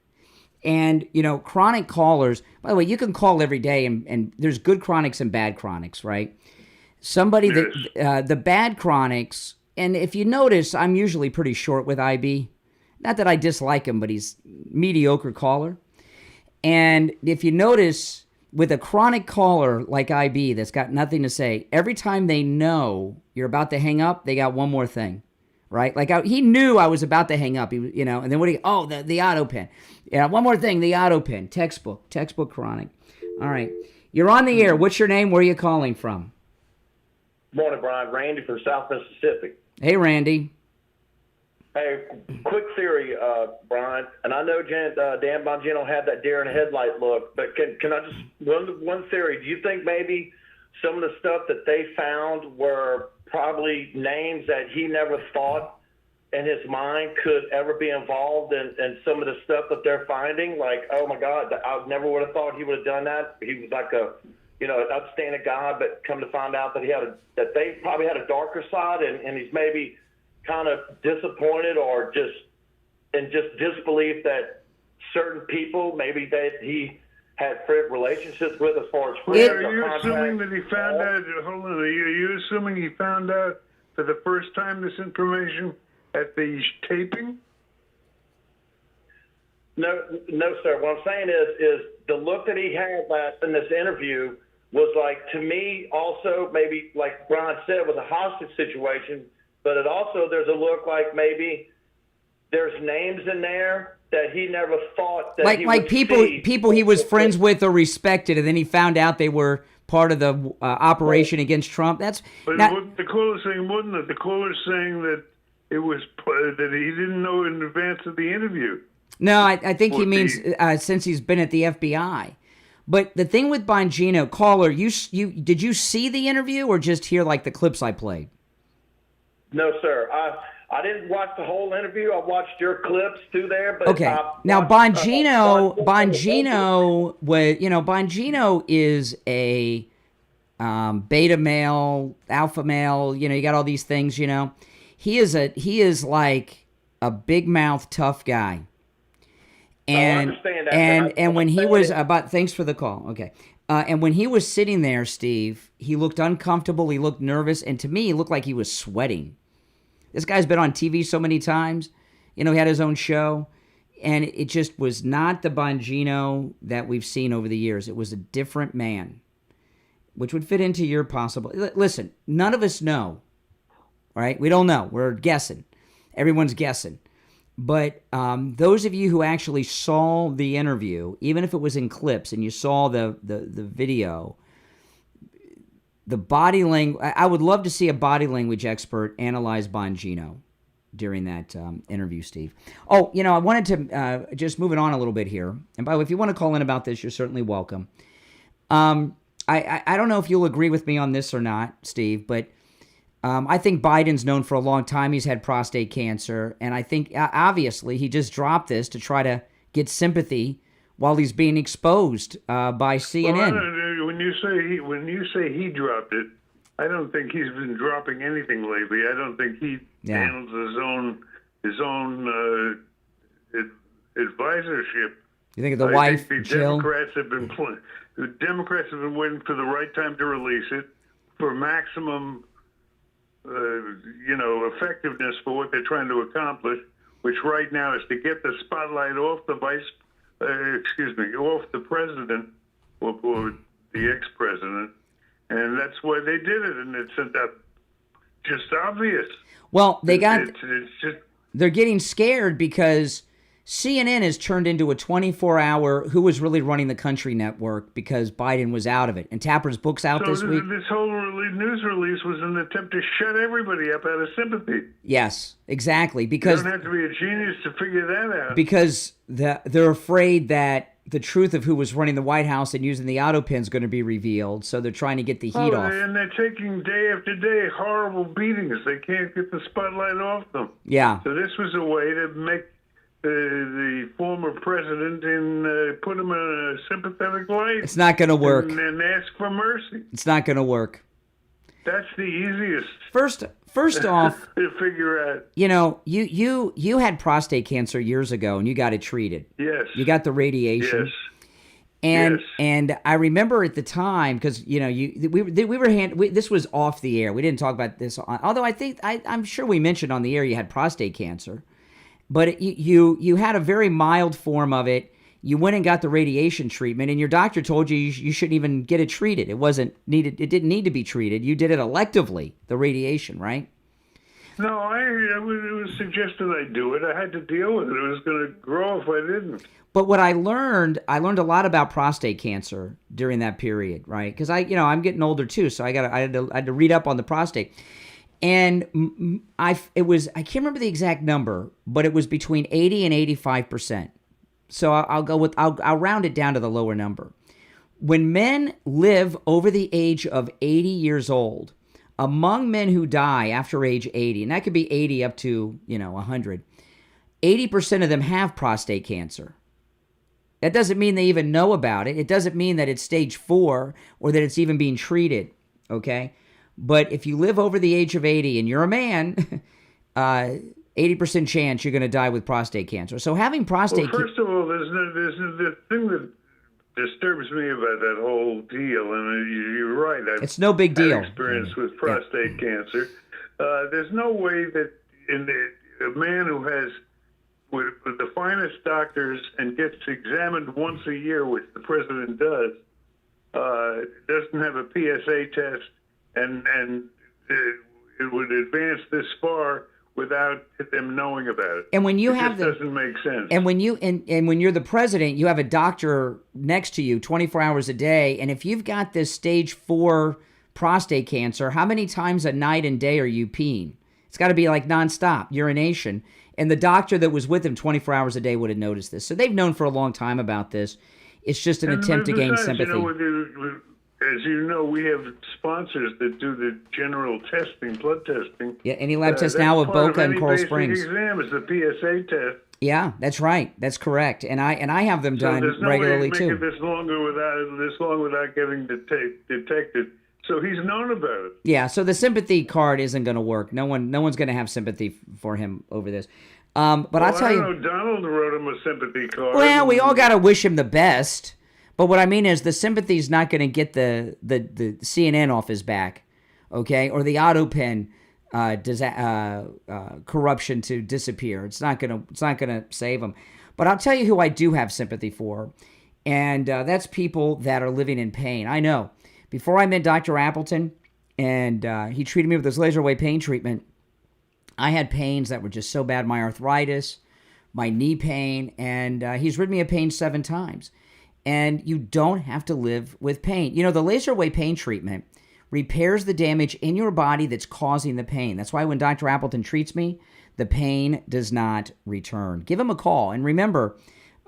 And, you know, chronic callers, by the way, you can call every day and there's good chronics and bad chronics, right? Somebody that, the bad chronics, and if you notice, I'm usually pretty short with IB. Not that I dislike him, but he's mediocre caller. And if you notice, with a chronic caller like IB that's got nothing to say, every time they know you're about to hang up, they got one more thing, right? Like he knew I was about to hang up, and then what do you, the Autopen. Yeah, one more thing, the Autopen, textbook chronic. All right, you're on the air. What's your name? Where are you calling from? Morning, Brian. Randy from South Mississippi. Hey, Randy. Hey, quick theory, Brian, and I know Dan Bongino had that deer in the headlight look, but can I just, one theory, do you think maybe some of the stuff that they found were probably names that he never thought in his mind could ever be involved in some of the stuff that they're finding? Like, oh my God, I never would have thought he would have done that. He was like an outstanding guy, but come to find out that that they probably had a darker side, and he's maybe kind of disappointed or just disbelief that certain people maybe that he had relationships with as far as friends. Are you assuming that he found out? Hold on. Are you assuming he found out for the first time this information at the taping? No, sir. What I'm saying is the look that he had in this interview was like, to me, also maybe like Brian said, was a hostage situation. But it also, there's a look like maybe there's names in there that he never thought that he would people he was friends with or respected, and then he found out they were part of the operation against Trump. But the caller saying, wasn't it? The caller saying that it was that he didn't know in advance of the interview. No, I think he means since he's been at the FBI. But the thing with Bongino, caller, did you see the interview or just hear like the clips I played? No, sir. I didn't watch the whole interview. I watched your clips through there. But okay. Now Bongino is a beta male, alpha male. You know, you got all these things. You know, he is like a big mouth tough guy. And I understand that, and when he was thanks for the call. Okay. And when he was sitting there, Steve, he looked uncomfortable. He looked nervous, and to me, he looked like he was sweating. This guy's been on TV so many times. You know, he had his own show. And it just was not the Bongino that we've seen over the years. It was a different man, which would fit into your possible... Listen, none of us know, right? We don't know. We're guessing. Everyone's guessing. But those of you who actually saw the interview, even if it was in clips and you saw the video... The body language, I would love to see a body language expert analyze Bongino during that interview, Steve. Oh, you know, I wanted to, just moving on a little bit here. And by the way, if you want to call in about this, you're certainly welcome. I don't know if you'll agree with me on this or not, Steve, but I think Biden's known for a long time he's had prostate cancer. And I think, obviously, he just dropped this to try to get sympathy while he's being exposed by CNN. Well, when you say he dropped it, I don't think he's been dropping anything lately. I don't think he handles his own advisorship. You think of the wife, think the Jill? The Democrats have been waiting for the right time to release it for maximum, effectiveness for what they're trying to accomplish, which right now is to get the spotlight off the off the president or the ex-president, and that's why they did it, and it's just obvious. Well, they're getting scared because CNN has turned into a 24-hour who was really running the country network because Biden was out of it. And Tapper's book's out this week. This whole news release was an attempt to shut everybody up out of sympathy. Yes, exactly. Because you don't have to be a genius to figure that out. Because they're afraid that the truth of who was running the White House and using the Autopen is going to be revealed, so they're trying to get the heat off. And they're taking day after day horrible beatings. They can't get the spotlight off them. Yeah. So this was a way to the former president and put him in a sympathetic light. It's not going to work. And ask for mercy. It's not going to work. That's the easiest. First off, to figure out. You know, you had prostate cancer years ago, and you got it treated. Yes. You got the radiation. Yes. And I remember at the time, because we were this was off the air. We didn't talk about this, although I'm sure we mentioned on the air you had prostate cancer, but you had a very mild form of it. You went and got the radiation treatment, and your doctor told you you shouldn't even get it treated. It wasn't needed. It didn't need to be treated. You did it electively, the radiation, right? No, it was suggested I do it. I had to deal with it. It was going to grow if I didn't. But what I learned a lot about prostate cancer during that period, right? Because I'm getting older too, so I had to read up on the prostate, and I can't remember the exact number, but it was between 80 and 85%. So I'll round it down to the lower number. When men live over the age of 80 years old, among men who die after age 80, and that could be 80 up to 100, 80% of them have prostate cancer. That doesn't mean they even know about it. It doesn't mean that it's stage 4 or that it's even being treated, okay? But if you live over the age of 80 and you're a man, 80% chance you're going to die with prostate cancer. So having prostate cancer... Well, first of all, there's the thing that disturbs me about that whole deal, and you're right. It's no big deal. I've experience with prostate cancer. There's no way that a man who has with the finest doctors and gets examined once a year, which the president does, doesn't have a PSA test, and it would advance this far without them knowing about it. And when you doesn't make sense. And when when you're the president, you have a doctor next to you 24 hours a day, and if you've got this stage 4 prostate cancer, how many times a night and day are you peeing? It's got to be like nonstop urination. And the doctor that was with him 24 hours a day would have noticed this. So they've known for a long time about this. It's just an attempt to gain sympathy. As you know, we have sponsors that do the general testing, blood testing. Yeah, any lab test now of Boca and Coral Springs. Exam is the PSA test. Yeah, that's right. That's correct. And I have them done regularly too. There's no way to make it this long without getting detected. So he's known about it. Yeah, so the sympathy card isn't going to work. No one's going to have sympathy for him over this. But I'll tell you. I don't know. Donald wrote him a sympathy card. Well, we all got to wish him the best. But what I mean is the sympathy's not going to get the CNN off his back, okay? Or the Autopen corruption to disappear. It's not gonna save him. But I'll tell you who I do have sympathy for, and that's people that are living in pain. I know. Before I met Dr. Appleton, and he treated me with this laser wave pain treatment, I had pains that were just so bad. My arthritis, my knee pain, and he's rid me of pain 7 times. And you don't have to live with pain. You know, the laser wave pain treatment repairs the damage in your body that's causing the pain. That's why when Dr. Appleton treats me, the pain does not return. Give him a call. And remember,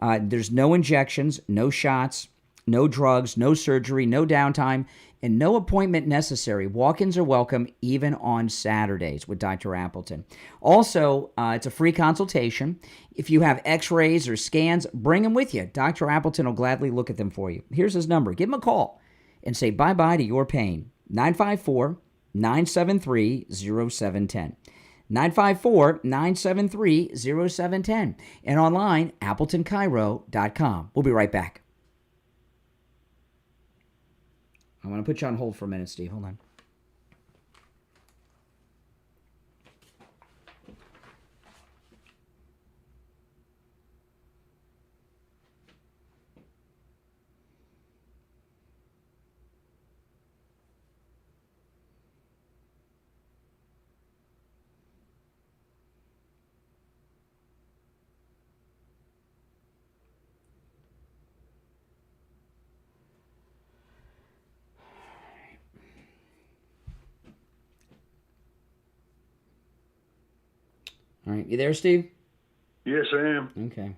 there's no injections, no shots, no drugs, no surgery, no downtime, and no appointment necessary. Walk-ins are welcome even on Saturdays with Dr. Appleton. Also, it's a free consultation. If you have x-rays or scans, bring them with you. Dr. Appleton will gladly look at them for you. Here's his number. Give him a call and say bye-bye to your pain. 954-973-0710. 954-973-0710. And online, AppletonCairo.com. We'll be right back. I want to put you on hold for a minute, Steve. Hold on. All right, you there, Steve? Yes, I am. Okay.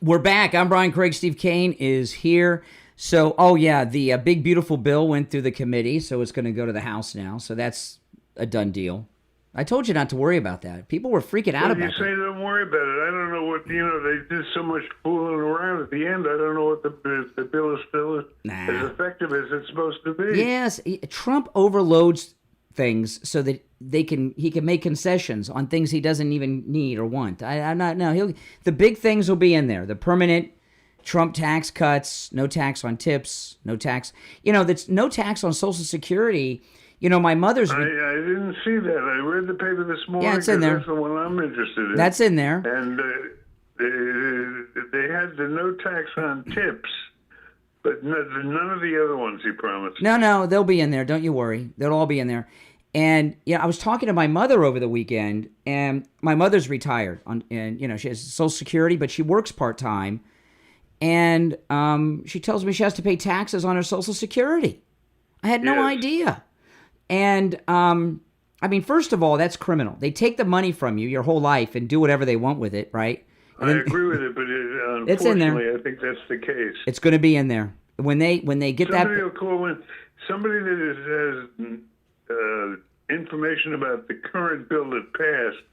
We're back. I'm Brian Craig. Steve Kane is here. So, the big, beautiful bill went through the committee, so it's going to go to the House now. So that's a done deal. I told you not to worry about that. People were freaking out about it. You say don't worry about it. I don't know what, they did so much fooling around at the end. I don't know what the bill is still as effective as it's supposed to be. Yes, Trump overloads things so that he can make concessions on things he doesn't even need or want. The big things will be in there. The permanent Trump tax cuts, no tax on tips, no tax. That's no tax on Social Security. My mother's. I didn't see that. I read the paper this morning. Yeah, it's in there. That's the one I'm interested in. That's in there. And they had the no tax on tips, but none of the other ones he promised. No, they'll be in there. Don't you worry. They'll all be in there. And I was talking to my mother over the weekend, and my mother's retired, and she has Social Security, but she works part-time, and she tells me she has to pay taxes on her Social Security. I had no idea. And first of all, that's criminal. They take the money from you your whole life and do whatever they want with it, right? I agree with it, but unfortunately, it's in there. I think that's the case. It's going to be in there when they get somebody will call in. Somebody that has information about the current bill that passed.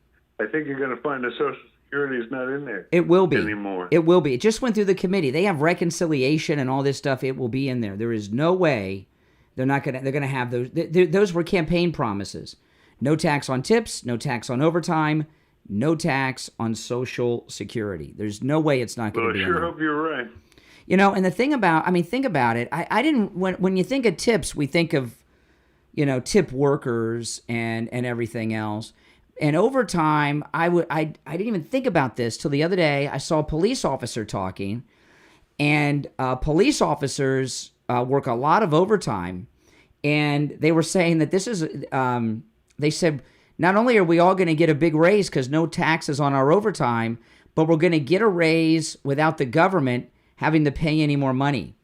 I think you're going to find the Social Security is not in there. It will be anymore. It will be. It just went through the committee. They have reconciliation and all this stuff. It will be in there. There is no way they're not going to. They're going to have those. Those were campaign promises. No tax on tips. No tax on overtime. No tax on Social Security. There's no way it's not going to be in there. I sure hope you're right. And the thing about, think about it. I didn't, when you think of tips, we think of, tip workers and everything else. And overtime, I didn't even think about this till the other day. I saw a police officer talking, and police officers work a lot of overtime. And they were saying that this is, they said, not only are we all going to get a big raise because no taxes on our overtime, but we're going to get a raise without the government having to pay any more money.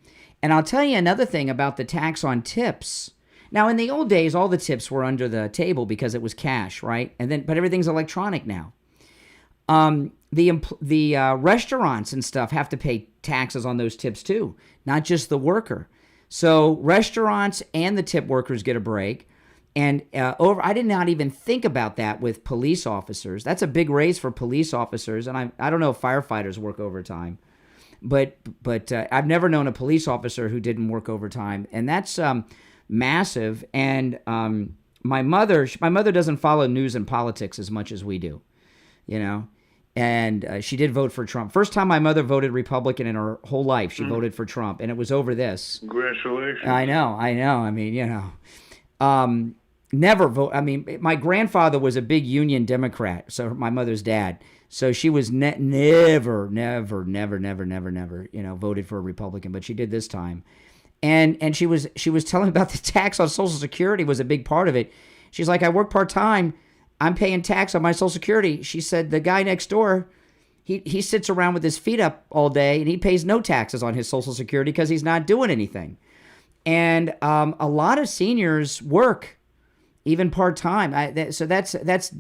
And I'll tell you another thing about the tax on tips. Now, in the old days, all the tips were under the table because it was cash, right? But everything's electronic now. The restaurants and stuff have to pay taxes on those tips too, not just the worker. So restaurants and the tip workers get a break. And I did not even think about that with police officers. That's a big raise for police officers. And I don't know if firefighters work overtime. But I've never known a police officer who didn't work overtime. And that's massive. And my mother doesn't follow news and politics as much as we do, And she did vote for Trump. First time my mother voted Republican in her whole life. She voted for Trump. And it was over this. Congratulations. I know. Never vote. My grandfather was a big Union Democrat, so my mother's dad. So she was never, voted for a Republican, but she did this time. And she was telling me about the tax on Social Security was a big part of it. She's like, I work part-time. I'm paying tax on my Social Security. She said the guy next door, he sits around with his feet up all day, and he pays no taxes on his Social Security because he's not doing anything. And a lot of seniors work, even part-time. So that's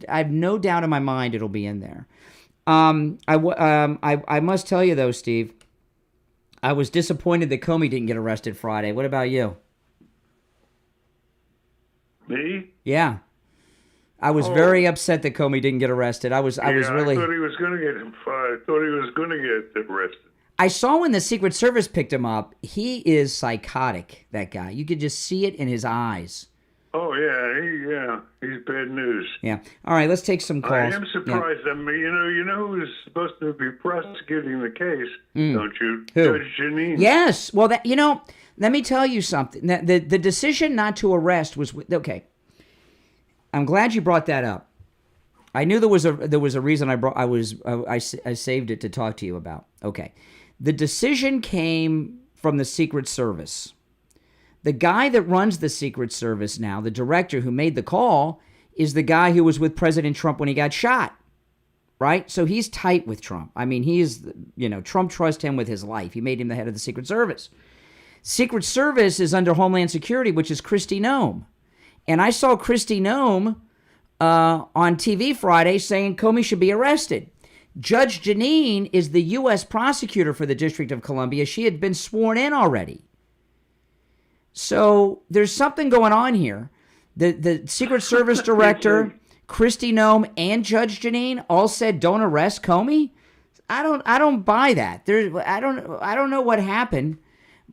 I have no doubt in my mind it'll be in there. I must tell you, though, Steve, I was disappointed that Comey didn't get arrested Friday. What about you? Me? Yeah. I was very upset that Comey didn't get arrested. I was really. I thought he was going to get him fired. I thought he was going to get arrested. I saw when the Secret Service picked him up, he is psychotic, that guy. You could just see it in his eyes. Oh, yeah, he's bad news. Yeah. All right, let's take some calls. I am surprised. Yeah. You know who's supposed to be prosecuting the case, don't you? Who? Judge Janine. Yes. Well, let me tell you something. The decision not to arrest was, okay. I'm glad you brought that up. I knew there was a reason I saved it to talk to you about. Okay. The decision came from the Secret Service. The guy that runs the Secret Service now, the director who made the call, is the guy who was with President Trump when he got shot. Right? So he's tight with Trump. I mean, Trump trusts him with his life. He made him the head of the Secret Service. Secret Service is under Homeland Security, which is Kristi Noem. And I saw Kristi Noem on TV Friday saying Comey should be arrested. Judge Janine is the U.S. prosecutor for the District of Columbia. She had been sworn in already. So there's something going on here. The Secret Service director, Kristi Noem, and Judge Janine all said don't arrest Comey. I don't buy that. I don't know what happened,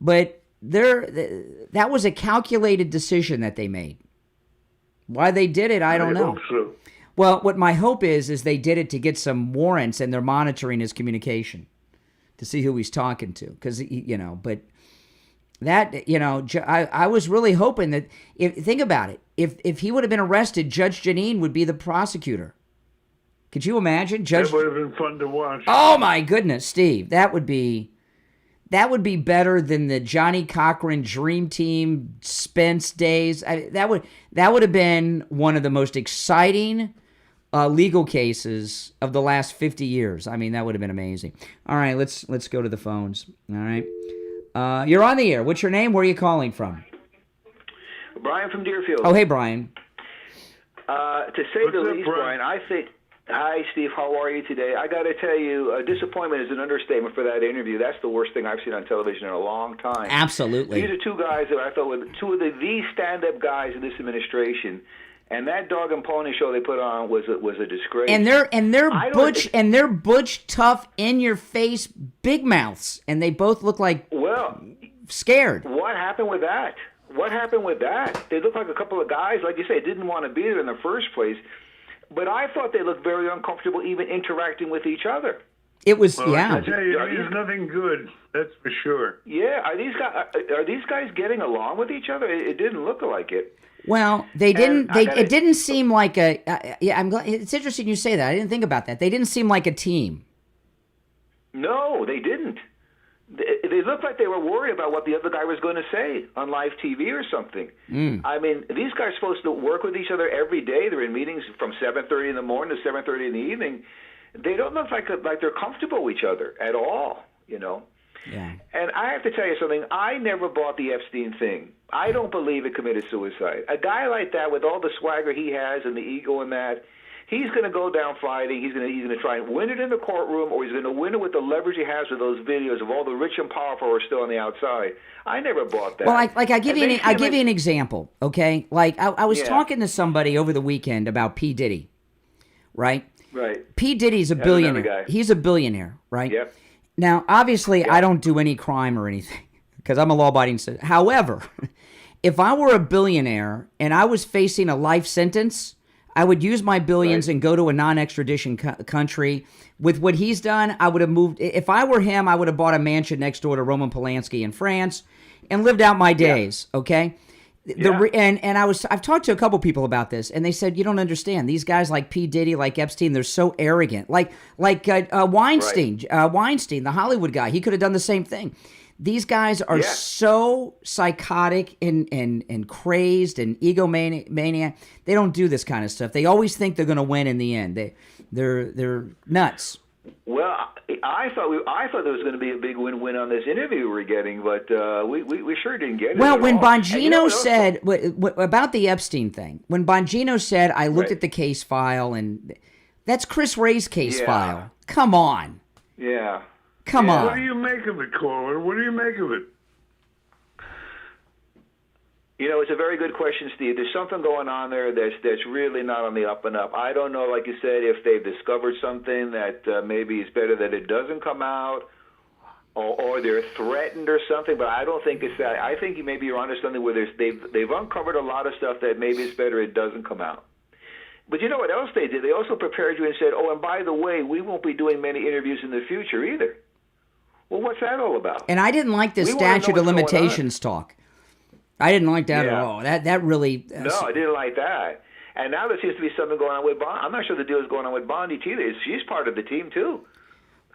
but that was a calculated decision that they made. Why they did it, I don't know. Hope so. Well, what my hope is they did it to get some warrants, and they're monitoring his communication to see who he's talking to. Because, but that, I was really hoping that, think about it, if he would have been arrested, Judge Janine would be the prosecutor. Could you imagine? That would have been fun to watch. Oh, my goodness, Steve. That would be better than the Johnny Cochran Dream Team Spence days. That would have been one of the most exciting legal cases of the last 50 years. I mean, that would have been amazing. All right, let's go to the phones. All right, you're on the air. What's your name? Where are you calling from? Brian from Deerfield. Oh, hey, Brian. To say the least, Brian, I think. Hi, Steve. How are you today? I got to tell you, disappointment is an understatement for that interview. That's the worst thing I've seen on television in a long time. Absolutely. These are two guys that I thought were two of the stand-up guys in this administration, and that dog and pony show they put on was a disgrace. And they're butch, tough, in your face, big mouths, and they both look like scared. What happened with that? They look like a couple of guys, like you say, didn't want to be there in the first place. But I thought they looked very uncomfortable even interacting with each other. It was, I tell you, it's nothing good. That's for sure. Yeah, are these guys getting along with each other? It didn't look like it. Well, they didn't. It didn't seem like a. I'm glad. It's interesting you say that. I didn't think about that. They didn't seem like a team. No, they didn't. They looked like they were worried about what the other guy was going to say on live TV or something. I mean, these guys are supposed to work with each other every day. They're in meetings from 7:30 in the morning to 7:30 in the evening. They don't look like they're comfortable with each other at all, Yeah. And I have to tell you something. I never bought the Epstein thing. I don't believe it committed suicide. A guy like that, with all the swagger he has and the ego and that, he's going to go down fighting. He's going to try and win it in the courtroom, or he's going to win it with the leverage he has with those videos of all the rich and powerful who are still on the outside. I never bought that. Well, I give you an example, okay? Like I was talking to somebody over the weekend about P. Diddy, right? Right. P. Diddy's a billionaire. He's a billionaire, right? Yep. Now, obviously, I don't do any crime or anything because I'm a law-abiding citizen. However, if I were a billionaire and I was facing a life sentence, I would use my billions and go to a non-extradition country. With what he's done, I would have moved. If I were him, I would have bought a mansion next door to Roman Polanski in France and lived out my days, okay? I've talked to a couple people about this, and they said, you don't understand. These guys like P. Diddy, like Epstein, they're so arrogant. Like Weinstein, Weinstein, the Hollywood guy, he could have done the same thing. These guys are so psychotic and crazed and egomaniac. They don't do this kind of stuff. They always think they're going to win in the end. They're nuts. Well, I thought there was going to be a big win-win on this interview we were getting, but we sure didn't get it. Well, when Bongino said about the Epstein thing, when Bongino said, I looked at the case file, and that's Chris Wray's case file. Come on. Yeah. Come on. What do you make of it, caller? What do you make of it? It's a very good question, Steve. There's something going on there that's really not on the up and up. I don't know, like you said, if they've discovered something that maybe it's better that it doesn't come out, or they're threatened or something. But I don't think it's that. I think maybe you're onto something where they've uncovered a lot of stuff that maybe it's better it doesn't come out. But you know what else they did? They also prepared you and said, oh, and by the way, we won't be doing many interviews in the future either. Well, what's that all about? And I didn't like this statute of limitations talk. I didn't like that at all. That really... No, I didn't like that. And now there seems to be something going on with Bondi. I'm not sure the deal is going on with Bondi either. She's part of the team too.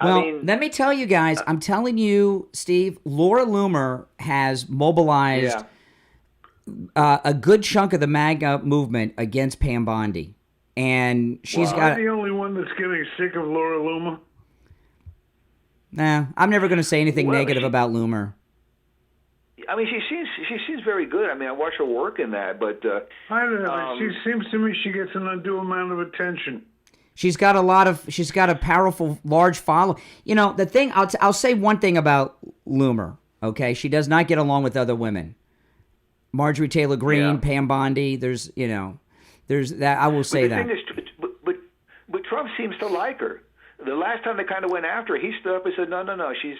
Well, I mean, let me tell you guys, I'm telling you, Steve, Laura Loomer has mobilized a good chunk of the MAGA movement against Pam Bondi. And she's got... I'm the only one that's getting sick of Laura Loomer. Nah, I'm never going to say anything negative about Loomer. I mean, she seems very good. I mean, I watch her work in that, but I don't know. She seems to me she gets an undue amount of attention. She's got a powerful, large follow. You know, the thing, I'll say one thing about Loomer, okay? She does not get along with other women. Marjorie Taylor Greene, Pam Bondi, there's that, I will say that. Thing is, but Trump seems to like her. The last time they kind of went after her, he stood up and said, no, she's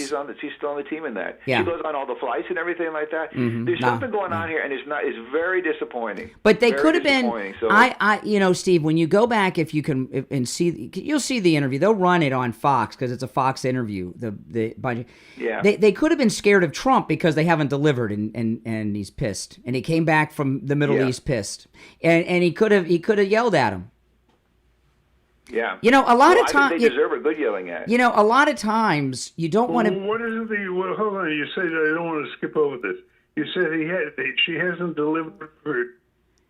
still on the team in that. Yeah. She goes on all the flights and everything like that. Mm-hmm. There's something going on here, and it's very disappointing. But they could have been. So, Steve, when you go back, if you can and see, you'll see the interview. They'll run it on Fox because it's a Fox interview. They could have been scared of Trump because they haven't delivered, and he's pissed, and he came back from the Middle East pissed, and he could have yelled at him. Yeah. You know, a lot of times times they deserve a good yelling at. You know, a lot of times you don't want to. What is it? Hold on. You said I don't want to skip over this. You said she hasn't delivered for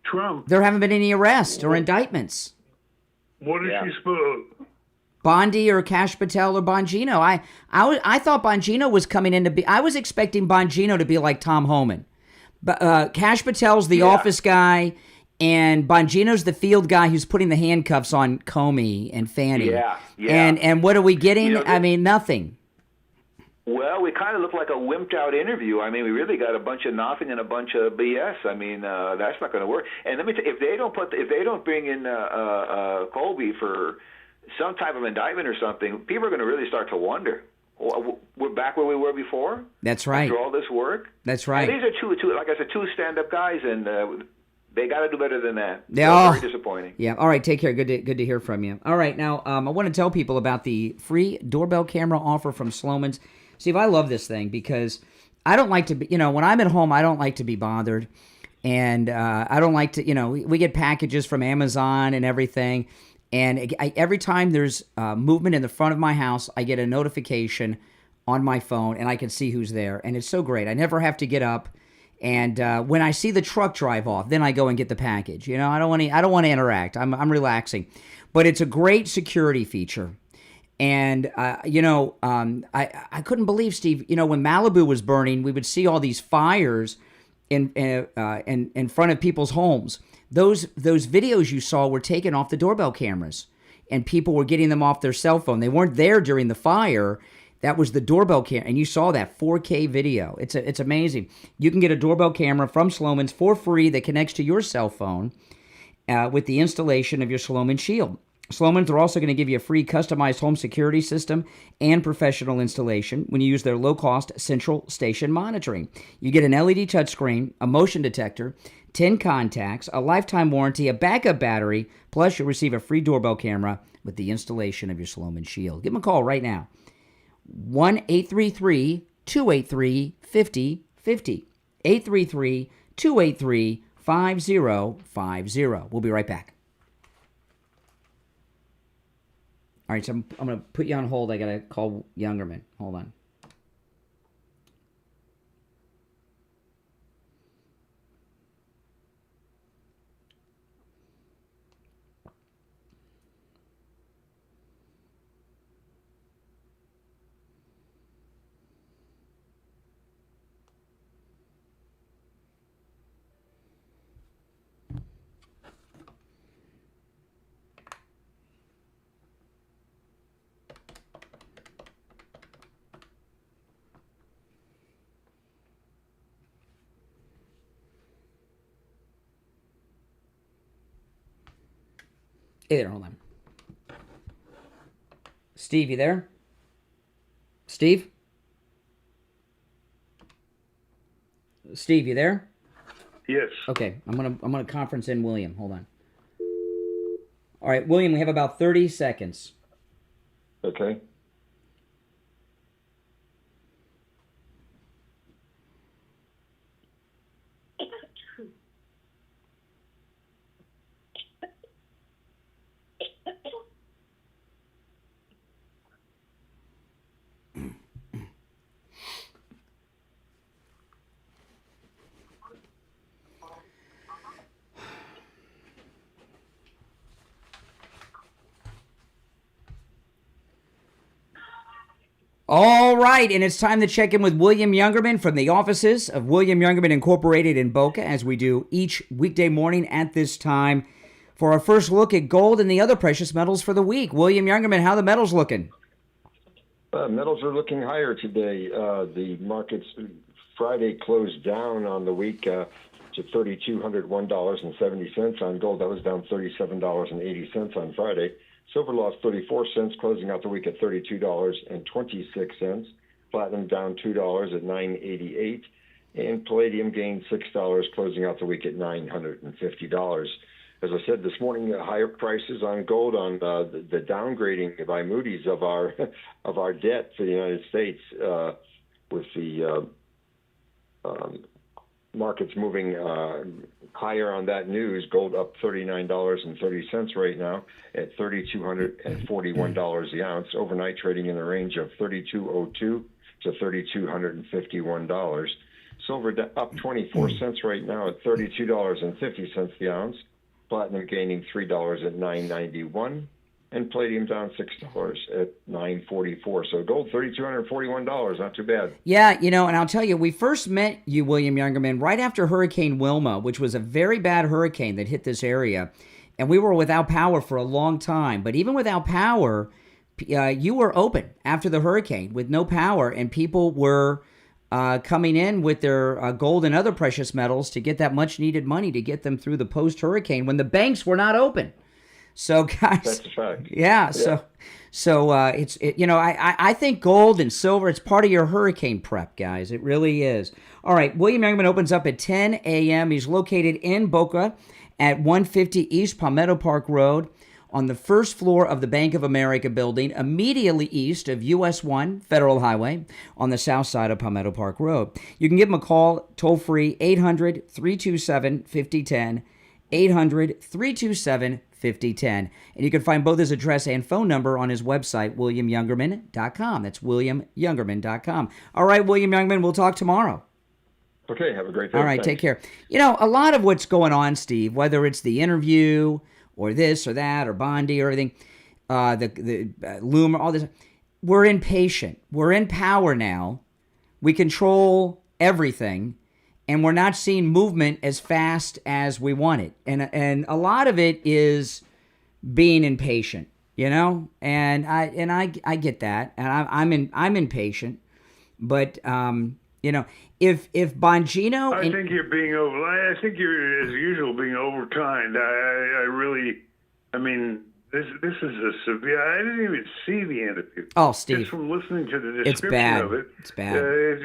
Trump. There haven't been any arrests or indictments. What is she supposed? Bondi or Kash Patel or Bongino. I thought Bongino was coming in to be. I was expecting Bongino to be like Tom Homan, but Kash Patel's the office guy. And Bongino's the field guy who's putting the handcuffs on Comey and Fannie. Yeah. And what are we getting? I mean, nothing. Well, we kind of look like a wimped out interview. I mean, we really got a bunch of nothing and a bunch of BS. I mean, that's not going to work. And let me tell you, if they don't bring in Colby for some type of indictment or something, people are going to really start to wonder. We're back where we were before. That's right. After all this work. That's right. And these are two, like I said, two stand-up guys, and they got to do better than that. Yeah, very disappointing. Yeah. All right. Take care. Good to hear from you. All right. Now, I want to tell people about the free doorbell camera offer from Slomin's. Steve, I love this thing because I don't like to be, when I'm at home, I don't like to be bothered. And I don't like to, we get packages from Amazon and everything. And every time there's movement in the front of my house, I get a notification on my phone and I can see who's there. And it's so great. I never have to get up. And when I see the truck drive off, then I go and get the package. I don't want to interact. I'm relaxing, but it's a great security feature. And I couldn't believe, Steve. When Malibu was burning, we would see all these fires in front of people's homes. Those videos you saw were taken off the doorbell cameras, and people were getting them off their cell phone. They weren't there during the fire. That was the doorbell camera, and you saw that 4K video. It's amazing. You can get a doorbell camera from Slomin's for free that connects to your cell phone with the installation of your Slomin Shield. Slomin's are also going to give you a free customized home security system and professional installation when you use their low-cost central station monitoring. You get an LED touchscreen, a motion detector, 10 contacts, a lifetime warranty, a backup battery, plus you'll receive a free doorbell camera with the installation of your Slomin Shield. Give them a call right now. 1-833-283-5050. 833-283-5050. We'll be right back. All right, so I'm going to put you on hold. I got to call Youngerman. Hold on. Hey there, hold on. Steve, you there? Steve? Steve, you there? Yes. Okay, I'm gonna conference in William. Hold on. All right, William, we have about 30 seconds. Okay. All right, and it's time to check in with William Youngerman from the offices of William Youngerman Incorporated in Boca, as we do each weekday morning at this time, for our first look at gold and the other precious metals for the week. William Youngerman, how are the metals looking? Metals are looking higher today. The markets Friday closed down on the week to $3,201.70 on gold. That was down $37.80 on Friday. Silver lost 34 cents, closing out the week at $32.26. Platinum down $2 at $9.88. And palladium gained $6, closing out the week at $950. As I said this morning, higher prices on gold on the downgrading by Moody's of our debt for the United States, with the markets moving higher on that news. Gold up $39.30 right now at $3,241 the ounce. Overnight trading in the range of $3,202 to $3,251. Silver up 24 cents right now at $32.50 the ounce. Platinum gaining $3 at $9.91, and palladium down $6 at $9.44. So gold $3,241, not too bad. Yeah, and I'll tell you, we first met you, William Youngerman, right after Hurricane Wilma, which was a very bad hurricane that hit this area, and we were without power for a long time. But even without power, you were open after the hurricane with no power, and people were coming in with their gold and other precious metals to get that much needed money to get them through the post-hurricane when the banks were not open. So, guys, that's a fact. Yeah. So I think gold and silver, it's part of your hurricane prep, guys. It really is. All right. William Youngerman opens up at 10 a.m. He's located in Boca at 150 East Palmetto Park Road, on the first floor of the Bank of America building, immediately east of US 1 Federal Highway on the south side of Palmetto Park Road. You can give him a call, toll-free, 800-327-5010, 800-327-5010. And you can find both his address and phone number on his website, williamyoungerman.com. That's williamyoungerman.com. All right, William Youngerman, we'll talk tomorrow. Okay, have a great day. All right, Thanks. Take care. A lot of what's going on, Steve, whether it's the interview or this or that or Bondi or everything, the Loomer, all this, we're impatient. We're in power now. We control everything, and we're not seeing movement as fast as we want it. And a lot of it is being impatient, and I get that, and I'm impatient, but if Bongino, I think you're being over. I think you're, as usual, being overkind. This is a severe. I didn't even see the interview. Oh, Steve, just from listening to the it's description bad. of it, it's bad. We're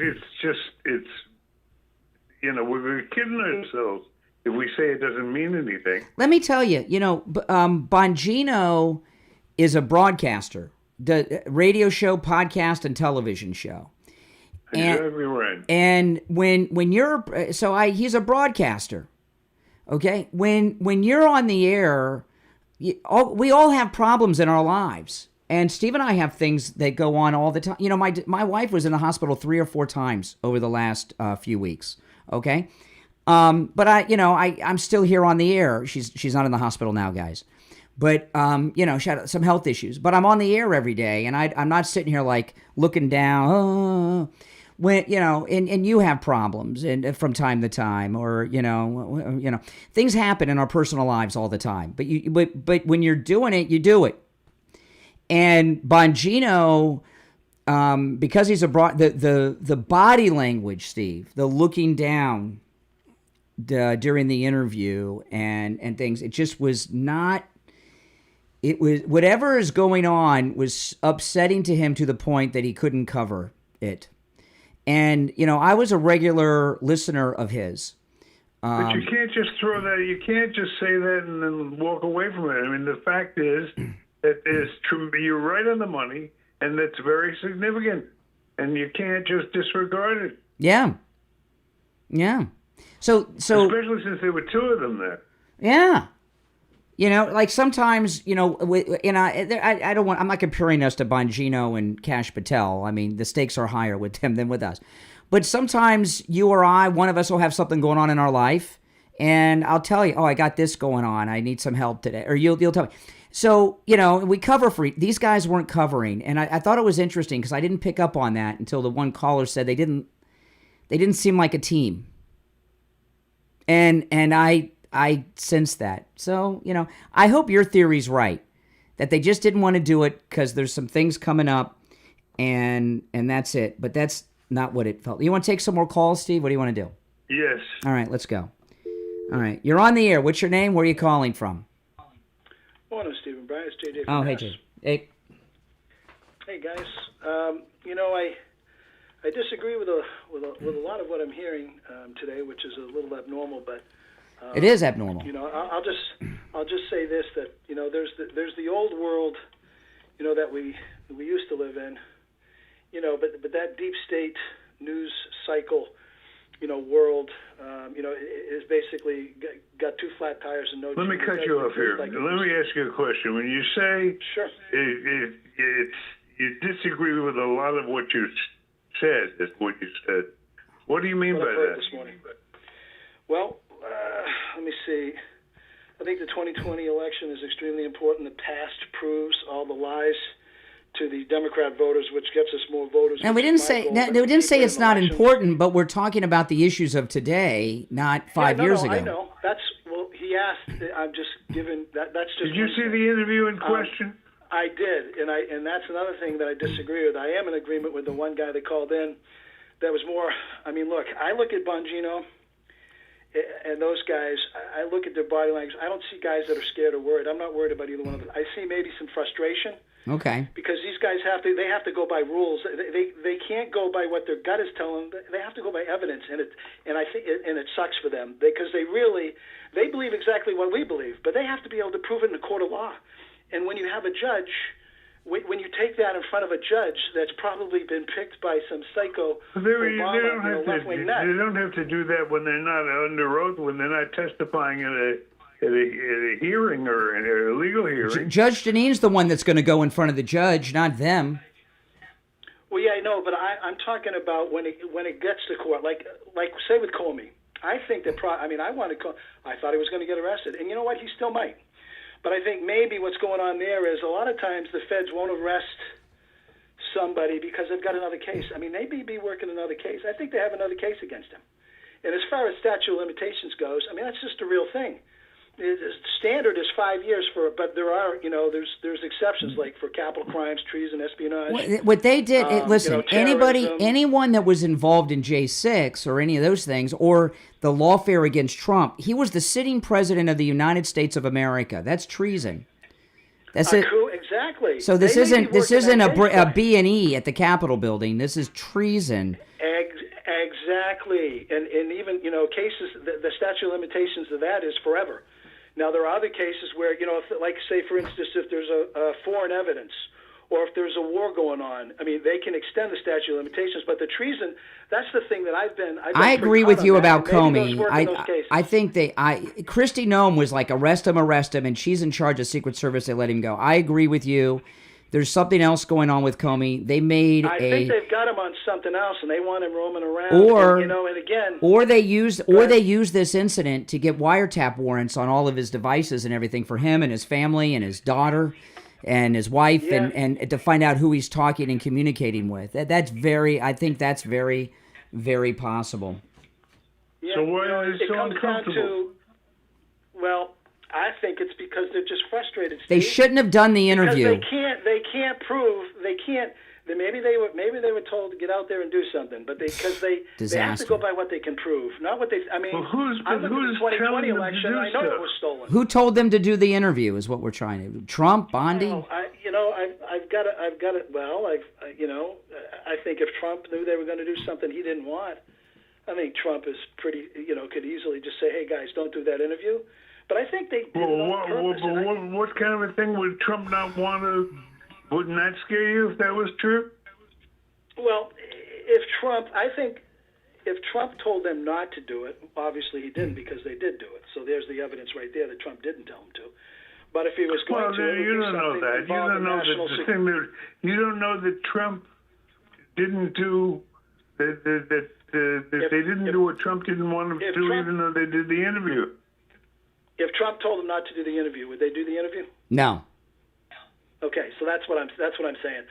kidding ourselves if we say it doesn't mean anything. Let me tell you, Bongino is a broadcaster, the radio show, podcast, and television show. Exactly right. And when you're he's a broadcaster. Okay, when you're on the air, we all have problems in our lives, and Steve and I have things that go on all the time. My wife was in the hospital 3 or 4 times over the last few weeks. Okay, but I'm still here on the air. She's not in the hospital now, guys. But she had some health issues. But I'm on the air every day, and I'm not sitting here like looking down. When and you have problems and from time to time, or things happen in our personal lives all the time. But when you're doing it, you do it. And Bongino, because he's the body language, Steve, the looking down during the interview and things, it just was not. It was whatever is going on was upsetting to him to the point that he couldn't cover it. And, I was a regular listener of his. But you can't just throw that. You can't just say that and then walk away from it. The fact is that you're right on the money, and that's very significant. And you can't just disregard it. Yeah. Yeah. So especially since there were 2 of them there. Yeah. Like sometimes, I don't want, I'm not comparing us to Bongino and Kash Patel. The stakes are higher with them than with us. But sometimes you or I, one of us will have something going on in our life, and I'll tell you, I got this going on. I need some help today. Or you'll tell me. So, you know, we cover for these guys weren't covering, and I thought it was interesting because I didn't pick up on that until the one caller said they didn't seem like a team, and I sensed that. So, you know, I hope your theory's right, that they just didn't want to do it because there's some things coming up, and that's it. But that's not what it felt. You want to take some more calls, Steve? What do you want to do? Yes. All right, let's go. All right, you're on the air. What's your name? Where are you calling from? Morning, Stephen Bryan. It's JJ. Oh, hey, Jay. Hey. Hey, guys. You know, I disagree with a lot of what I'm hearing today, which is a little abnormal, but It is abnormal. You know, I'll just say this, that you know, there's the old world, you know, that we used to live in, you know, but that deep state news cycle, you know, world, you know, is basically got two flat tires and no. Let me cut you off here. Let me ask you a question. When you say sure, you disagree with a lot of what you said, is what you said. What do you mean by that? This morning. Well, let me see. I think the 2020 election is extremely important. The past proves all the lies to the Democrat voters, which gets us more voters. And we didn't say it's not important, but we're talking about the issues of today, not 5 years ago. I know. That's he asked. I'm just giving that. That's just. Did you see the interview in question? I did, and that's another thing that I disagree with. I am in agreement with the one guy that called in. That was more. I mean, look. I look at Bongino and those guys. I look at their body language. I don't see guys that are scared or worried. I'm not worried about either one of them. I see maybe some frustration. Okay. Because these guys have to go by rules. They can't go by what their gut is telling them. They have to go by evidence, and I think it sucks for them because they believe exactly what we believe, but they have to be able to prove it in a court of law. And when you have a judge, when you take that in front of a judge that's probably been picked by some psycho left-wing nut. They don't have to do that when they're not under oath, when they're not testifying at a hearing or a legal hearing. Judge Janine's the one that's going to go in front of the judge, not them. Well, yeah, I know, but I'm talking about when it gets to court, like say with Comey. I think that I thought he was going to get arrested, and you know what? He still might. But I think maybe what's going on there is a lot of times the feds won't arrest somebody because they've got another case. I mean, they may be working another case. I think they have another case against him. And as far as statute of limitations goes, I mean, that's just a real thing. The standard is 5 years but there are, you know, there's exceptions like for capital crimes, treason, espionage. What they did, listen, you know, anyone that was involved in J6 or any of those things, or the lawfare against Trump, he was the sitting president of the United States of America. That's treason. That's it. Exactly. So this isn't a B&E at the Capitol building. This is treason. Exactly, and even, you know, cases, the statute of limitations of that is forever. Now, there are other cases where, you know, like, say, for instance, if there's a foreign evidence or if there's a war going on, I mean, they can extend the statute of limitations. But the treason, that's the thing that I've been I agree with you about Comey. I think Kristi Noem was like, arrest him, and she's in charge of Secret Service. They let him go. I agree with you. There's something else going on with Comey. They made I think they've got him on something else, and they want him roaming around. Or they use this incident to get wiretap warrants on all of his devices and everything for him and his family and his daughter and his wife, and to find out who he's talking and communicating with. I think that's very, very possible. Yeah, so why is it so comes uncomfortable? down to, well, I think it's because they're just frustrated. They shouldn't have done the interview. Because they can't prove. Maybe they were told to get out there and do something, but they have to go by what they can prove, not what they. I mean, who's I look at the 2020 election. I know it was stolen. Who told them to do the interview? Is what we're trying to do. Trump, Bondi. I've got it. Well, I think if Trump knew they were going to do something he didn't want, I think Trump is pretty. Could easily just say, "Hey guys, don't do that interview." But I think they did it on purpose. What kind of a thing would Trump not want to? Wouldn't that scare you if that was true? Well, I think if Trump told them not to do it, obviously he didn't because they did do it. So there's the evidence right there that Trump didn't tell him to. But if he was going to, you don't know that. You don't know that Trump didn't do that. They didn't do what Trump didn't want them to do, even though they did the interview. If Trump told them not to do the interview, would they do the interview? No. Okay, so that's what I'm saying.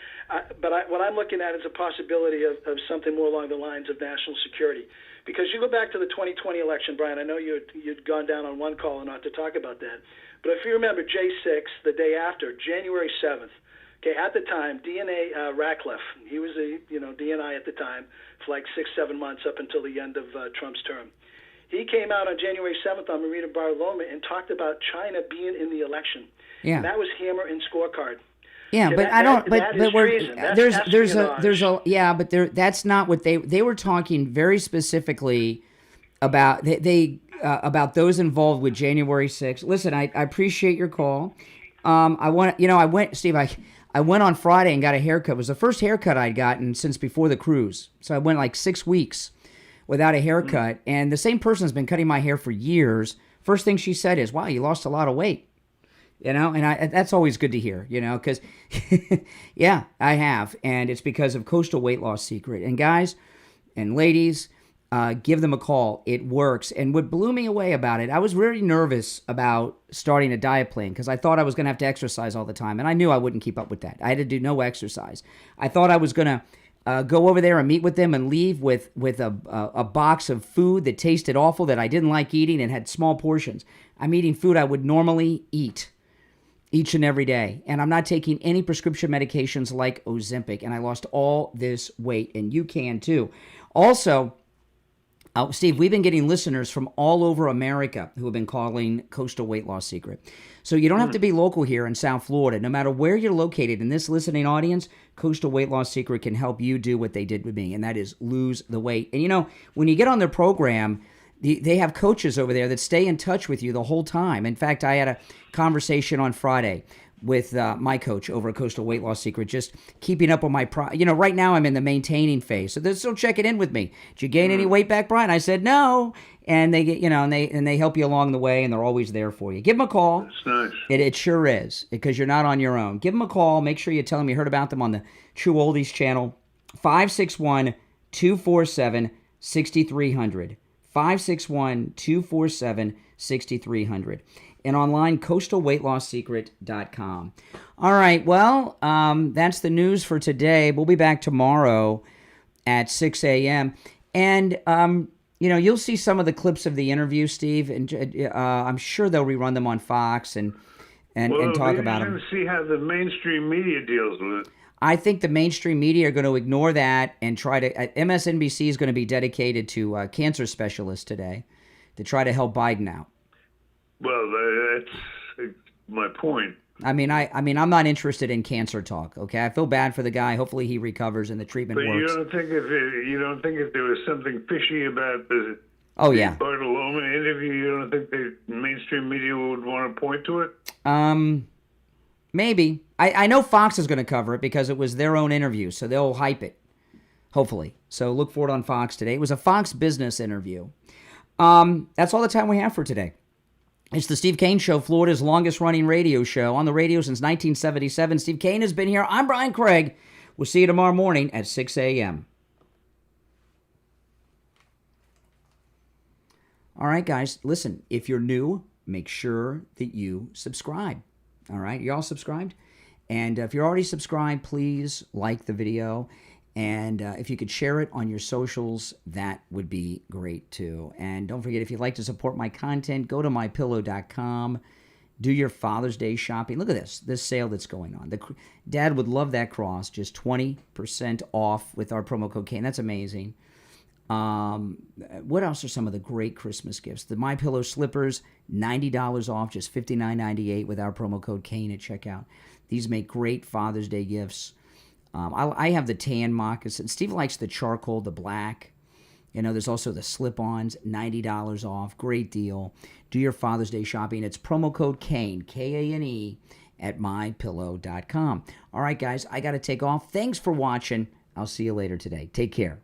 What I'm looking at is a possibility of something more along the lines of national security, because you go back to the 2020 election, Brian. I know you'd gone down on one call and not to talk about that, but if you remember J6, the day after, January 7th. Okay, at the time, DNA Ratcliffe, he was a DNI at the time for like 6-7 months up until the end of Trump's term. He came out on January 7th on Marina Bartolome and talked about China being in the election. Yeah. And that was hammer and scorecard. Yeah, Okay, but I don't. that is treason. That's there's a yeah, but that's not what they were talking very specifically about. About those involved with January 6th. Listen, I appreciate your call. I went on Friday and got a haircut. It was the first haircut I'd gotten since before the cruise. So I went like 6 weeks without a haircut, and the same person's been cutting my hair for years. First thing she said is, "Wow, you lost a lot of weight." And that's always good to hear, because, yeah, I have. And it's because of Coastal Weight Loss Secret. And guys and ladies, give them a call. It works. And what blew me away about it, I was really nervous about starting a diet plan because I thought I was going to have to exercise all the time. And I knew I wouldn't keep up with that. I had to do no exercise. I thought I was going to go over there and meet with them and leave with a box of food that tasted awful, that I didn't like eating and had small portions. I'm eating food I would normally eat each and every day. And I'm not taking any prescription medications like Ozempic. And I lost all this weight. And you can too. Also, Steve, we've been getting listeners from all over America who have been calling Coastal Weight Loss Secret. So you don't have to be local here in South Florida. No matter where you're located in this listening audience, Coastal Weight Loss Secret can help you do what they did with me. And that is lose the weight. And when you get on their program, they have coaches over there that stay in touch with you the whole time. In fact, I had a conversation on Friday with my coach over at Coastal Weight Loss Secret, just keeping up on my right now I'm in the maintaining phase. So they're still checking in with me. Did you gain any weight back, Brian? I said no. And they get, and they help you along the way, and they're always there for you. Give them a call. That's nice. It sure is, because you're not on your own. Give them a call. Make sure you tell them you heard about them on the True Oldies channel. 561-247-6300. 561-247-6300. And online, coastalweightlossecret.com. All right, well, that's the news for today. We'll be back tomorrow at 6 a.m. And, you'll see some of the clips of the interview, Steve, and I'm sure they'll rerun them on Fox and talk about them. We're going to see how the mainstream media deals with it. I think the mainstream media are going to ignore that and try to... MSNBC is going to be dedicated to cancer specialists today to try to help Biden out. Well, that's my point. I'm not interested in cancer talk. Okay, I feel bad for the guy. Hopefully, he recovers and the treatment works. But you don't think if there was something fishy about the Bartolome interview, you don't think the mainstream media would want to point to it? Maybe. I know Fox is going to cover it because it was their own interview, so they'll hype it. Hopefully. So look for it on Fox today. It was a Fox Business interview. That's all the time we have for today. It's the Steve Kane Show, Florida's longest-running radio show. On the radio since 1977. Steve Kane has been here. I'm Brian Craig. We'll see you tomorrow morning at 6 a.m. All right, guys. Listen, if you're new, make sure that you subscribe. All right? You all subscribed? And if you're already subscribed, please like the video. And if you could share it on your socials, that would be great too. And don't forget, if you'd like to support my content, go to mypillow.com. Do your Father's Day shopping. Look at this sale that's going on. Dad would love that cross. Just 20% off with our promo code Kane. That's amazing. What else are some of the great Christmas gifts? The MyPillow slippers, $90 off, just $59.98 with our promo code Kane at checkout. These make great Father's Day gifts. I have the tan moccasin. Steve likes the charcoal, the black. There's also the slip-ons, $90 off. Great deal. Do your Father's Day shopping. It's promo code Kane, Kane, at mypillow.com. All right, guys, I got to take off. Thanks for watching. I'll see you later today. Take care.